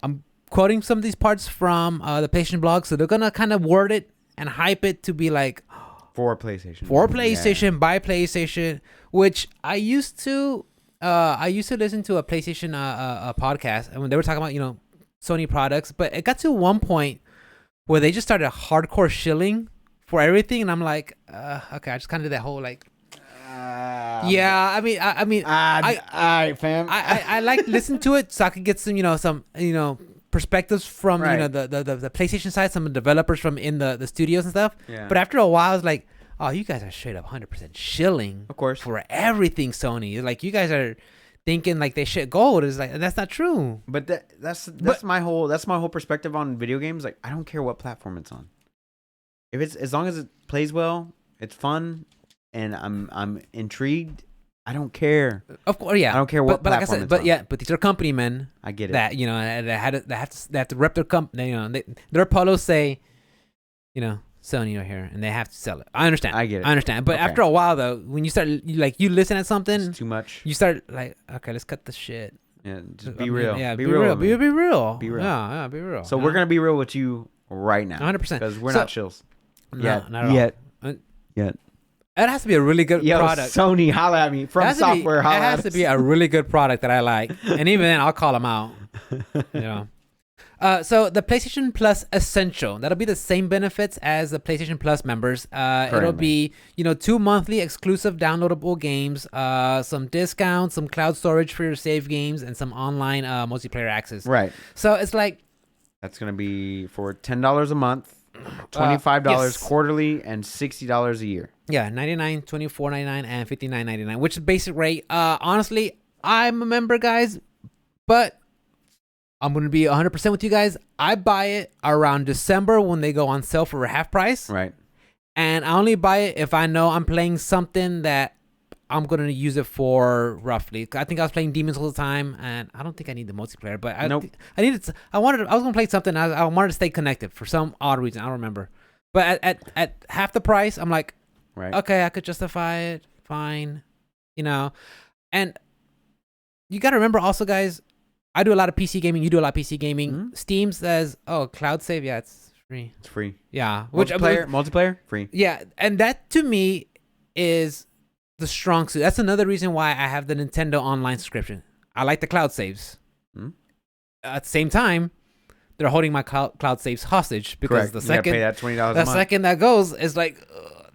Speaker 1: quoting some of these parts from the PlayStation blog. So they're gonna kind of word it and hype it to be like
Speaker 2: for PlayStation.
Speaker 1: By PlayStation, which I used to listen to a PlayStation a podcast, and when they were talking about Sony products, but it got to one point where they just started hardcore shilling for everything, and I'm like, okay, I just kind of did that whole like, yeah, I
Speaker 2: all right, fam.
Speaker 1: I like listen to it so I could get some perspectives from
Speaker 2: Right.
Speaker 1: the PlayStation side, some developers from in the studios and stuff.
Speaker 2: Yeah.
Speaker 1: But after a while, it's like, oh, you guys are straight up 100% shilling
Speaker 2: Of course.
Speaker 1: for everything Sony. Like you guys are thinking like they shit gold. Is like, and that's not true.
Speaker 2: But that's my whole perspective on video games. Like I don't care what platform it's on. If it's as long as it plays well, it's fun, and I'm intrigued. I don't care.
Speaker 1: Of course, yeah.
Speaker 2: I don't care what
Speaker 1: but like I
Speaker 2: platform
Speaker 1: said,
Speaker 2: it's
Speaker 1: but
Speaker 2: on.
Speaker 1: yeah, but these are company men
Speaker 2: I get it.
Speaker 1: that they have to rep their company. Their polos say, Sony are here, and they have to sell it. I understand.
Speaker 2: I get it.
Speaker 1: I understand. But
Speaker 2: Okay.
Speaker 1: after a while, though, when you start you listen at something,
Speaker 2: It's too much.
Speaker 1: you start like, okay, let's cut the shit.
Speaker 2: Yeah, just be real.
Speaker 1: Yeah,
Speaker 2: be real.
Speaker 1: Be real.
Speaker 2: Be real.
Speaker 1: Yeah, be real.
Speaker 2: So we're gonna be real with you right now.
Speaker 1: 100%.
Speaker 2: Because we're
Speaker 1: So-
Speaker 2: not chills.
Speaker 1: No, not at all.
Speaker 2: Yet.
Speaker 1: It has to be a really good
Speaker 2: Yo,
Speaker 1: product.
Speaker 2: Sony, holla at me.
Speaker 1: It
Speaker 2: From
Speaker 1: has to be-
Speaker 2: software, holla
Speaker 1: It has
Speaker 2: at
Speaker 1: to
Speaker 2: us.
Speaker 1: be a really good product that I like, and even then, I'll call them out. So the PlayStation Plus Essential, that'll be the same benefits as the PlayStation Plus members. It'll be 2 monthly exclusive downloadable games, some discounts, some cloud storage for your save games, and some online multiplayer access.
Speaker 2: Right.
Speaker 1: So it's like
Speaker 2: That's gonna be for $10 a month, $25
Speaker 1: yes.
Speaker 2: quarterly, and $60 a year.
Speaker 1: Yeah, $99, $24.99, and $59.99, which is basic rate. Honestly, I'm a member, guys, but I'm gonna be 100% with you guys. I buy it around December when they go on sale for half price,
Speaker 2: Right.
Speaker 1: and I only buy it if I know I'm playing something that I'm gonna use it for roughly. I think I was playing Demons all the time, and I don't think I need the multiplayer, but
Speaker 2: Nope.
Speaker 1: I was gonna play something. I wanted to stay connected for some odd reason. I don't remember, but at half the price, I'm like,
Speaker 2: Right.
Speaker 1: okay, I could justify it. Fine, and you got to remember also, guys. I do a lot of PC gaming. You do a lot of PC gaming.
Speaker 2: Mm-hmm.
Speaker 1: Steam says, "Oh, cloud save, yeah, it's free."
Speaker 2: It's free.
Speaker 1: Yeah,
Speaker 2: Multiplayer, free.
Speaker 1: yeah, and that to me is the strong suit. That's another reason why I have the Nintendo Online subscription. I like the cloud saves.
Speaker 2: Mm-hmm.
Speaker 1: At the same time, they're holding my cloud saves hostage because
Speaker 2: Correct.
Speaker 1: the
Speaker 2: You gotta
Speaker 1: second
Speaker 2: pay that $20 a
Speaker 1: the
Speaker 2: month.
Speaker 1: second that goes is like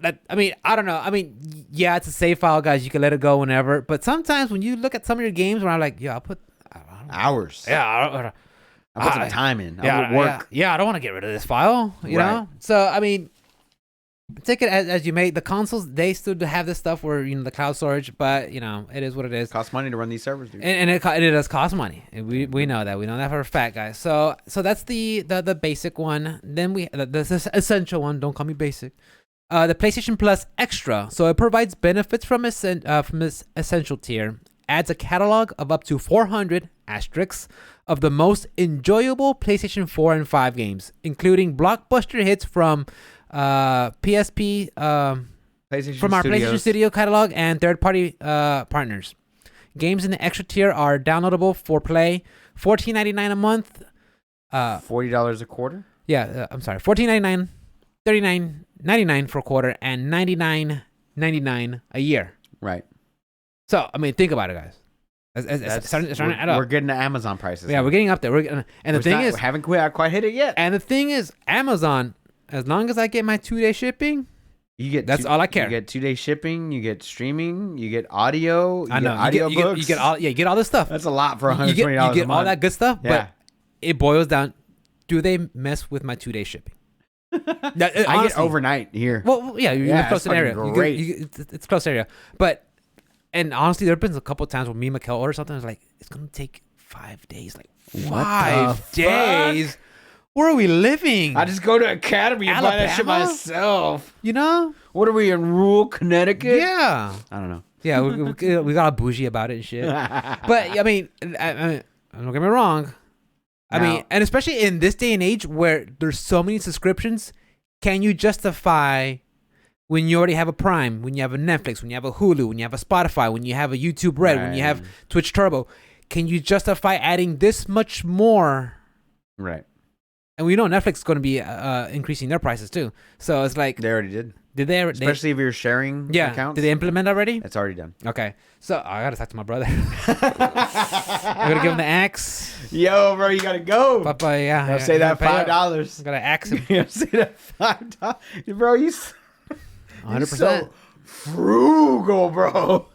Speaker 1: that. I mean, I don't know. I mean, yeah, it's a save file, guys. You can let it go whenever. But sometimes when you look at some of your games, where I'm like, yeah, I'll put
Speaker 2: Hours.
Speaker 1: yeah,
Speaker 2: I put some time in. I would work.
Speaker 1: Yeah, I don't want to get rid of this file. You
Speaker 2: Right.
Speaker 1: know. So I mean, take it as you may. The consoles, they still have this stuff where the cloud storage, but it is what it is.
Speaker 2: It costs money to run these servers, dude.
Speaker 1: And it does cost money. And we know that. We know that for a fact, guys. So that's the basic one. Then we the essential one. Don't call me basic. The PlayStation Plus Extra. So it provides benefits from this essential tier. Adds a catalog of up to 400 asterisks of the most enjoyable PlayStation 4 and 5 games, including blockbuster hits from PSP, from our PlayStation Studio catalog and third-party partners. Games in the extra tier are downloadable for play, $14.99 a month.
Speaker 2: $40 a quarter.
Speaker 1: Yeah, I'm sorry, $14.99, $39.99 for a quarter, and $99.99 a year.
Speaker 2: Right.
Speaker 1: So I mean, think about it, guys. It's starting to add up.
Speaker 2: We're getting to Amazon prices.
Speaker 1: Yeah, we're getting up there. We
Speaker 2: haven't quite hit it yet.
Speaker 1: And the thing is, Amazon, as long as I get my 2-day shipping, that's all I care.
Speaker 2: You get 2-day shipping. You get streaming. You get audio. You
Speaker 1: I know.
Speaker 2: Get audio books.
Speaker 1: You get all this stuff.
Speaker 2: That's a lot for $120
Speaker 1: You get
Speaker 2: a month.
Speaker 1: all that good stuff.
Speaker 2: Yeah.
Speaker 1: But it boils down: do they mess with my 2-day shipping?
Speaker 2: I get overnight here.
Speaker 1: Well, yeah, you're in a close
Speaker 2: that's
Speaker 1: area.
Speaker 2: fucking great.
Speaker 1: It's a close area, but. And honestly, there have been a couple of times where me and Mikkel order something. I was like, it's going to take 5 days. Like, 5 days? Where are we living?
Speaker 2: I just go to Academy and buy that shit
Speaker 1: Alabama?
Speaker 2: myself.
Speaker 1: You know?
Speaker 2: What are we, in rural Connecticut?
Speaker 1: Yeah.
Speaker 2: I don't know.
Speaker 1: Yeah, we got all bougie about it and shit. But, I mean, don't get me wrong. I mean, and especially in this day and age where there's so many subscriptions, can you justify... when you already have a Prime, when you have a Netflix, when you have a Hulu, when you have a Spotify, when you have a YouTube Red, when you have Twitch Turbo, can you justify adding this much more?
Speaker 2: Right.
Speaker 1: And we know Netflix is going to be increasing their prices too. So it's like...
Speaker 2: They already did.
Speaker 1: Did they?
Speaker 2: Especially if you're sharing accounts.
Speaker 1: Did they implement already?
Speaker 2: It's already done.
Speaker 1: Okay. So I got to talk to my brother. I'm going to give him the axe.
Speaker 2: Yo, bro, you got to go.
Speaker 1: Papa, yeah.
Speaker 2: I'll say that $5.
Speaker 1: I got to axe him.
Speaker 2: You say that $5. Bro, you...
Speaker 1: 100%.
Speaker 2: So frugal, bro.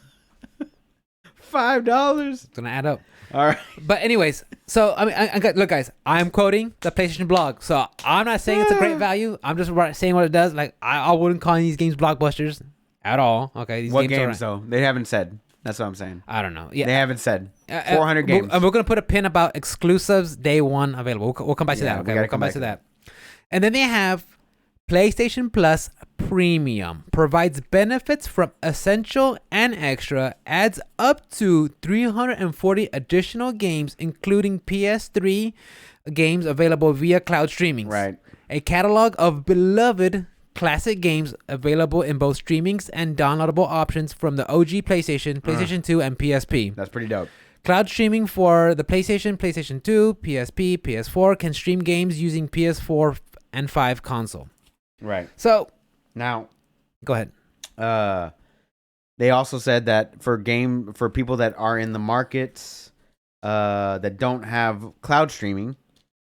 Speaker 2: $5.
Speaker 1: It's gonna add up.
Speaker 2: All right.
Speaker 1: But anyways, so I mean, look, guys, I'm quoting the PlayStation blog, so I'm not saying it's a great value. I'm just saying what it does. Like, I wouldn't call these games blockbusters at all. Okay, these
Speaker 2: What games though? They haven't said. That's what I'm saying.
Speaker 1: I don't know. Yeah,
Speaker 2: they haven't said. 400 games.
Speaker 1: We're gonna put a pin about exclusives day one available. We'll come back to that. Okay, we'll come back to that. And then they have PlayStation Plus Premium, provides benefits from Essential and Extra, adds up to 340 additional games, including PS3 games available via cloud streamings.
Speaker 2: Right.
Speaker 1: A catalog of beloved classic games available in both streamings and downloadable options from the OG PlayStation 2, and PSP.
Speaker 2: That's pretty dope.
Speaker 1: Cloud streaming for the PlayStation 2, PSP, PS4 can stream games using PS4 and 5 console.
Speaker 2: Right.
Speaker 1: So
Speaker 2: now,
Speaker 1: go ahead.
Speaker 2: They also said that for people that are in the markets that don't have cloud streaming,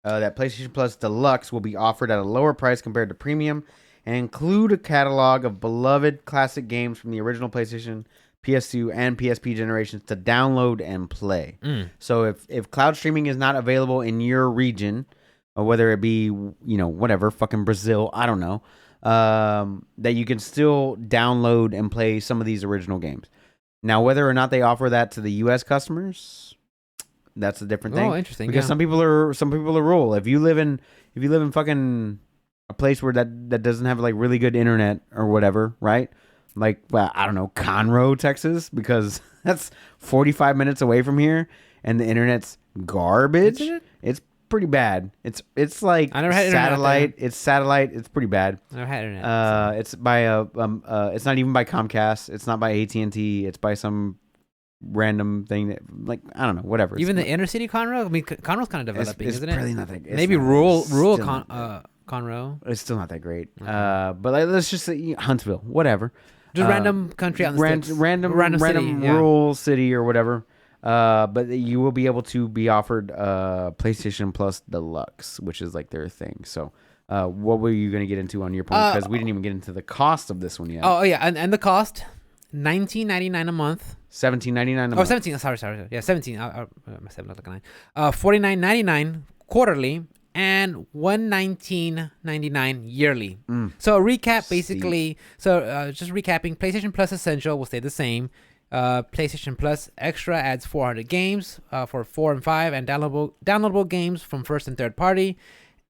Speaker 2: that PlayStation Plus Deluxe will be offered at a lower price compared to Premium and include a catalog of beloved classic games from the original PlayStation, PS2, and PSP generations to download and play. So if cloud streaming is not available in your region, or whether it be, whatever, fucking Brazil, I don't know, that you can still download and play some of these original games. Now, whether or not they offer that to the U.S. customers, that's a different thing.
Speaker 1: Oh, interesting.
Speaker 2: Because some people are rural. If you live in fucking a place where that doesn't have like really good internet or whatever, right? Like, well, I don't know, Conroe, Texas, because that's 45 minutes away from here, and the internet's garbage. It's pretty bad. It's like
Speaker 1: I never had
Speaker 2: satellite. It's satellite. It's pretty bad.
Speaker 1: I never had internet.
Speaker 2: It's by it's not even by Comcast. It's not by AT&T. It's by some random thing that, like, I don't know, whatever.
Speaker 1: Even the inner city Conroe. I mean, Conroe's kind of developing, isn't it?
Speaker 2: Really not that.
Speaker 1: Maybe rural Conroe.
Speaker 2: It's still not that great. But like, let's just say Huntsville, whatever.
Speaker 1: Just random country on the sticks.
Speaker 2: Random
Speaker 1: city,
Speaker 2: rural city or whatever. But you will be able to be offered PlayStation Plus Deluxe, which is like their thing. So, what were you going to get into on your point? Because we didn't even get into the cost of this one yet.
Speaker 1: Oh yeah, and the cost, $19.99 a month.
Speaker 2: $17.99 a month.
Speaker 1: Oh, 17. Sorry. Yeah, 17. My 7 looked like a 9. $49.99 quarterly and $119.99 yearly. So recap basically. So just recapping, PlayStation Plus Essential will stay the same. PlayStation Plus Extra adds 400 games for 4 and 5 and downloadable games from first and third party.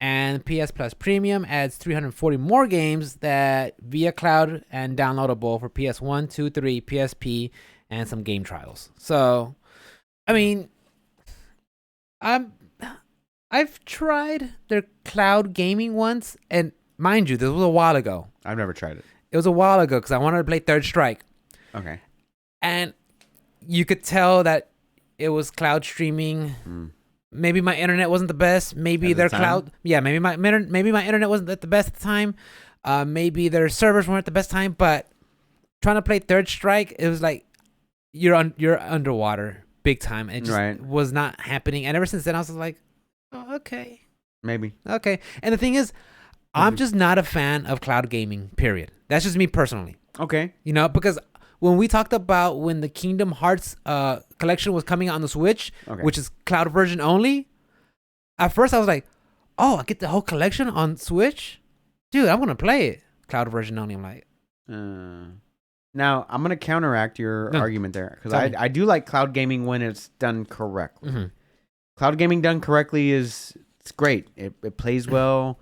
Speaker 1: And PS Plus Premium adds 340 more games that via cloud and downloadable for PS1, 2, 3, PSP, and some game trials. So, I mean, I've tried their cloud gaming once, and mind you, this was a while ago.
Speaker 2: I've never tried it.
Speaker 1: It was a while ago because I wanted to play Third Strike.
Speaker 2: Okay.
Speaker 1: And you could tell that it was cloud streaming. Maybe my internet wasn't the best. Maybe their cloud. Yeah, maybe my internet wasn't the best at the time. Maybe their servers weren't the best time. But trying to play Third Strike, it was like you're underwater big time. It just was not happening. And ever since then, I was like, oh, okay,
Speaker 2: maybe
Speaker 1: okay. And the thing is, I'm just not a fan of cloud gaming. Period. That's just me personally.
Speaker 2: Okay.
Speaker 1: Because when we talked about when the Kingdom Hearts collection was coming out on the Switch, which is cloud version only, at first I was like, oh, I get the whole collection on Switch? Dude, I'm going to play it. Cloud version only. I'm like...
Speaker 2: Now, I'm going to counteract your argument there, because I do like cloud gaming when it's done correctly. Mm-hmm. Cloud gaming done correctly it's great. It plays well.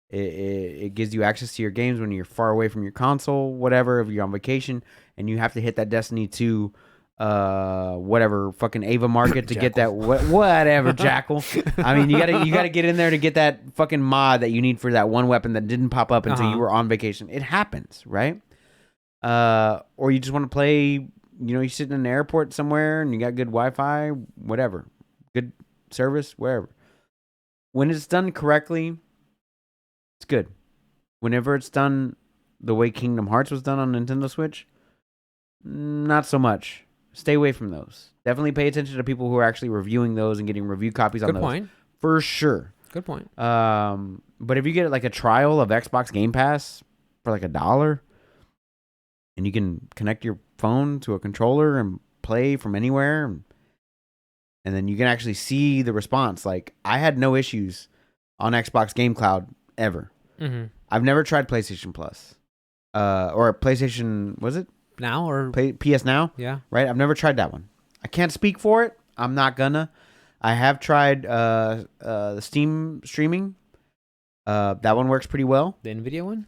Speaker 2: It gives you access to your games when you're far away from your console, whatever, if you're on vacation, and you have to hit that Destiny 2, whatever, fucking Ava Market to get that, whatever, Jackal. I mean, you gotta get in there to get that fucking mod that you need for that one weapon that didn't pop up until you were on vacation. It happens, right? Or you just want to play, you sit in an airport somewhere and you got good Wi-Fi, whatever, good service, wherever. When it's done correctly, it's good. Whenever it's done the way Kingdom Hearts was done on Nintendo Switch, not so much. Stay away from those. Definitely pay attention to people who are actually reviewing those and getting review copies on those. Good point. For sure.
Speaker 1: Good point.
Speaker 2: But if you get like a trial of Xbox Game Pass for like $1, and you can connect your phone to a controller and play from anywhere, and then you can actually see the response. Like I had no issues on Xbox Game Cloud ever.
Speaker 1: Mm-hmm.
Speaker 2: I've never tried PlayStation Plus, or PlayStation. Was it
Speaker 1: Now or
Speaker 2: PS Now?
Speaker 1: Yeah.
Speaker 2: Right. I've never tried that one. I can't speak for it. I'm not gonna. I have tried the Steam streaming. That one works pretty well.
Speaker 1: The Nvidia one?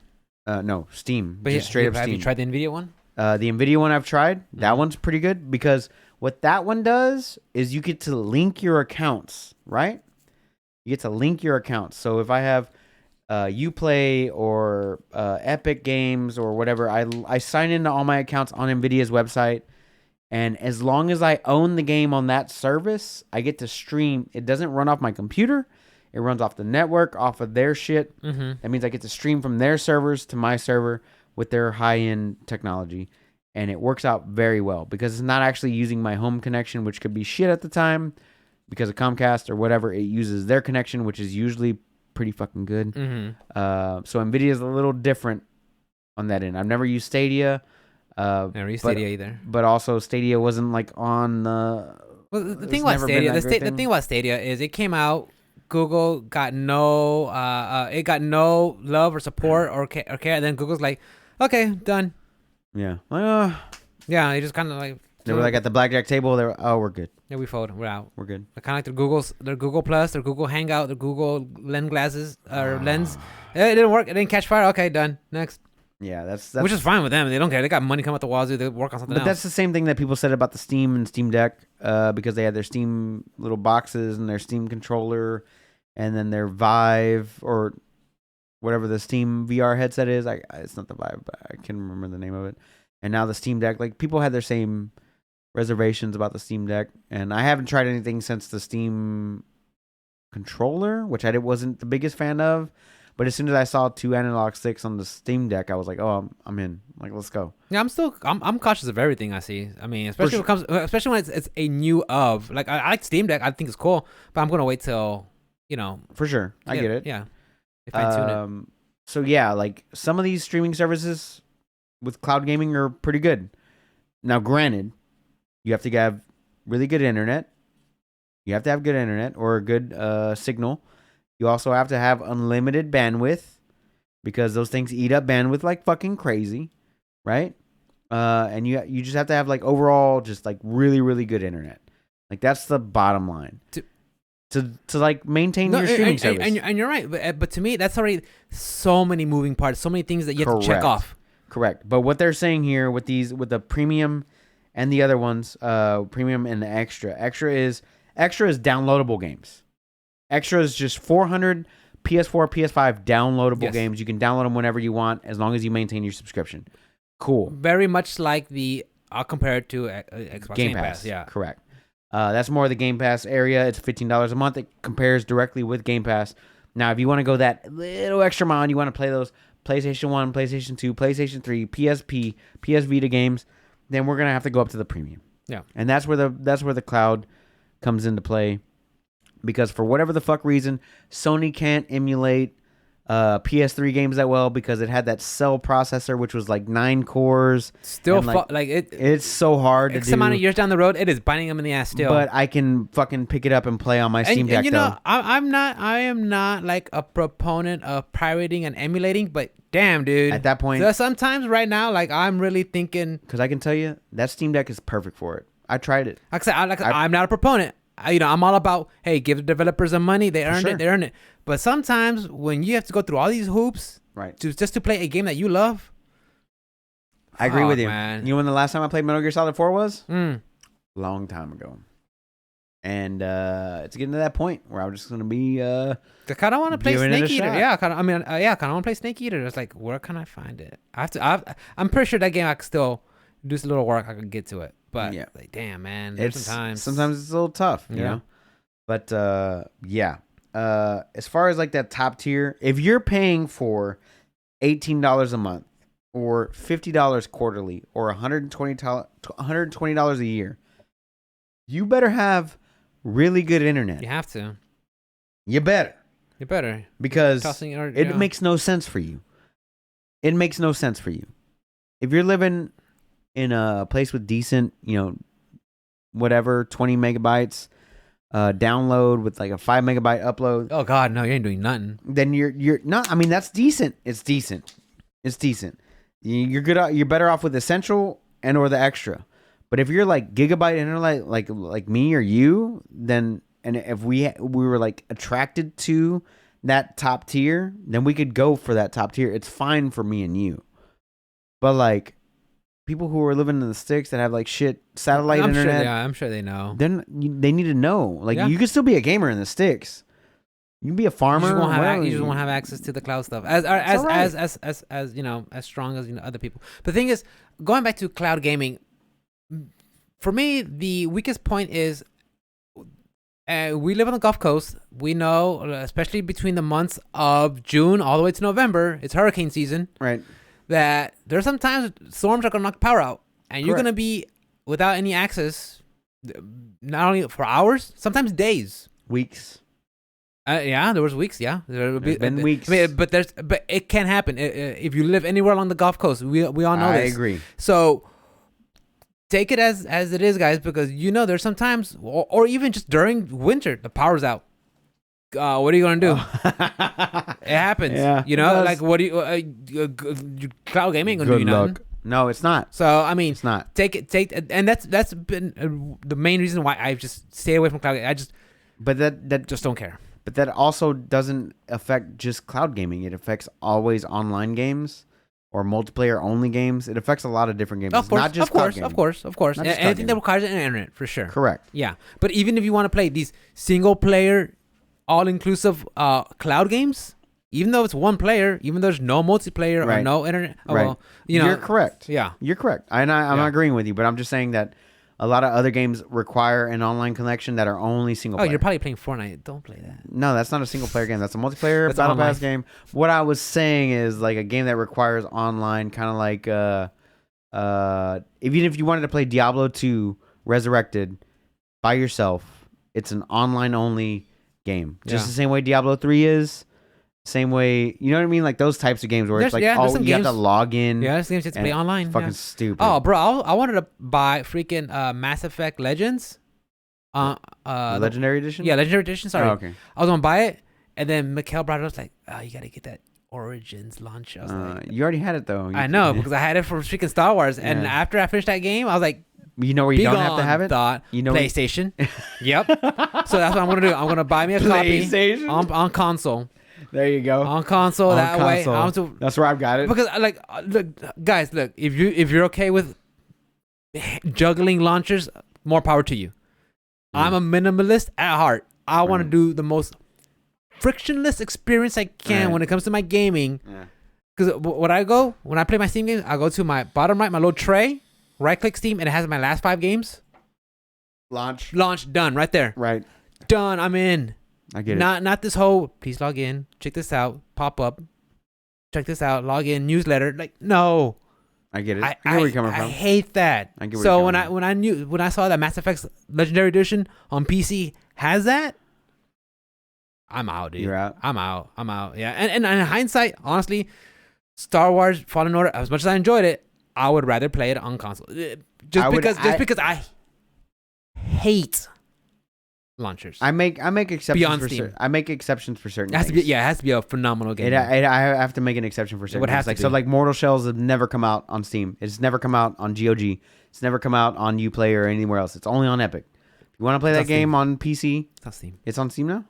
Speaker 2: No, Steam.
Speaker 1: But
Speaker 2: Just straight up
Speaker 1: have
Speaker 2: Steam.
Speaker 1: you tried the Nvidia one?
Speaker 2: The Nvidia one I've tried. That one's pretty good because what that one does is you get to link your accounts, right? You get to link your accounts. So if I have Uplay or Epic Games or whatever, I sign into all my accounts on Nvidia's website. And as long as I own the game on that service, I get to stream. It doesn't run off my computer. It runs off the network, off of their shit.
Speaker 1: Mm-hmm.
Speaker 2: That means I get to stream from their servers to my server with their high-end technology. And it works out very well because it's not actually using my home connection, which could be shit at the time because of Comcast or whatever. It uses their connection, which is usually pretty fucking good.
Speaker 1: Mm-hmm.
Speaker 2: So NVIDIA is a little different on that end. I've never used Stadia.
Speaker 1: Never used Stadia either.
Speaker 2: But also Stadia wasn't like on the.
Speaker 1: Well, the thing about Stadia, the thing about Stadia is it came out. Google got no, it got no love or support or care. And then Google's like, okay, done.
Speaker 2: Yeah.
Speaker 1: Yeah, they just kind of like.
Speaker 2: They were like at the blackjack table. They were, we're good.
Speaker 1: Yeah, we fold. We're out.
Speaker 2: We're good.
Speaker 1: Kind of like their Google Plus, their Google Hangout, their Google Lens glasses or Lens. It didn't work. It didn't catch fire. Okay, done. Next.
Speaker 2: Yeah, that's
Speaker 1: which is fine with them. They don't care. They got money coming out the wazoo. They work on something else.
Speaker 2: But that's the same thing that people said about the Steam and Steam Deck, because they had their Steam little boxes and their Steam controller, and then their Vive or whatever the Steam VR headset is. It's not the Vive, but I can't remember the name of it. And now the Steam Deck, like people had their same reservations about the Steam Deck, and I haven't tried anything since the Steam controller, which I wasn't the biggest fan of. But as soon as I saw 2 analog sticks on the Steam Deck, I was like, "Oh, I'm in. Like, let's go."
Speaker 1: Yeah, I'm cautious of everything I see. I mean, especially when it's a new of. Like, I like Steam Deck. I think it's cool, but I'm gonna wait till
Speaker 2: For sure, I get it.
Speaker 1: Yeah, if I tune it.
Speaker 2: So yeah, like some of these streaming services with cloud gaming are pretty good. Now, granted, you have to have really good internet. You have to have good internet or a good signal. You also have to have unlimited bandwidth because those things eat up bandwidth like fucking crazy, right? And you just have to have like overall just like really, really good internet. Like that's the bottom line. To like maintain your streaming service.
Speaker 1: And you're right, but to me that's already so many moving parts, so many things that you have to check off.
Speaker 2: Correct. But what they're saying here with the premium and the other ones, premium and the extra. Extra is downloadable games. Extra is just 400 PS4, PS5 downloadable games. You can download them whenever you want as long as you maintain your subscription. Cool.
Speaker 1: Very much like I'll compare it to Xbox Game Pass. Yeah.
Speaker 2: Correct. That's more of the Game Pass area. It's $15 a month. It compares directly with Game Pass. Now, if you want to go that little extra mile and you want to play those PlayStation 1, PlayStation 2, PlayStation 3, PSP, PS Vita games, then we're going to have to go up to the premium.
Speaker 1: Yeah.
Speaker 2: And that's where the cloud comes into play. Because for whatever the fuck reason, Sony can't emulate PS3 games that well because it had that Cell processor, which was like 9 cores.
Speaker 1: Still,
Speaker 2: it's so hard to do.
Speaker 1: X amount of years down the road, it is biting them in the ass still.
Speaker 2: But I can fucking pick it up and play on my Steam Deck.
Speaker 1: I am not like a proponent of pirating and emulating, but damn, dude.
Speaker 2: At that point,
Speaker 1: sometimes right now, like I'm really thinking.
Speaker 2: Because I can tell you, that Steam Deck is perfect for it. I tried it.
Speaker 1: Like I said, I'm not a proponent. I'm all about, hey, give the developers some money. They earned it. But sometimes when you have to go through all these hoops,
Speaker 2: right,
Speaker 1: just to play a game that you love.
Speaker 2: I agree with you.
Speaker 1: Man.
Speaker 2: You know when the last time I played Metal Gear Solid 4 was? Long time ago. And it's getting to that point where I'm just going to be
Speaker 1: I kind of want to play Snake Eater. Yeah, kind of want to play Snake Eater. It's like, where can I find it? I'm pretty sure that game I could still do some little work. I could get to it. But like, damn, man, sometimes
Speaker 2: it's a little tough, you know. But as far as like that top tier, if you're paying for $18 a month or $50 quarterly or $120 a year, you better have really good internet.
Speaker 1: You have to.
Speaker 2: You better. Because it makes no sense for you. It makes no sense for you. If you're living in a place with decent, whatever, 20 megabytes download with like a 5 megabyte upload.
Speaker 1: Oh God, no, you ain't doing nothing.
Speaker 2: Then you're not. I mean, that's decent. It's decent. You're good. You're better off with essential and or the extra. But if you're like gigabyte internet, like me or you, then and if we were like attracted to that top tier, then we could go for that top tier. It's fine for me and you. But like people who are living in the sticks that have like shit satellite internet,
Speaker 1: I'm sure they know.
Speaker 2: Then they need to know. Like you can still be a gamer in the sticks. You can be a farmer.
Speaker 1: You just won't have access to the cloud stuff as you know, as strong as other people. But the thing is, going back to cloud gaming, for me the weakest point is we live on the Gulf Coast. We know, especially between the months of June all the way to November, it's hurricane season.
Speaker 2: Right.
Speaker 1: That there's sometimes storms are gonna knock power out, and you're gonna be without any access, not only for hours, sometimes days,
Speaker 2: weeks.
Speaker 1: Yeah, there was weeks. Yeah, there's
Speaker 2: been weeks.
Speaker 1: I mean, but it can happen if you live anywhere along the Gulf Coast. We all know this.
Speaker 2: I agree.
Speaker 1: So take it as it is, guys, because there's sometimes, or even just during winter, the power's out. What are you gonna do? It happens. Yeah, like what do you? Cloud gaming gonna do nothing.
Speaker 2: No, it's not.
Speaker 1: So I mean,
Speaker 2: it's not.
Speaker 1: Take it, and that's been the main reason why I just stay away from cloud gaming.
Speaker 2: But that
Speaker 1: just don't care.
Speaker 2: But that also doesn't affect just cloud gaming. It affects always online games or multiplayer only games. It affects a lot of different games.
Speaker 1: Of course,
Speaker 2: not just cloud gaming.
Speaker 1: Of course. Anything that requires an internet, for sure.
Speaker 2: Correct.
Speaker 1: Yeah, but even if you want to play these single player, all inclusive cloud games, even though it's one player, even though there's no multiplayer or no internet, well,
Speaker 2: you're correct.
Speaker 1: Yeah,
Speaker 2: you're correct. I'm not agreeing with you, but I'm just saying that a lot of other games require an online connection that are only single player.
Speaker 1: Oh, you're probably playing Fortnite. Don't play that.
Speaker 2: No, that's not a single player game. That's a multiplayer battle pass game. What I was saying is like a game that requires online, kind of like even if you wanted to play Diablo 2 Resurrected by yourself, it's an online only game. Just the same way Diablo 3 is. Same way, you know what I mean? Like those types of games where it's like, you have to log in.
Speaker 1: Yeah, there's games you have to play online.
Speaker 2: It's fucking stupid.
Speaker 1: Oh, bro, I wanted to buy freaking Mass Effect Legends.
Speaker 2: Legendary Edition?
Speaker 1: Yeah, Legendary Edition, sorry.
Speaker 2: Oh, okay.
Speaker 1: I was going to buy it, and then Mikhail brought it up, like, oh, you got to get that Origins launch. I was like,
Speaker 2: you already had it, though.
Speaker 1: I know, because I had it for freaking Star Wars, and after I finished that game, I was like,
Speaker 2: you know where you don't have to have it?
Speaker 1: PlayStation. Yep. So that's what I'm going to do. I'm going to buy me a copy on console.
Speaker 2: There you go.
Speaker 1: On console, that way.
Speaker 2: That's where I've got it.
Speaker 1: Because look, guys, if you're okay with juggling launchers, more power to you. I'm a minimalist at heart. I want to do the most frictionless experience I can when it comes to my gaming. Because when I play my Steam games, I go to my bottom right, my little tray, right click Steam, and it has my last 5 games. Launch, done, right there.
Speaker 2: Right.
Speaker 1: Done. I'm in.
Speaker 2: I get it.
Speaker 1: Not this whole, please log in, check this out, pop up, check this out, log in, newsletter. Like, no.
Speaker 2: I get it. I get where you're coming from.
Speaker 1: I hate that.
Speaker 2: I get where
Speaker 1: so
Speaker 2: you're coming from.
Speaker 1: when I saw that Mass Effect Legendary Edition on PC has that, I'm out, dude.
Speaker 2: You're out.
Speaker 1: I'm out. Yeah. And in hindsight, honestly, Star Wars Fallen Order, as much as I enjoyed it, I would rather play it on console. Because I hate launchers.
Speaker 2: I make exceptions for certain. I make exceptions for certain. It
Speaker 1: has to be a phenomenal game.
Speaker 2: I have to make an exception for certain. Like Mortal Shells have never come out on Steam. It's never come out on GOG. It's never come out on Uplay or anywhere else. It's only on Epic. If you want to play that game on PC,
Speaker 1: it's on Steam.
Speaker 2: It's on Steam now.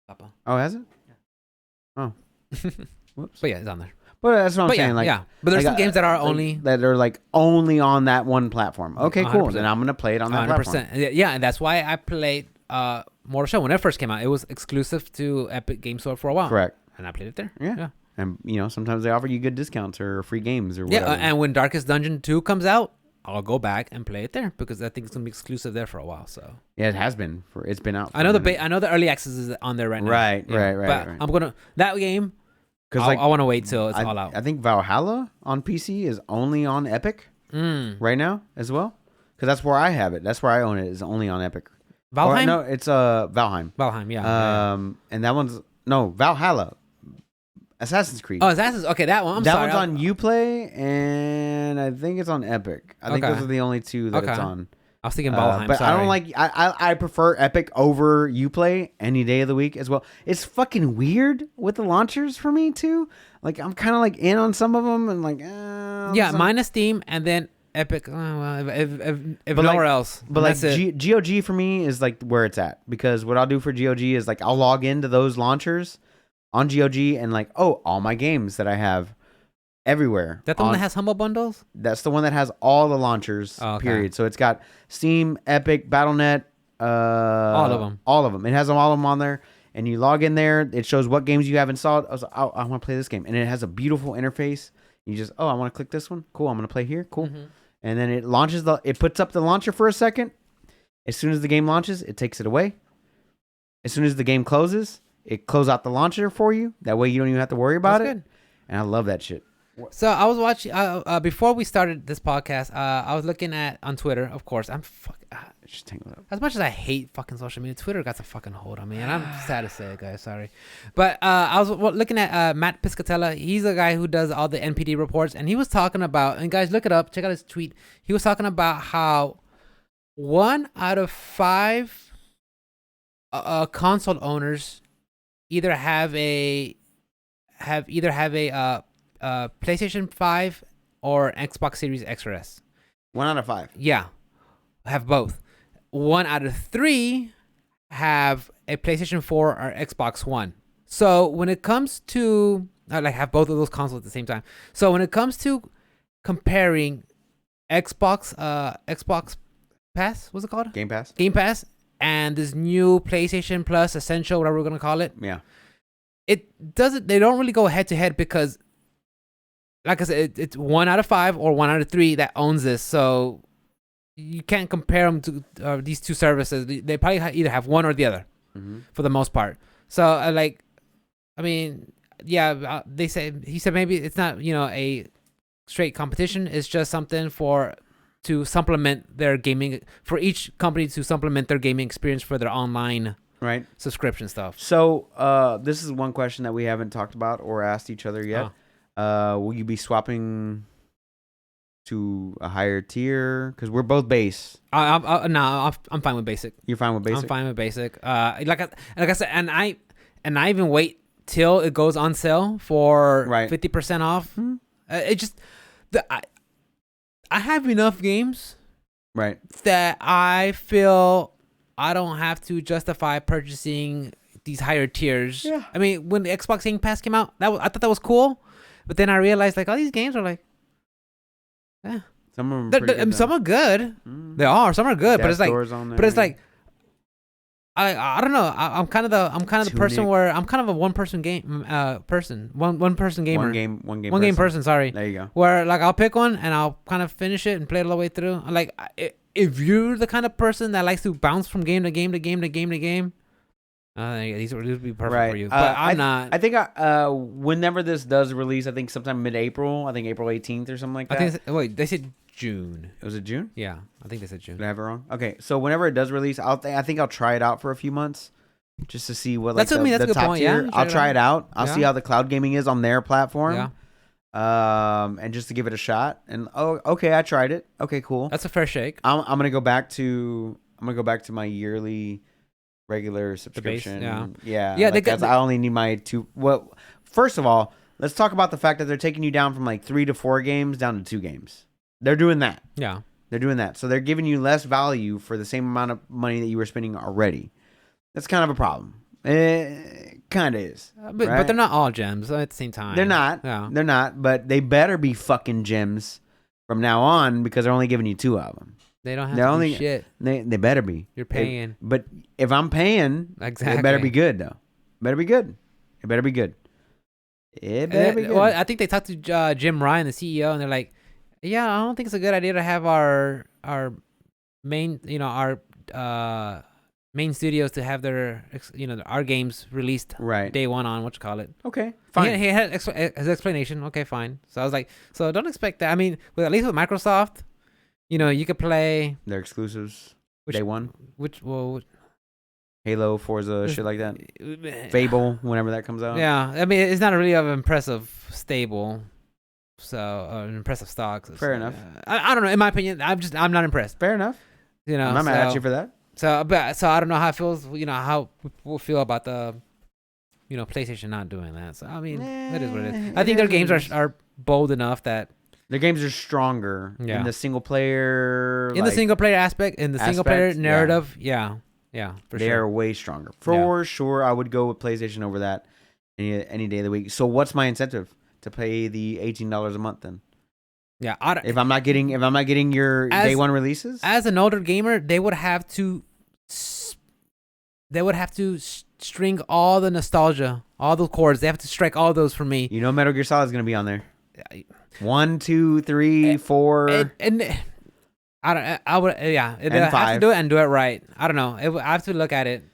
Speaker 1: Papa.
Speaker 2: Oh, has it?
Speaker 1: Yeah.
Speaker 2: Oh. Whoops.
Speaker 1: But yeah, it's on there.
Speaker 2: But that's what I'm saying. Like,
Speaker 1: but there's some games that are only
Speaker 2: only on that one platform. Okay, 100%. Cool. Then I'm gonna play it on that 100%. Platform.
Speaker 1: Yeah, and that's why I played Mortal Shell when it first came out. It was exclusive to Epic Game Store for a while.
Speaker 2: Correct.
Speaker 1: And I played it there.
Speaker 2: Yeah. And sometimes they offer you good discounts or free games or whatever.
Speaker 1: Yeah, and when Darkest Dungeon 2 comes out, I'll go back and play it there because I think it's gonna be exclusive there for a while. So
Speaker 2: yeah, it has been. It's been out.
Speaker 1: I know the early access is on there right now.
Speaker 2: Right.
Speaker 1: But I'm gonna that game. Because I want to wait till it's all out.
Speaker 2: I think Valhalla on PC is only on Epic right now as well. Because that's where I have it. That's where I own it. It's only on Epic.
Speaker 1: Valheim?
Speaker 2: No, it's Valheim.
Speaker 1: Valheim, yeah.
Speaker 2: And that one's Valhalla. Assassin's Creed.
Speaker 1: Oh, Assassin's. Okay, that one.
Speaker 2: That one's on Uplay, and I think it's on Epic. I think those are the only two that it's on.
Speaker 1: I was thinking Valheim.
Speaker 2: But
Speaker 1: sorry.
Speaker 2: I don't like. I prefer Epic over Uplay any day of the week as well. It's fucking weird with the launchers for me too. Like I'm kind of like in on some of them and like
Speaker 1: yeah, minus Steam and then Epic. Well, if
Speaker 2: But
Speaker 1: nowhere
Speaker 2: like-
Speaker 1: else,
Speaker 2: But like
Speaker 1: that's it.
Speaker 2: GOG for me is like where it's at, because what I'll do for GOG is like I'll log into those launchers on GOG and like all my games that I have everywhere.
Speaker 1: That the one that has Humble Bundles?
Speaker 2: That's the one that has all the launchers.
Speaker 1: Oh, okay.
Speaker 2: Period. So it's got Steam, Epic, BattleNet, all
Speaker 1: of 'em.
Speaker 2: all of them. It has all of them on there, and you log in there. It shows what games you have installed. I was like, oh, I want to play this game, and it has a beautiful interface. You just, I want to click this one. Cool. I'm gonna play here. Cool.
Speaker 1: Mhm.
Speaker 2: And then it puts up the launcher for a second. As soon as the game launches, it takes it away. As soon as the game closes, it closes out the launcher for you. That way you don't even have to worry about
Speaker 1: That's
Speaker 2: it.
Speaker 1: good.
Speaker 2: And I love that shit.
Speaker 1: So I was watching before we started this podcast. I was looking at on Twitter. Of course,
Speaker 2: Just tangle it up.
Speaker 1: as much as I hate fucking social media, Twitter got a fucking hold on me, and I'm sad to say it, guys. Sorry, but I was looking at Matt Piscatella. He's a guy who does all the NPD reports, and he was talking about. And guys, look it up. Check out his tweet. He was talking about how 1 out of 5 console owners either have a PlayStation 5 or Xbox Series X or S.
Speaker 2: 1 out of 5.
Speaker 1: Yeah, have both. 1 out of 3 have a PlayStation 4 or Xbox One. So when it comes to have both of those consoles at the same time. So when it comes to comparing Xbox Pass, what's it called?
Speaker 2: Game Pass.
Speaker 1: Game Pass, and this new PlayStation Plus Essential, whatever we're gonna call it.
Speaker 2: Yeah.
Speaker 1: It doesn't. They don't really go head to head because, like I said, it's 1 out of 5 or 1 out of 3 that owns this. So you can't compare them to these two services. They probably either have one or the other for the most part. So he said maybe it's not a straight competition. It's just something to supplement their gaming, for each company to supplement their gaming experience for their online subscription stuff.
Speaker 2: So this is one question that we haven't talked about or asked each other yet. Will you be swapping to a higher tier? Because we're both base.
Speaker 1: I'm fine with basic.
Speaker 2: You're fine with basic?
Speaker 1: I'm fine with basic. Like I said, and I even wait till it goes on sale for 50% off. I have enough games that I feel I don't have to justify purchasing these higher tiers.
Speaker 2: Yeah.
Speaker 1: I mean, when the Xbox Game Pass came out, I thought that was cool, but then I realized all these games are
Speaker 2: some of them
Speaker 1: some are good. They are. Some are good, but it's I don't know. I'm kind of the person where I'm kind of a one person person, one person gamer.
Speaker 2: One
Speaker 1: game person. Sorry.
Speaker 2: There you go.
Speaker 1: Where I'll pick one and I'll kind of finish it and play it all the way through. If you're the kind of person that likes to bounce from game to game to game to game to game, these would be perfect for you. But I'm not.
Speaker 2: I think whenever this does release, I think sometime mid-April. I think April 18th or something like that.
Speaker 1: Wait, they said June.
Speaker 2: Was it June?
Speaker 1: Yeah, I think they said June.
Speaker 2: Did I have it wrong? Okay, so whenever it does release, I think I'll try it out for a few months, just to see what
Speaker 1: that's a good
Speaker 2: top
Speaker 1: point.
Speaker 2: tier.
Speaker 1: Yeah,
Speaker 2: I'll try it out. I'll see how the cloud gaming is on their platform.
Speaker 1: Yeah.
Speaker 2: And just to give it a shot. And okay, I tried it. Okay, cool.
Speaker 1: That's a fair shake.
Speaker 2: I'm gonna go back to my yearly regular subscription.
Speaker 1: Yeah.
Speaker 2: I only need my two. Well, first of all, let's talk about the fact that they're taking you down from like 3 to 4 games down to 2 games. They're doing that.
Speaker 1: Yeah.
Speaker 2: They're doing that. So they're giving you less value for the same amount of money that you were spending already. That's kind of a problem. It kind of is.
Speaker 1: But they're not all gems at the same time.
Speaker 2: They're not.
Speaker 1: Yeah.
Speaker 2: They're not. But they better be fucking gems from now on, because they're only giving you 2 of them.
Speaker 1: They don't have to do shit.
Speaker 2: They better be.
Speaker 1: You're paying.
Speaker 2: But if I'm paying,
Speaker 1: exactly,
Speaker 2: it better be good, though. It better be good. It better be good.
Speaker 1: Well, I think they talked to Jim Ryan, the CEO, and they're like, yeah, I don't think it's a good idea to have our main, main studios to have their, our games released day one on
Speaker 2: Okay, fine.
Speaker 1: He had his explanation. Okay, fine. So I was like, so don't expect that. I mean, at least with Microsoft, you could play
Speaker 2: their exclusives day one. Halo, Forza, shit like that. Fable, whenever that comes out.
Speaker 1: Yeah, I mean, it's not really of impressive stable. So impressive stocks.
Speaker 2: Fair enough.
Speaker 1: I don't know. In my opinion, I'm not impressed.
Speaker 2: Fair enough.
Speaker 1: You know,
Speaker 2: I'm not mad at you for that.
Speaker 1: So I don't know how it feels. You know how people feel about the, PlayStation not doing that. So I mean, it is what it is. I think their games are bold enough that
Speaker 2: their games are stronger in the single player.
Speaker 1: In the single player aspect, in the single player narrative, for
Speaker 2: they are way stronger. For sure, I would go with PlayStation over that any day of the week. So what's my incentive to pay the $18 a month then?
Speaker 1: Yeah,
Speaker 2: if I'm not getting your day one releases,
Speaker 1: as an older gamer, they would have to string all the nostalgia, all the chords. They have to strike all those for me.
Speaker 2: You know, Metal Gear Solid is going to be on there. 1, 2, 3, 4,
Speaker 1: and I would I
Speaker 2: and
Speaker 1: have
Speaker 2: 5.
Speaker 1: to do it and do it right. I don't know. I have to look at it.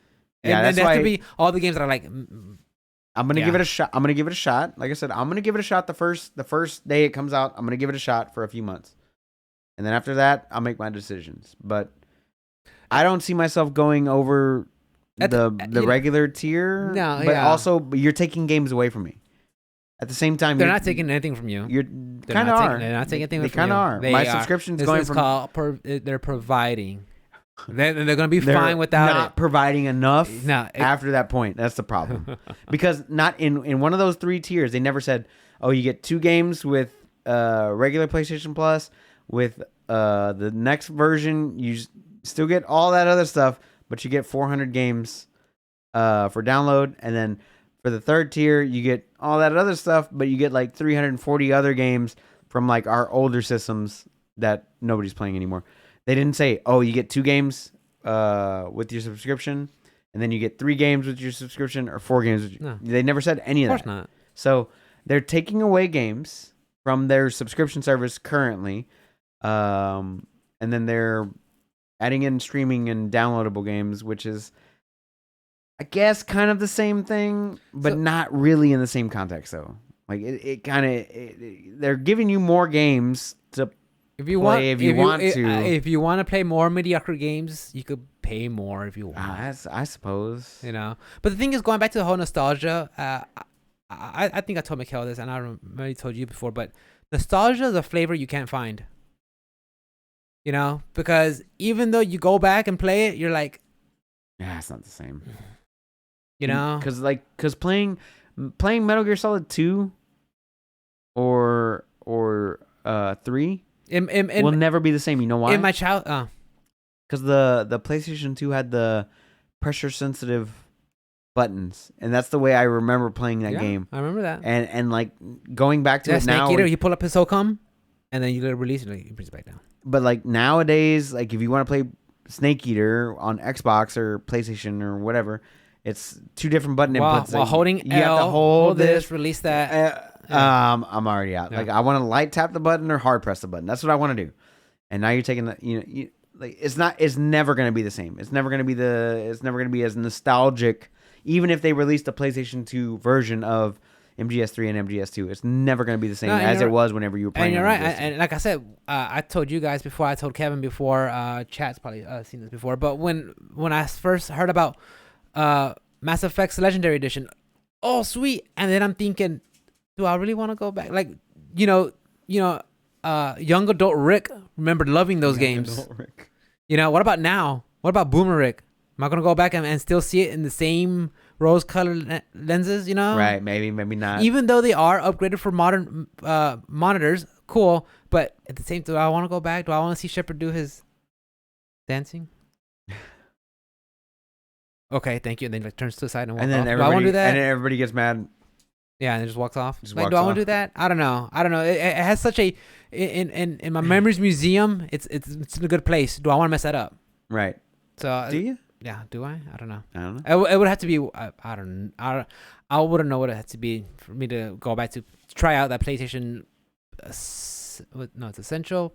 Speaker 1: And
Speaker 2: that's
Speaker 1: there
Speaker 2: why
Speaker 1: has to be all the games that are like.
Speaker 2: I'm gonna give it a shot. I'm gonna give it a shot. Like I said, I'm gonna give it a shot the first day it comes out. I'm gonna give it a shot for a few months, and then after that, I'll make my decisions. But I don't see myself going over the regular tier.
Speaker 1: No,
Speaker 2: but also you're taking games away from me. At the same time,
Speaker 1: they're not taking anything from you.
Speaker 2: You're kind of are.
Speaker 1: They're not taking anything from you.
Speaker 2: They kind of are. My subscription's going from.
Speaker 1: They're providing. They're going to be fine without
Speaker 2: not providing enough after that point. That's the problem. Because not in one of those 3 tiers, they never said, oh, you get 2 games with regular PlayStation Plus. With the next version, you still get all that other stuff, but you get 400 games for download. And then for the 3rd tier, you get all that other stuff, but you get like 340 other games from like our older systems that nobody's playing anymore. They didn't say, oh, you get 2 games with your subscription, and then you get 3 games with your subscription, or 4 games.
Speaker 1: No.
Speaker 2: They never said any of that.
Speaker 1: Of course not.
Speaker 2: So they're taking away games from their subscription service currently, and then they're adding in streaming and downloadable games, which is, I guess, kind of the same thing, but not really in the same context, though. Like, it kind of... They're giving you more games to... If you want
Speaker 1: to play more mediocre games, you could pay more if you want.
Speaker 2: I suppose.
Speaker 1: You know, but the thing is, going back to the whole nostalgia, I think I told Mikhail this, and I already told you before, but nostalgia is a flavor you can't find. You know, because even though you go back and play it, you're like,
Speaker 2: yeah, it's not the same.
Speaker 1: You know,
Speaker 2: because playing Metal Gear Solid 2 or 3. Will never be the same. You know why?
Speaker 1: In my child,
Speaker 2: because the PlayStation 2 had the pressure sensitive buttons, and that's the way I remember playing that game.
Speaker 1: I remember that.
Speaker 2: And like going back to it now,
Speaker 1: Snake Eater, you pull up his SOCOM, and then you release it, and you bring it back down.
Speaker 2: But like nowadays, like if you want to play Snake Eater on Xbox or PlayStation or whatever, it's 2 different button inputs.
Speaker 1: While holding
Speaker 2: you have to
Speaker 1: hold this, release that.
Speaker 2: I'm already out. Yeah. Like I want to light tap the button or hard press the button. That's what I want to do. And now you're taking the, like it's never going to be the same. It's never going to be as nostalgic. Even if they released a PlayStation 2 version of MGS3 and MGS2, it's never going to be the same as it was whenever you were playing.
Speaker 1: And you're right. And like I said, I told you guys before. I told Kevin before. Chat's probably seen this before. But when I first heard about Mass Effect's Legendary Edition, oh sweet, and then I'm thinking, do I really want to go back? Like, young adult Rick remembered loving those games. You know, what about now? What about Boomer Rick? Am I going to go back and still see it in the same rose-colored lenses, you know?
Speaker 2: Right, maybe not.
Speaker 1: Even though they are upgraded for modern monitors, cool. But at the same time, do I want to go back? Do I want to see Shepard do his dancing? Okay, thank you. And then like turns to the side and walks off. Do I want to do that?
Speaker 2: And then everybody gets mad.
Speaker 1: Yeah, and it just walks off. Do I want to do that? I don't know. It has such a in my memories museum. It's in a good place. Do I want to mess that up?
Speaker 2: Right.
Speaker 1: So
Speaker 2: do you?
Speaker 1: Yeah. Do I? I don't know.
Speaker 2: I don't know.
Speaker 1: It would have to be. I wouldn't know what it had to be for me to go back to try out that PlayStation. No, it's Essential,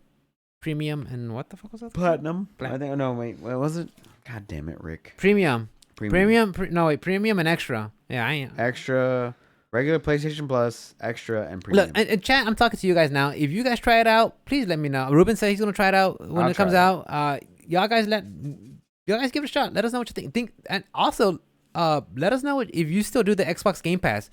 Speaker 1: Premium, and what the fuck was that?
Speaker 2: Platinum. I think. No, wait. What was it? God damn it, Rick.
Speaker 1: Premium. Premium and Extra. Yeah, I am.
Speaker 2: Extra. Regular PlayStation Plus, Extra, and Premium.
Speaker 1: Look, and chat, I'm talking to you guys now. If you guys try it out, please let me know. Ruben said he's gonna try it out when it comes out. Y'all guys give it a shot. Let us know what you think. And also, let us know if you still do the Xbox Game Pass.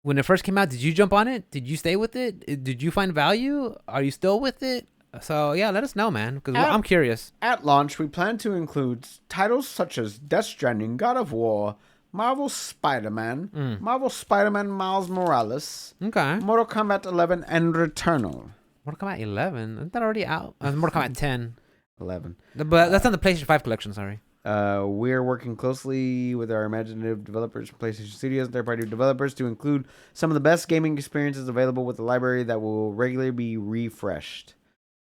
Speaker 1: When it first came out, did you jump on it? Did you stay with it? Did you find value? Are you still with it? So yeah, let us know, man, because I'm curious.
Speaker 2: At launch, we plan to include titles such as Death Stranding, God of War, Marvel Spider-Man, Marvel Spider-Man Miles Morales,
Speaker 1: Okay.
Speaker 2: Mortal Kombat 11, and Returnal.
Speaker 1: Mortal Kombat 11? Isn't that already out? Mortal Kombat 10.
Speaker 2: 11.
Speaker 1: But that's not the PlayStation 5 collection, sorry.
Speaker 2: We're working closely with our imaginative developers from PlayStation Studios and third-party developers to include some of the best gaming experiences available with the library that will regularly be refreshed.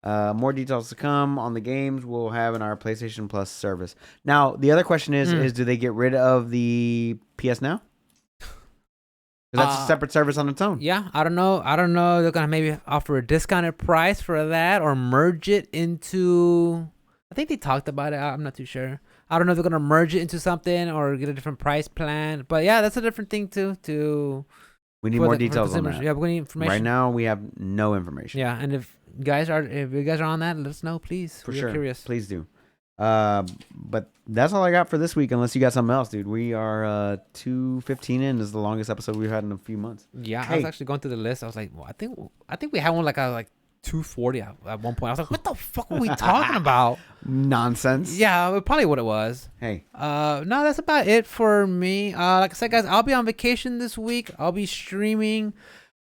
Speaker 2: More details to come on the games we'll have in our PlayStation Plus service. Now, the other question is do they get rid of the PS Now? 'Cause that's a separate service on its own.
Speaker 1: Yeah, I don't know. They're gonna maybe offer a discounted price for that or merge it into. I think they talked about it. I'm not too sure. I don't know if they're gonna merge it into something or get a different price plan. But yeah, that's a different thing too.
Speaker 2: We need more details on that.
Speaker 1: Yeah, we need information.
Speaker 2: Right now, we have no information.
Speaker 1: Yeah, and if you guys are on that, let us know, please.
Speaker 2: For
Speaker 1: We're
Speaker 2: sure.
Speaker 1: Curious.
Speaker 2: Please do. But that's all I got for this week. Unless you got something else, dude. We are 2:15 in. This is the longest episode we've had in a few months.
Speaker 1: Yeah, I was actually going through the list. I was like, well, I think we had one like 240 at one point. I was like, what the fuck are we talking about?
Speaker 2: Nonsense.
Speaker 1: Yeah, probably what it was.
Speaker 2: Hey.
Speaker 1: No, that's about it for me. Like I said, guys, I'll be on vacation this week. I'll be streaming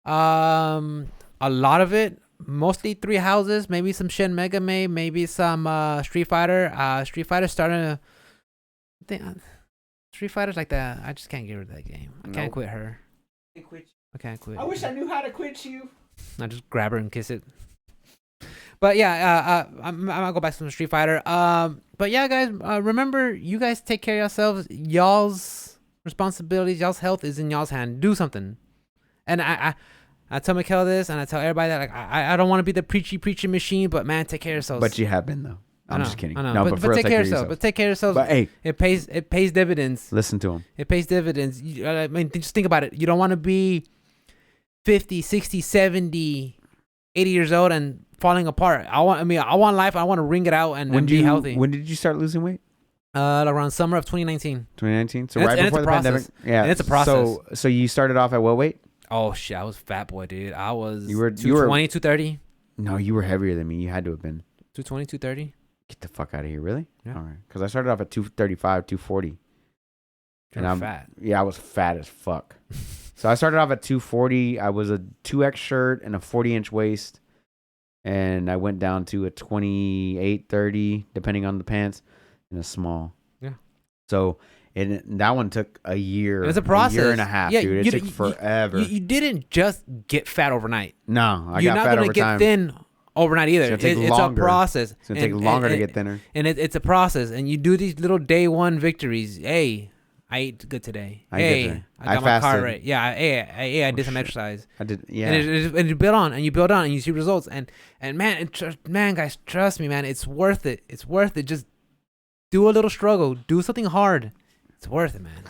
Speaker 1: a lot of it. Mostly 3 houses, maybe some Shin Megami, maybe some Street Fighter. Street Fighter's starting to. Street Fighter's like that. I just can't get rid of that game. I can't quit her. I can't quit.
Speaker 2: I wish I knew how to quit you.
Speaker 1: I just grab her and kiss it. But yeah, I'm gonna go back to some Street Fighter. But yeah, guys, remember, you guys take care of yourselves. Y'all's responsibilities, y'all's health is in y'all's hand. Do something. And I tell Mikhail this, and I tell everybody that like I don't want to be the preachy machine, but man, take care of yourselves.
Speaker 2: But you have been though. I'm just kidding.
Speaker 1: I know.
Speaker 2: No,
Speaker 1: but take care of yourself. But take care of yourselves.
Speaker 2: But hey,
Speaker 1: it pays dividends.
Speaker 2: Listen to him.
Speaker 1: It pays dividends. I mean, just think about it. You don't want to be 50, 60, 70, 80 years old and falling apart. I want life. I want to wring it out and be healthy.
Speaker 2: When did you start losing weight?
Speaker 1: Around summer of 2019.
Speaker 2: 2019. So right before the pandemic. Yeah.
Speaker 1: And it's a process.
Speaker 2: So you started off at what weight?
Speaker 1: Oh shit, I was fat boy, dude. I was
Speaker 2: 220,
Speaker 1: 230.
Speaker 2: No, you were heavier than me. You had to have been
Speaker 1: 220, 230.
Speaker 2: Get the fuck out of here, really?
Speaker 1: Yeah.
Speaker 2: All right. Because I started off at 235, 240.
Speaker 1: And I'm fat.
Speaker 2: Yeah, I was fat as fuck. So I started off at 240. I was a 2X shirt and a 40-inch waist. And I went down to a 28, 30, depending on the pants, and a small.
Speaker 1: Yeah.
Speaker 2: So that one took a year.
Speaker 1: It's a process.
Speaker 2: A year and a half, dude. It took forever.
Speaker 1: You didn't just get fat overnight.
Speaker 2: No, I got fat over time. You're not going to
Speaker 1: get thin overnight either.
Speaker 2: It's a process. It's going to take longer to get thinner.
Speaker 1: And it's a process. And you do these little day one victories. Hey, I ate good today. I got my car right. Yeah, I did some exercise.
Speaker 2: I did, yeah.
Speaker 1: And you build on, and you see results. And man, guys, trust me, man, it's worth it. It's worth it. Just do a little struggle. Do something hard. It's worth it, man.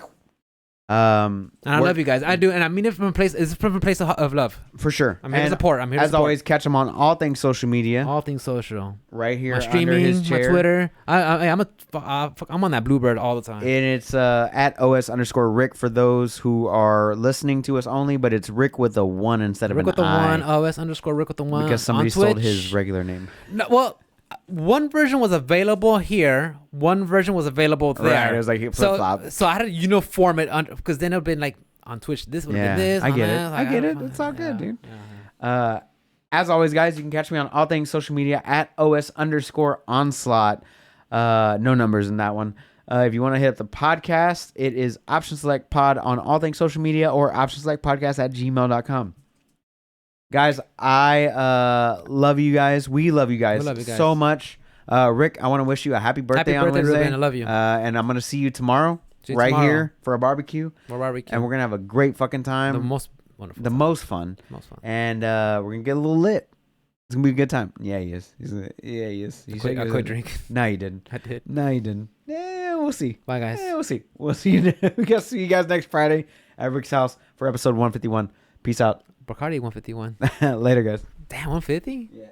Speaker 1: And I love you guys. I do, and I mean it from a place. It's from a place of love,
Speaker 2: for sure.
Speaker 1: I'm here to support.
Speaker 2: As always, catch them on all things social media.
Speaker 1: All things social,
Speaker 2: right here.
Speaker 1: My streaming,
Speaker 2: under his chair.
Speaker 1: My Twitter. I'm on that Bluebird all the time.
Speaker 2: And it's at @OS_Rick for those who are listening to us only, but it's Rick with a 1 instead of an I.
Speaker 1: Rick with the 1. OS_Rick with the 1.
Speaker 2: Because somebody stole his regular name.
Speaker 1: No, well. One version was available here. One version was available there.
Speaker 2: Right, it was like flip-flop.
Speaker 1: So I had to uniform it because then it would have been like on Twitch. This would have been this.
Speaker 2: I get it. I get it. It's all good, dude. As always, guys, you can catch me on all things social media at @OS_Onslaught. No numbers in that one. If you want to hit up the podcast, it is Option Select Pod on all things social media or optionselectpodcast@gmail.com. Guys, I love you guys. We love you guys, so much. Rick, I want to wish you a happy birthday on Wednesday.
Speaker 1: Ruben. I love you.
Speaker 2: And I'm going to see you tomorrow here for a barbecue. And we're going to have a great fucking time.
Speaker 1: The most wonderful.
Speaker 2: Most fun. And we're going to get a little lit. It's going to be a good time. Yeah, he is. He is.
Speaker 1: I quit drinking.
Speaker 2: No, you didn't.
Speaker 1: I did.
Speaker 2: No, you didn't. Yeah, we'll see.
Speaker 1: Bye, guys.
Speaker 2: Yeah, we'll see. We'll see you. We'll see you guys next Friday at Rick's house for episode 151. Peace out.
Speaker 1: Bacardi 151.
Speaker 2: Later, guys.
Speaker 1: Damn, 150?
Speaker 2: Yeah.